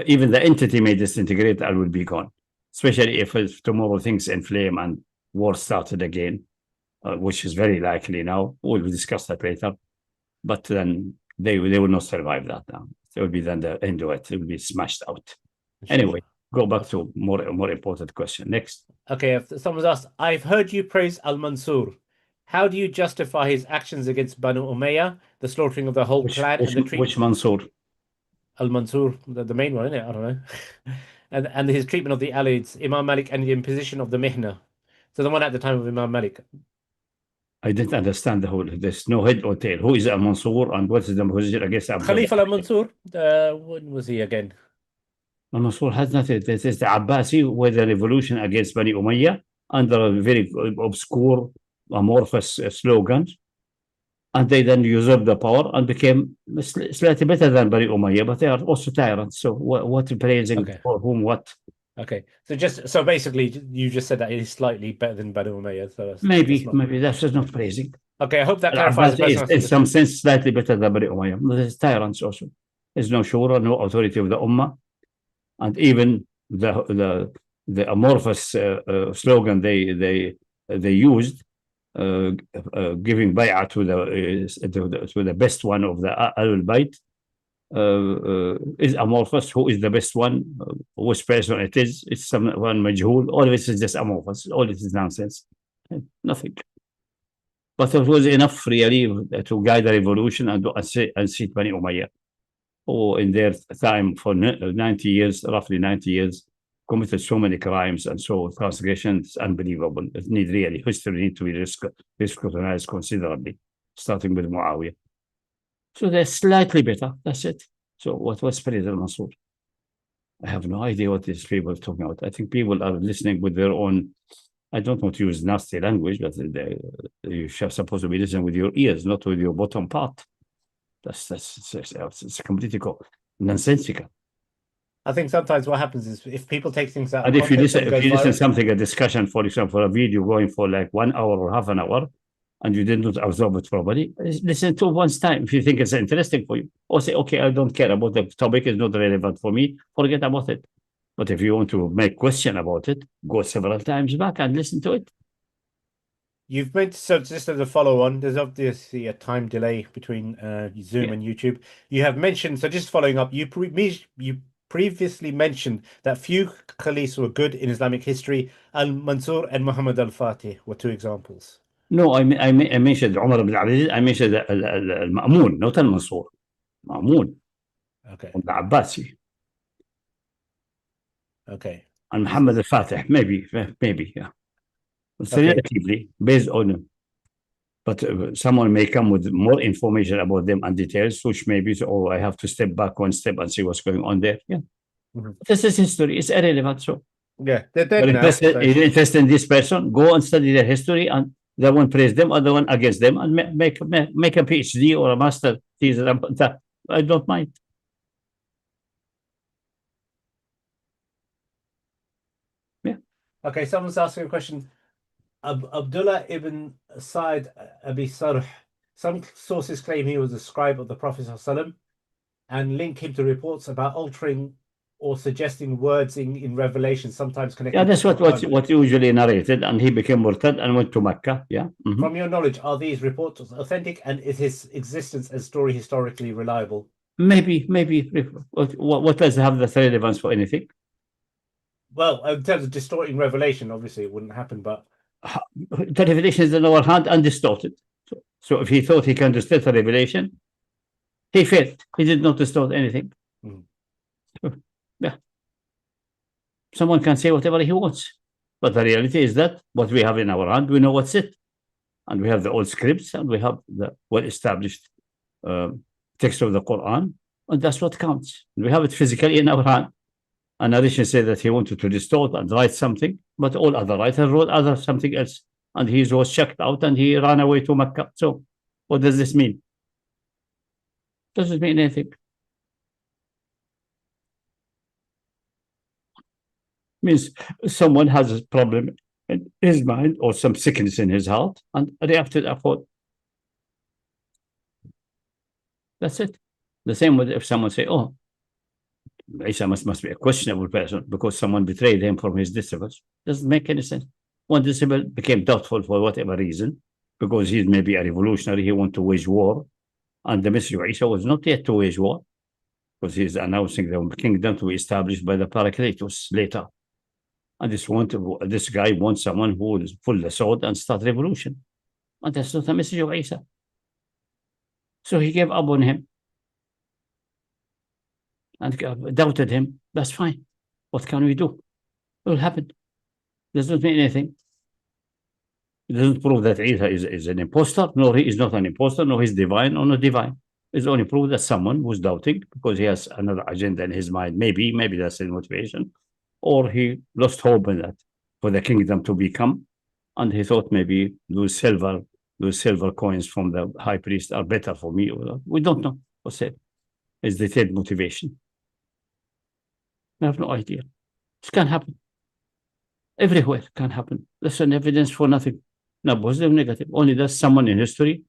Even the entity may disintegrate and will be gone. Especially if tomorrow things inflame and war started again, which is very likely now. We'll discuss that later. But then they will not survive that now. It will be then the end of it. It will be smashed out. Sure. Anyway, go back to more important question. Next. Okay, if someone's asked, I've heard you praise Al-Mansur. How do you justify his actions against Banu Umayyah, the slaughtering of the whole clan? Which Mansour? Al-Mansur, the main one, isn't it? I don't know. and his treatment of the Alids, Imam Malik, and the imposition of the Mihna. So the one at the time of Imam Malik. I didn't understand the whole. There's no head or tail. Who is Al-Mansur and what is the position against Abdullah? Khalifa Al-Mansur. When was he again? Al-Mansur has nothing. This is the Abbasi with the revolution against Bani Umayyah under a very obscure, amorphous slogan. And they then usurped the power and became slightly better than Bani Umayyah, but they are also tyrants. So what praising for whom what? Okay, so basically, you just said that it is slightly better than Banu Umayyah. So maybe that's just not praising. Okay, I hope that clarifies the question. In some sense, slightly better than Bani Umayyah. There's tyrants also. There's no shura, no authority of the ummah, and even the amorphous slogan they used, giving bay'ah to the best one of the Ahlul Bayt. Is amorphous. Who is the best one? Which person it is? It's someone majhul. All of it is just amorphous. All it is nonsense. Nothing. But it was enough really to guide the revolution and unseat Bani Umayyah, who in their time for 90 years, roughly 90 years, committed so many crimes and so transgressions, unbelievable. It need really history need to be scrutinized considerably, starting with Muawiyah. So they're slightly better. That's it. So what's President Mansour? I have no idea what these people are talking about. I think people are listening with their own. I don't want to use nasty language, but you are supposed to be listening with your ears, not with your bottom part. It's completely nonsensical. I think sometimes what happens is if people take things out. And if you listen something, a discussion, for example, a video going for like 1 hour or half an hour, and you did not absorb it properly, listen to it once time. If you think it's interesting for you, or say, okay, I don't care about the topic, it's not relevant for me, forget about it. But if you want to make question about it, go several times back and listen to it. You've made, so just as a follow-on, there's obviously a time delay between Zoom and YouTube. You have mentioned, so just following up, you previously mentioned that few caliphs were good in Islamic history. Al-Mansour and Muhammad al-Fatih were two examples. No, I mentioned Umar ibn Abdulaziz. I mentioned Al-Ma'mun, not Al-Mansur. Ma'mun, Okay. the Abbasi. Okay. And Muhammad al-Fatih, maybe, yeah. It's Okay. relatively based on, but someone may come with more information about them and details, which maybe, oh, I have to step back one step and see what's going on there. Yeah. This is history. It's irrelevant. So, Yeah, they're dead you're now. interested, you're interested in this person, go and study their history, and the one praise them, other one against them, and make a PhD or a master thesis about that. I don't mind. Yeah. Okay, someone's asking a question. Abdullah Ibn Sarh, Sarh. Some sources claim he was a scribe of the Prophet ﷺ and link him to reports about altering or suggesting words in Revelation, sometimes connected. Yeah, that's what usually narrated, and he became murtad and went to Mecca. Yeah. From your knowledge, are these reports authentic, and is his existence and story historically reliable? Maybe. What does have the relevance for anything? Well, in terms of distorting Revelation, obviously it wouldn't happen, but the revelation is in our hand and distorted. So if he thought he can distort the revelation, he failed. He did not distort anything. Yeah. Someone can say whatever he wants, but the reality is that what we have in our hand, we know what's it. And we have the old scripts, and we have the well-established text of the Qur'an, and that's what counts. We have it physically in our hand. And narration said that he wanted to distort and write something, but all other writers wrote something else. And he was checked out and he ran away to Mecca. So what does this mean? Doesn't mean anything. Means someone has a problem in his mind or some sickness in his heart and reacted upon. That's it. The same with if someone say, oh, Isa must be a questionable person because someone betrayed him from his disciples. Doesn't make any sense. One disciple became doubtful for whatever reason, because he's maybe a revolutionary, he wanted to wage war, and the message of Isa was not yet to wage war, because he's announcing the kingdom to be established by the Paracletus later. And this guy wants someone who will pull the sword and start revolution. And that's not the message of Isa. So he gave up on him and doubted him. That's fine. What can we do? It will happen. Doesn't mean anything. It doesn't prove that Isa is an imposter, nor he is not an imposter, nor he's divine or not divine. It's only proof that someone was doubting because he has another agenda in his mind. Maybe that's his motivation. Or he lost hope in that for the kingdom to become. And he thought maybe those silver coins from the high priest are better for me. We don't know what's it. It's the third motivation. I have no idea. This can happen. Everywhere can happen. That's an evidence for nothing. No positive, negative. Only that someone in history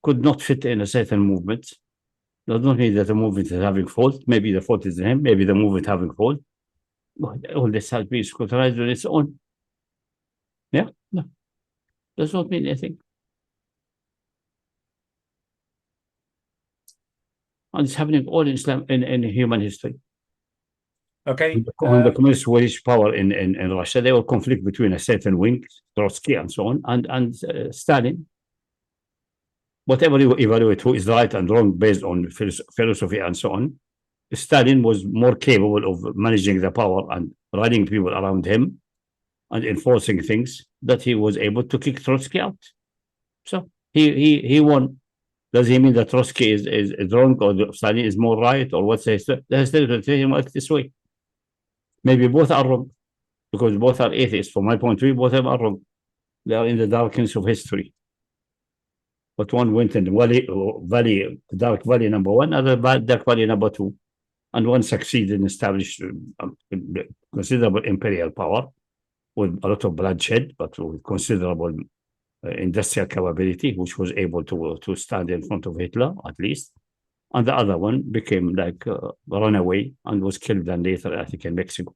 could not fit in a certain movement. Does not mean that the movement is having fault. Maybe the fault is in him. Maybe the movement having fault. All this has been scrutinized on its own. Yeah? No. Does not mean anything. And it's happening all in Islam, in human history. Okay. When the communists reached power in Russia, there was conflict between a certain wing, Trotsky and so on, and Stalin. Whatever you evaluate who is right and wrong based on philosophy and so on, Stalin was more capable of managing the power and running people around him and enforcing things that he was able to kick Trotsky out. So he won. Does he mean that Trotsky is wrong or Stalin is more right, or what's the history works this way? Maybe both are wrong, because both are atheists. From my point of view, both of them are wrong. They are in the darkness of history. But one went in the dark valley number one, other dark valley number two. And one succeeded in establishing considerable imperial power with a lot of bloodshed, but with considerable industrial capability, which was able to stand in front of Hitler, at least. And the other one became like a runaway and was killed then later, I think, in Mexico.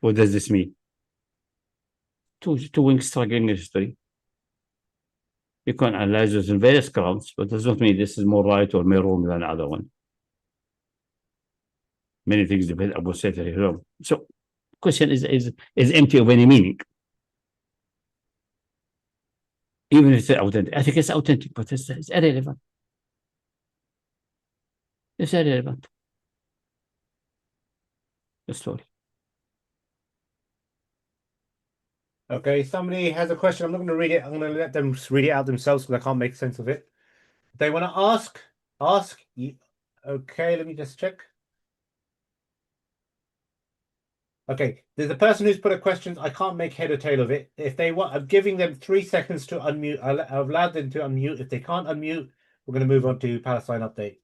What does this mean? Two wings struggling in history. You can analyze this in various grounds, but does not mean this is more right or more wrong than the other one. Many things depend upon certain. So question is empty of any meaning. Even if it's authentic. I think it's authentic, but it's irrelevant. It's irrelevant. The story. Okay, somebody has a question. I'm not going to read it. I'm going to let them read it out themselves because I can't make sense of it. They want to ask. Okay, let me just check. Okay, there's a person who's put a question. I can't make head or tail of it. If they want, I'm giving them 3 seconds to unmute. I've allowed them to unmute. If they can't unmute, we're going to move on to Palestine update.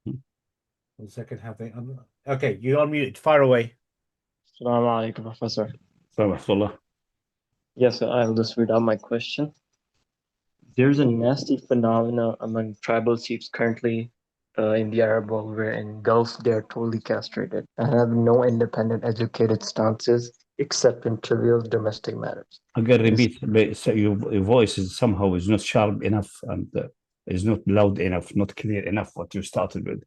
1 second, have they? Okay, you unmuted. Fire away. Assalamu alaikum, Professor. Rahmatullah. Yes, I'll just read out my question. There's a nasty phenomena among tribal chiefs currently in the Arab world where in Gulf they're totally castrated and have no independent educated stances except in trivial domestic matters. Again, repeat. So your voice is somehow is not sharp enough and is not loud enough, not clear enough what you started with.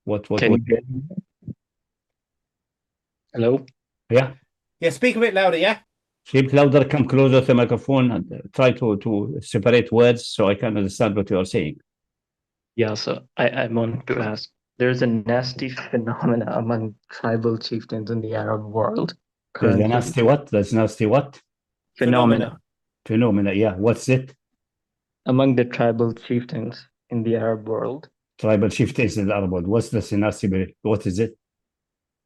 What Can you hear me? Hello? Yeah. Yeah, speak a bit louder, yeah? Speak louder, come closer to the microphone and try to separate words so I can understand what you are saying. Yeah, so I want to ask, there's a nasty phenomena among tribal chieftains in the Arab world There's currently. a nasty what? That's nasty what? Phenomena Phenomena, yeah. What's it? among the tribal chieftains in the Arab world. Tribal chieftains in the Arab world. What's the nasty? What is it?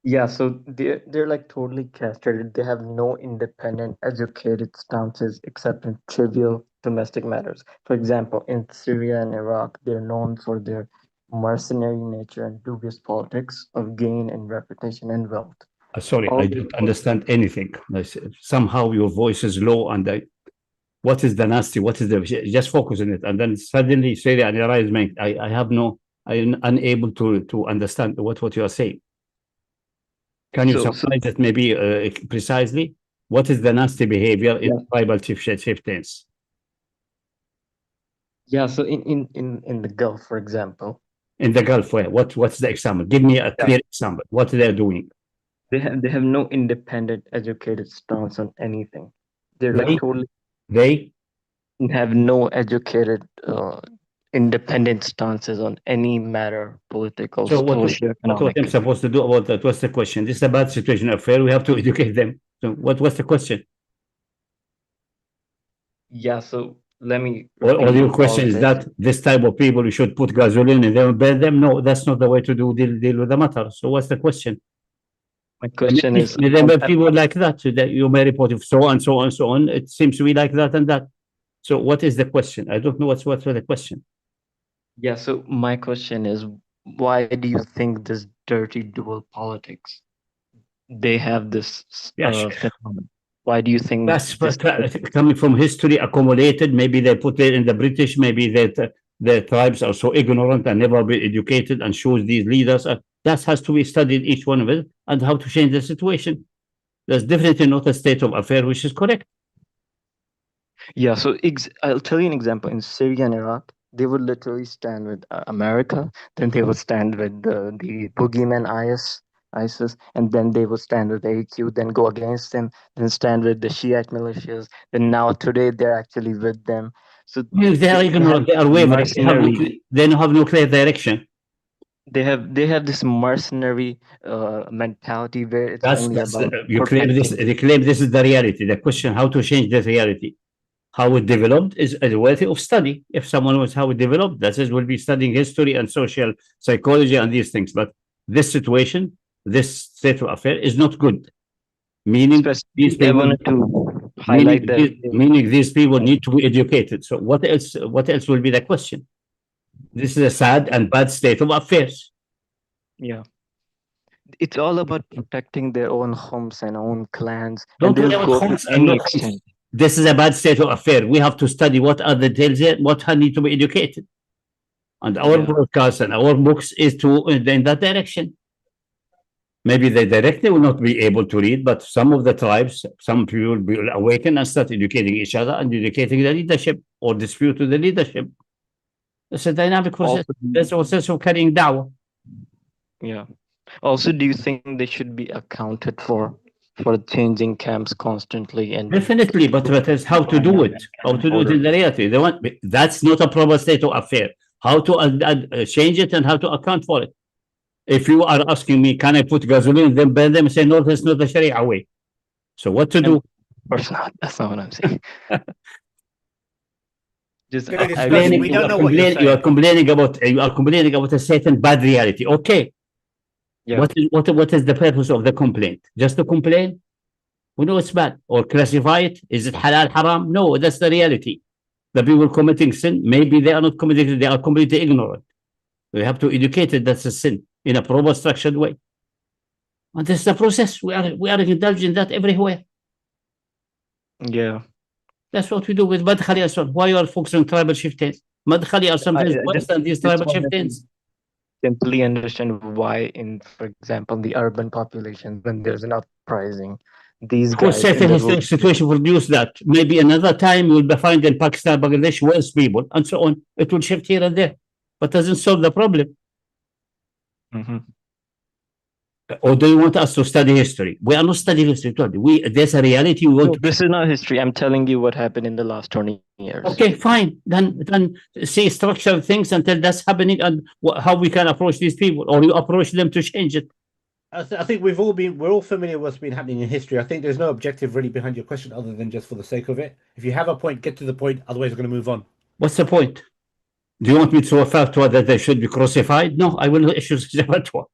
Yeah, so they're like totally castrated. They have no independent, educated stances except in trivial domestic matters. For example, in Syria and Iraq, they're known for their mercenary nature and dubious politics of gain and reputation and wealth. Sorry, All I these don't understand anything. Somehow your voice is low and what is the nasty? What is the just focus on it? And then suddenly Syria and Iraq is I'm unable to understand what you are saying. Can you summarize it maybe precisely? What is the nasty behavior in tribal chieftains? Yeah, so in the Gulf, for example. In the Gulf, where? What's the example? Give me a clear example. What they're doing? They have no independent, educated stance on anything. They're like totally. They have no educated, independent stances on any matter, political, social, economic. What I'm supposed to do about that? What's the question? This is a bad situation affair. We have to educate them. So what's the question? Yeah, so let me. Or your question is that this type of people, you should put gasoline in them and burn them? No, that's not the way to deal with the matter. So what's the question? My question is, there are people like that, so that you may report if so and so and so on. It seems to be like that and that. So what is the question? I don't know what's the question. Yeah, so my question is, why do you think this dirty dual politics? They have this phenomenon. Why do you think that's coming from history accumulated? Maybe they put it in the British, maybe that the tribes are so ignorant and never been educated and shows these leaders. That has to be studied, each one of it, and how to change the situation. That's definitely not a state of affair which is correct. Yeah, so I'll tell you an example. In Syria and Iraq, they would literally stand with America, then they would stand with the boogeyman ISIS, and then they would stand with AQ, then go against them, then stand with the Shiite militias. Then now today they're actually with them. So they are ignorant, they are wavering, they don't have no clear direction. They have this mercenary mentality where it's only about you claim this. They claim this is the reality. The question how to change this reality, how it developed, is worthy of study. If someone knows how it developed, that is, will be studying history and social psychology and these things. But this situation, this state of affair, is not good. Meaning these people meaning these people need to be educated. So what else? What else will be the question? This is a sad and bad state of affairs. Yeah. It's all about protecting their own homes and own clans. Don't worry about homes and no homes. This is a bad state of affair. We have to study what are the details here, what need to be educated. And our broadcast and our books is to in that direction. Maybe they directly will not be able to read, but some of the tribes, some people will awaken and start educating each other and educating the leadership or dispute with the leadership. It's a dynamic process. There's also carrying dawah. Yeah. Also, do you think they should be accounted for changing camps constantly and Definitely, but that is how to do it. How to do it in the reality. They want that's not a proper state of affair. How to change it and how to account for it. If you are asking me, can I put gasoline, then burn them, say no, that's not the Sharia way. So what to do? Of course not. That's not what I'm saying. Just Gonna discuss- Complaining- we don't know what complain- you're you are saying. complaining about a certain bad reality. Okay. Yeah. What is the purpose of the complaint? Just to complain? We know it's bad. Or classify it? Is it halal, haram? No, that's the reality. The people committing sin, maybe they are not committing it, they are completely ignorant. We have to educate it, that's a sin, in a proper structured way. And this is the process. We are indulging in that everywhere. Yeah. That's what we do with Madkhali Aswan. Why you are focusing on tribal chieftains? Madkhali are sometimes I worse than these just tribal wanted to chieftains. simply understand why, for example, the urban population, when there's an uprising, these Of course, guys in certain the historic situation will produce that. Maybe another time you will find in Pakistan, Bangladesh, worse people, and so on. It will shift here and there, but doesn't solve the problem. Mhm. Or do you want us to study history? We are not studying history. There's a reality we want No, to. this is not history. I'm telling you what happened in the last 20 years. Okay, fine. Then see structural things until that's happening and how we can approach these people, or you approach them to change it. I think we're all familiar with what's been happening in history. I think there's no objective really behind your question other than just for the sake of it. If you have a point, get to the point. Otherwise, we're going to move on. What's the point? Do you want me to throw a fatwa that they should be crucified? No, I will not issue such a fatwa.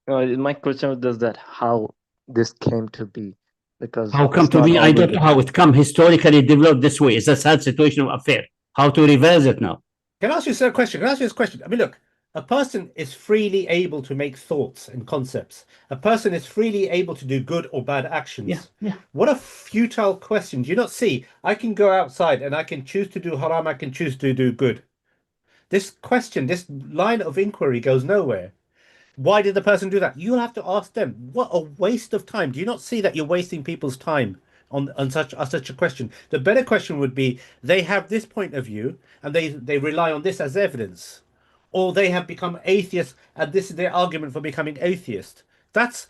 My question was that how this came to be. Because How come it's to not be? I always don't know how it come historically developed this way. It's a sad situation of affair. How to reverse it now? Can I ask you a question? Can I ask you this question? I mean, look, a person is freely able to make thoughts and concepts. A person is freely able to do good or bad actions. Yeah. What a futile question. Do you not see? I can go outside and I can choose to do haram. I can choose to do good. This question, this line of inquiry goes nowhere. Why did the person do that? You'll have to ask them. What a waste of time. Do you not see that you're wasting people's time on such a question? The better question would be, they have this point of view and they rely on this as evidence. Or they have become atheists and this is their argument for becoming atheist. That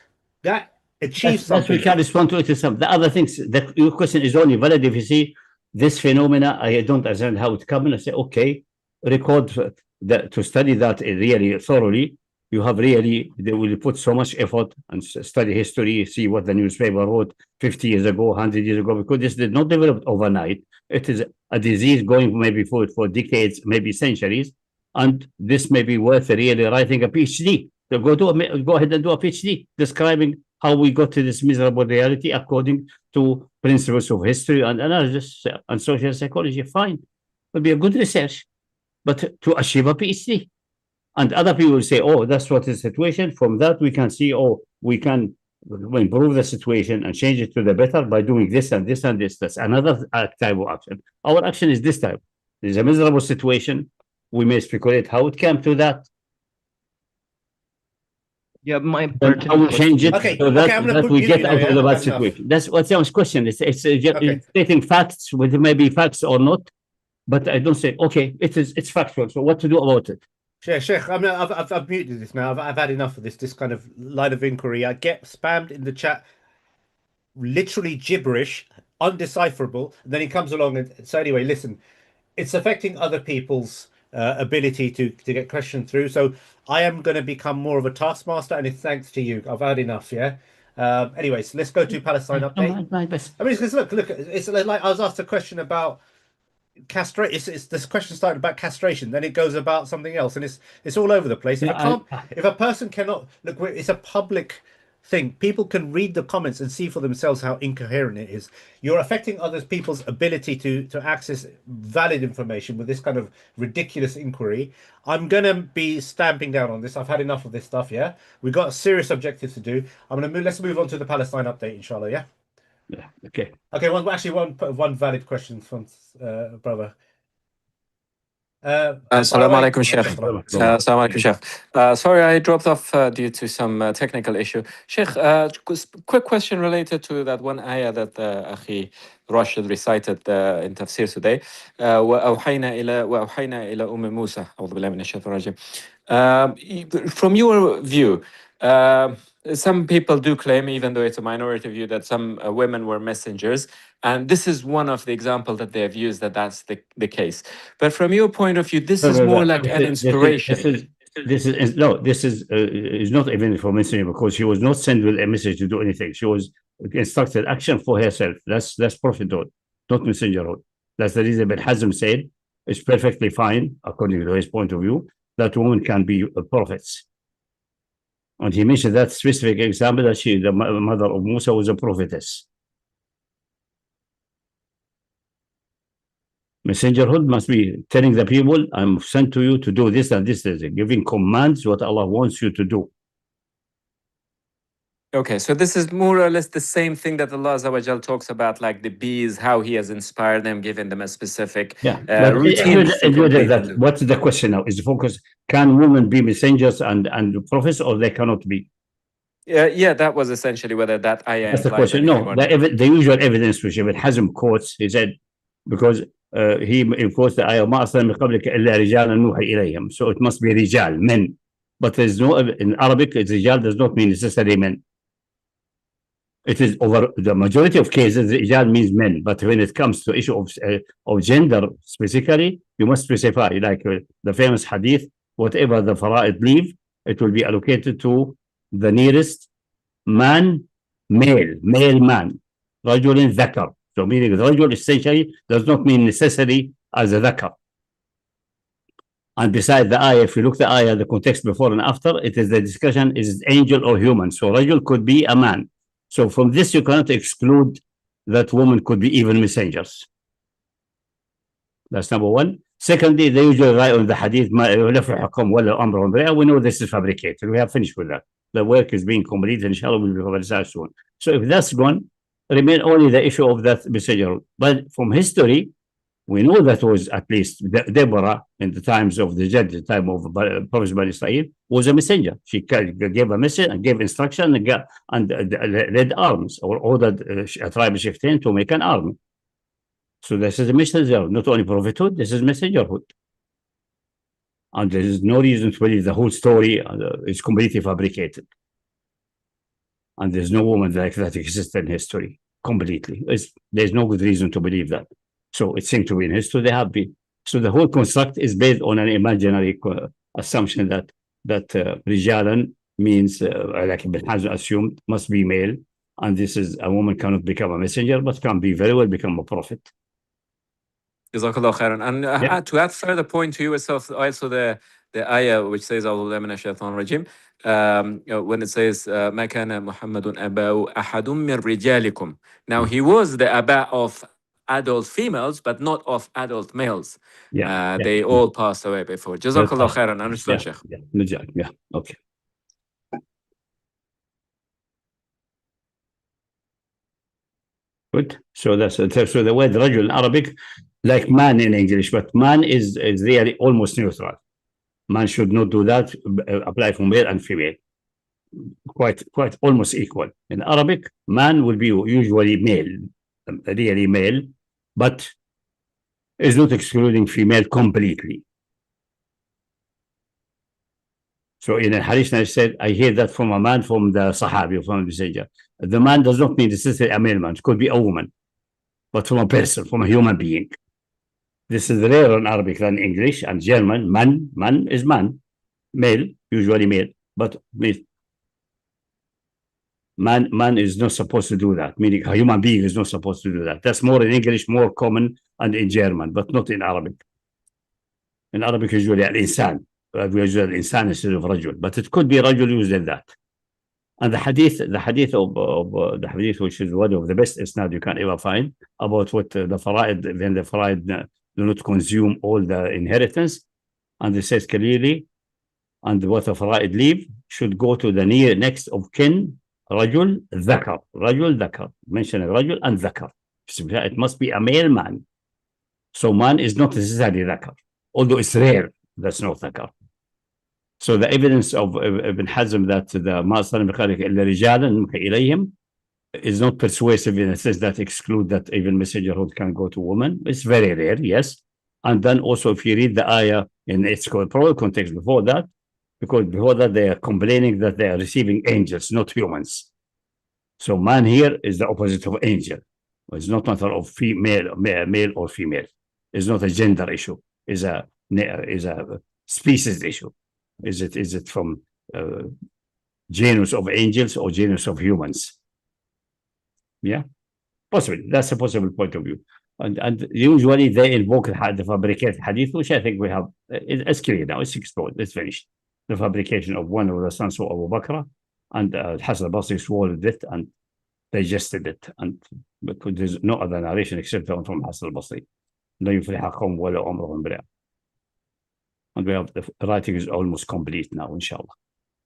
achieves That's we something. can respond to it. The other things that your question is only valid if you see this phenomena. I don't understand how it comes. I say, okay, record to study that really thoroughly. You have really, they will put so much effort and study history, see what the newspaper wrote 50 years ago, 100 years ago, because this did not develop overnight. It is a disease going maybe for decades, maybe centuries. And this may be worth really writing a PhD. So go ahead and do a PhD describing how we got to this miserable reality according to principles of history and analysis and social psychology. Fine. It will be a good research. But to achieve a PhD. And other people will say, oh, that's what is the situation. From that, we can see, oh, we can improve the situation and change it to the better by doing this and this and this. That's another type of action. Our action is this type. There's a miserable situation. We may speculate how it came to that. Yeah, my Then how we change it Okay, so that, I'm gonna put we you get now, out yeah? of the bad That's enough. situation. That's what Sam's question is. It's Okay. stating facts, whether maybe facts or not. But I don't say, okay, it's factual. So what to do about it? Sheikh, I've muted this now. I've had enough of this kind of line of inquiry. I get spammed in the chat, literally gibberish, undecipherable. And then he comes along and so anyway, listen, it's affecting other people's ability to get questions through. So I am going to become more of a taskmaster, and it's thanks to you. I've had enough. Yeah. Anyways, let's go to Palestine update. I mean, because look, it's like I was asked a question about castration. It's this question started about castration, then it goes about something else, and it's all over the place. If a person cannot look, it's a public thing. People can read the comments and see for themselves how incoherent it is. You're affecting other people's ability to access valid information with this kind of ridiculous inquiry. I'm gonna be stamping down on this. I've had enough of this stuff. Yeah, we've got serious objectives to do. Let's move on to the Palestine update, inshallah. Yeah. Yeah. Okay. Okay. One valid question from brother. Assalamu alaikum, Sheikh. Assalamu alaikum, Sheikh. Sorry, I dropped off due to some technical issue. Sheikh, quick question related to that one ayah that Akhi Rashid recited in Tafseer today. وأوحينا إلى أم موسى أعوذ بالله من الشيطان الرجيم. From your view, some people do claim, even though it's a minority view, that some women were messengers. And this is one of the examples that they have used that that's the case. But from your point of view, this is more like an inspiration. This is not even for messenger, because she was not sent with a message to do anything. She was instructed action for herself. That's prophethood, not messengerhood. That's the reason Ibn Hazm said it's perfectly fine, according to his point of view, that women can be prophets. And he mentioned that specific example that the mother of Musa was a prophetess. Messengerhood must be telling the people, I'm sent to you to do this and this, giving commands what Allah wants you to do. Okay, so this is more or less the same thing that Allah Azza wa Jal talks about, like the bees, how He has inspired them, given them a specific routine. What's the question now? Is the focus, can women be messengers and prophets, or they cannot be? Yeah, that was essentially whether that ayah. That's the question. No, the usual evidence which Ibn Hazm quotes, he said, because he quotes the ayah, مَا أَرْسَلْنَا مِن قَبْلِكَ إِلَّا رِجَالًا نُوحِي إِلَيْهِمْ. So it must be rijal, men. But there's no, in Arabic, rijal does not mean necessarily men. It is over the majority of cases, rijal means men. But when it comes to issue of gender specifically, you must specify, like the famous hadith, whatever the fara'id leave, it will be allocated to the nearest man, male man, rajulin dhakar. So meaning the rajul essentially does not mean necessarily as a dhakar. And beside the ayah, if you look the ayah, the context before and after, it is the discussion, is it angel or human? So rajul could be a man. So from this, you cannot exclude that women could be even messengers. That's number one. Secondly, they usually rely on the hadith, we know this is fabricated. We have finished with that. The work is being completed, inshallah, will be covered soon. So if that's gone, remain only the issue of that messenger. But from history, we know that was at least Deborah in the times of the judge, the time of Prophet Bani Israel, was a messenger. She gave a message and gave instruction and led arms, or ordered a tribe of Sheikh to make an army. So this is a messenger, not only prophethood, this is messengerhood. And there is no reason to believe the whole story is completely fabricated. And there's no woman like that exists in history, completely. There's no good reason to believe that. So it seems to be in history, they have been. So the whole construct is based on an imaginary assumption that rijalan means, like Ibn Hazm assumed, must be male. And this is, a woman cannot become a messenger, but can be very well become a prophet. Jazakallah khairan. And to add further point to yourself, also the ayah which says, A'udhu Minash Shaitanir Rajim, when it says, مَا كَانَ مُحَمَّدٌ أَبَاءُ أَحَدٌ مِّن رِجَالِكُمْ. Now, he was the Abba of adult females, but not of adult males. They all passed away before. Jazakallah khairan. Understood, Sheikh. Yeah, okay. Good. So that's so the word rajul in Arabic, like man in English, but man is really almost neutral. Man should not do that, apply for male and female. Quite almost equal. In Arabic, man will be usually male, really male, but is not excluding female completely. So in a hadith, I said, I hear that from a man, from the Sahabi, from the messenger. The man does not mean necessarily a male man. It could be a woman, but from a person, from a human being. This is rarer in Arabic than English and German. Man is man, male, usually male, but man is not supposed to do that, meaning a human being is not supposed to do that. That's more in English, more common, and in German, but not in Arabic. In Arabic, usually al-insan. We use al-insan instead of rajul, but it could be rajul used in that. And the hadith which is one of the best isnad you can ever find, about what the fara'id, when the fara'id do not consume all the inheritance, and it says clearly, and what the fara'id leave should go to the next of kin, rajul dhakar, mention rajul and dhakar. It must be a male man. So man is not necessarily dhakar, although it's rare, that's not dhakar. So the evidence of Ibn Hazm that the Massari is not persuasive in a sense that exclude that even messengerhood can go to women. It's very rare, yes. And then also if you read the ayah in its context before that, because before that they are complaining that they are receiving angels, not humans. So man here is the opposite of angel. It's not a matter of male or female. It's not a gender issue. It's a species issue. Is it from genus of angels or genus of humans? Yeah, possibly. That's a possible point of view. And usually they invoke the fabricated hadith, which I think we have. It's clear now. It's explored. It's finished. The fabrication of one of the sons of Abu Bakr, and Hasan al-Basri swallowed it and digested it, and because there's no other narration except the one from Hasan al-Basri. لا يفلح قوم ولا أمرهم برئ. And we have the writing is almost complete now, inshallah,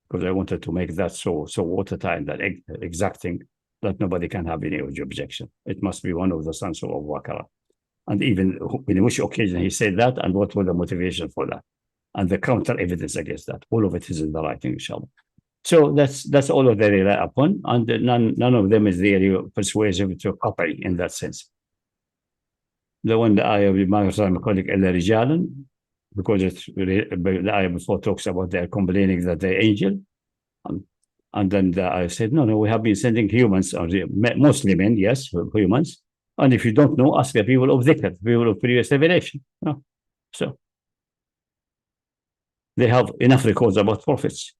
because I wanted to make that so watertight, that exacting, that nobody can have any objection. It must be one of the sons of Abu Bakr. And even in which occasion he said that, and what was the motivation for that, and the counter evidence against that. All of it is in the writing, inshallah. So that's all of they rely upon, and none of them is really persuasive to copy in that sense. The one, the ayah of Massari rijalan, because the ayah before talks about they're complaining that they're angel, and then the ayah said, no, we have been sending humans, or mostly men, yes, humans, and if you don't know, ask the people of dhikr, people of previous revelation. No. So they have enough records about prophets.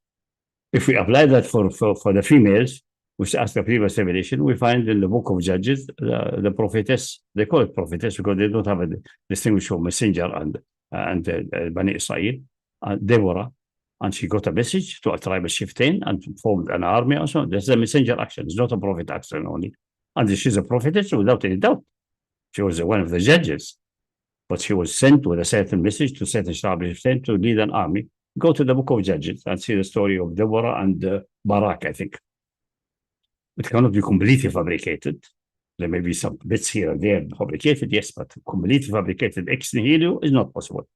If we apply that for the females, which ask the previous revelation, we find in the book of Judges, the prophetess, they call it prophetess because they don't have a distinguishable messenger and Bani Israel, Deborah, and she got a message to a tribe of Shiftain and formed an army or so. That's a messenger action. It's not a prophet action only. And she's a prophetess without any doubt. She was one of the judges, but she was sent with a certain message to certain tribe of Shiftain to lead an army. Go to the book of Judges and see the story of Deborah and Barak, I think. It cannot be completely fabricated. There may be some bits here and there fabricated, yes, but completely fabricated ex nihilo is not possible.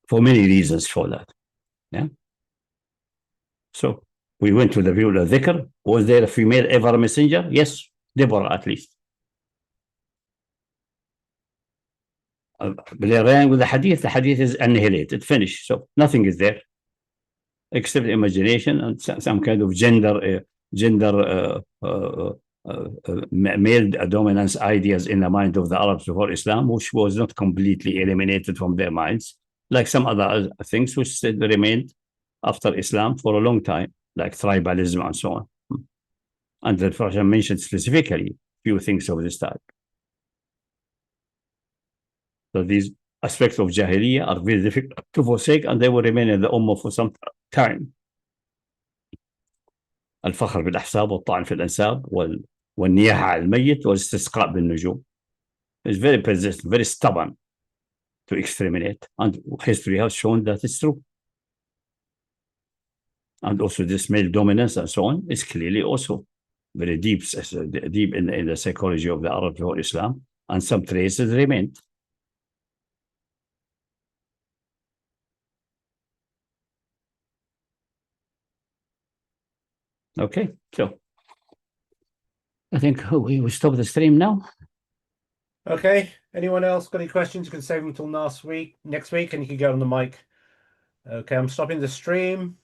For many reasons for that. Yeah. So we went to the view of the dhikr. Was there a female ever a messenger? Yes, Deborah at least. But they ran with the hadith is annihilated, finished. So nothing is there except imagination and some kind of gender male dominance ideas in the mind of the Arabs before Islam, which was not completely eliminated from their minds, like some other things which remained after Islam for a long time, like tribalism and so on. And the Prophet mentioned specifically few things of this type. So these aspects of Jahiliyyah are very difficult to forsake, and they will remain in the Ummah for some time. الفخر بالأحساب والطعن في الأنساب والنياحة على الميت والاستسقاء بالنجوم. It's very persistent, very stubborn to exterminate, and history has shown that it's true. And also this male dominance and so on is clearly also very deep in the psychology of the Arabs or Islam, and some traces remain. Okay, so I think we stop the stream now. Okay, anyone else got any questions? You can save them until next week, and you can go on the mic. Okay, I'm stopping the stream.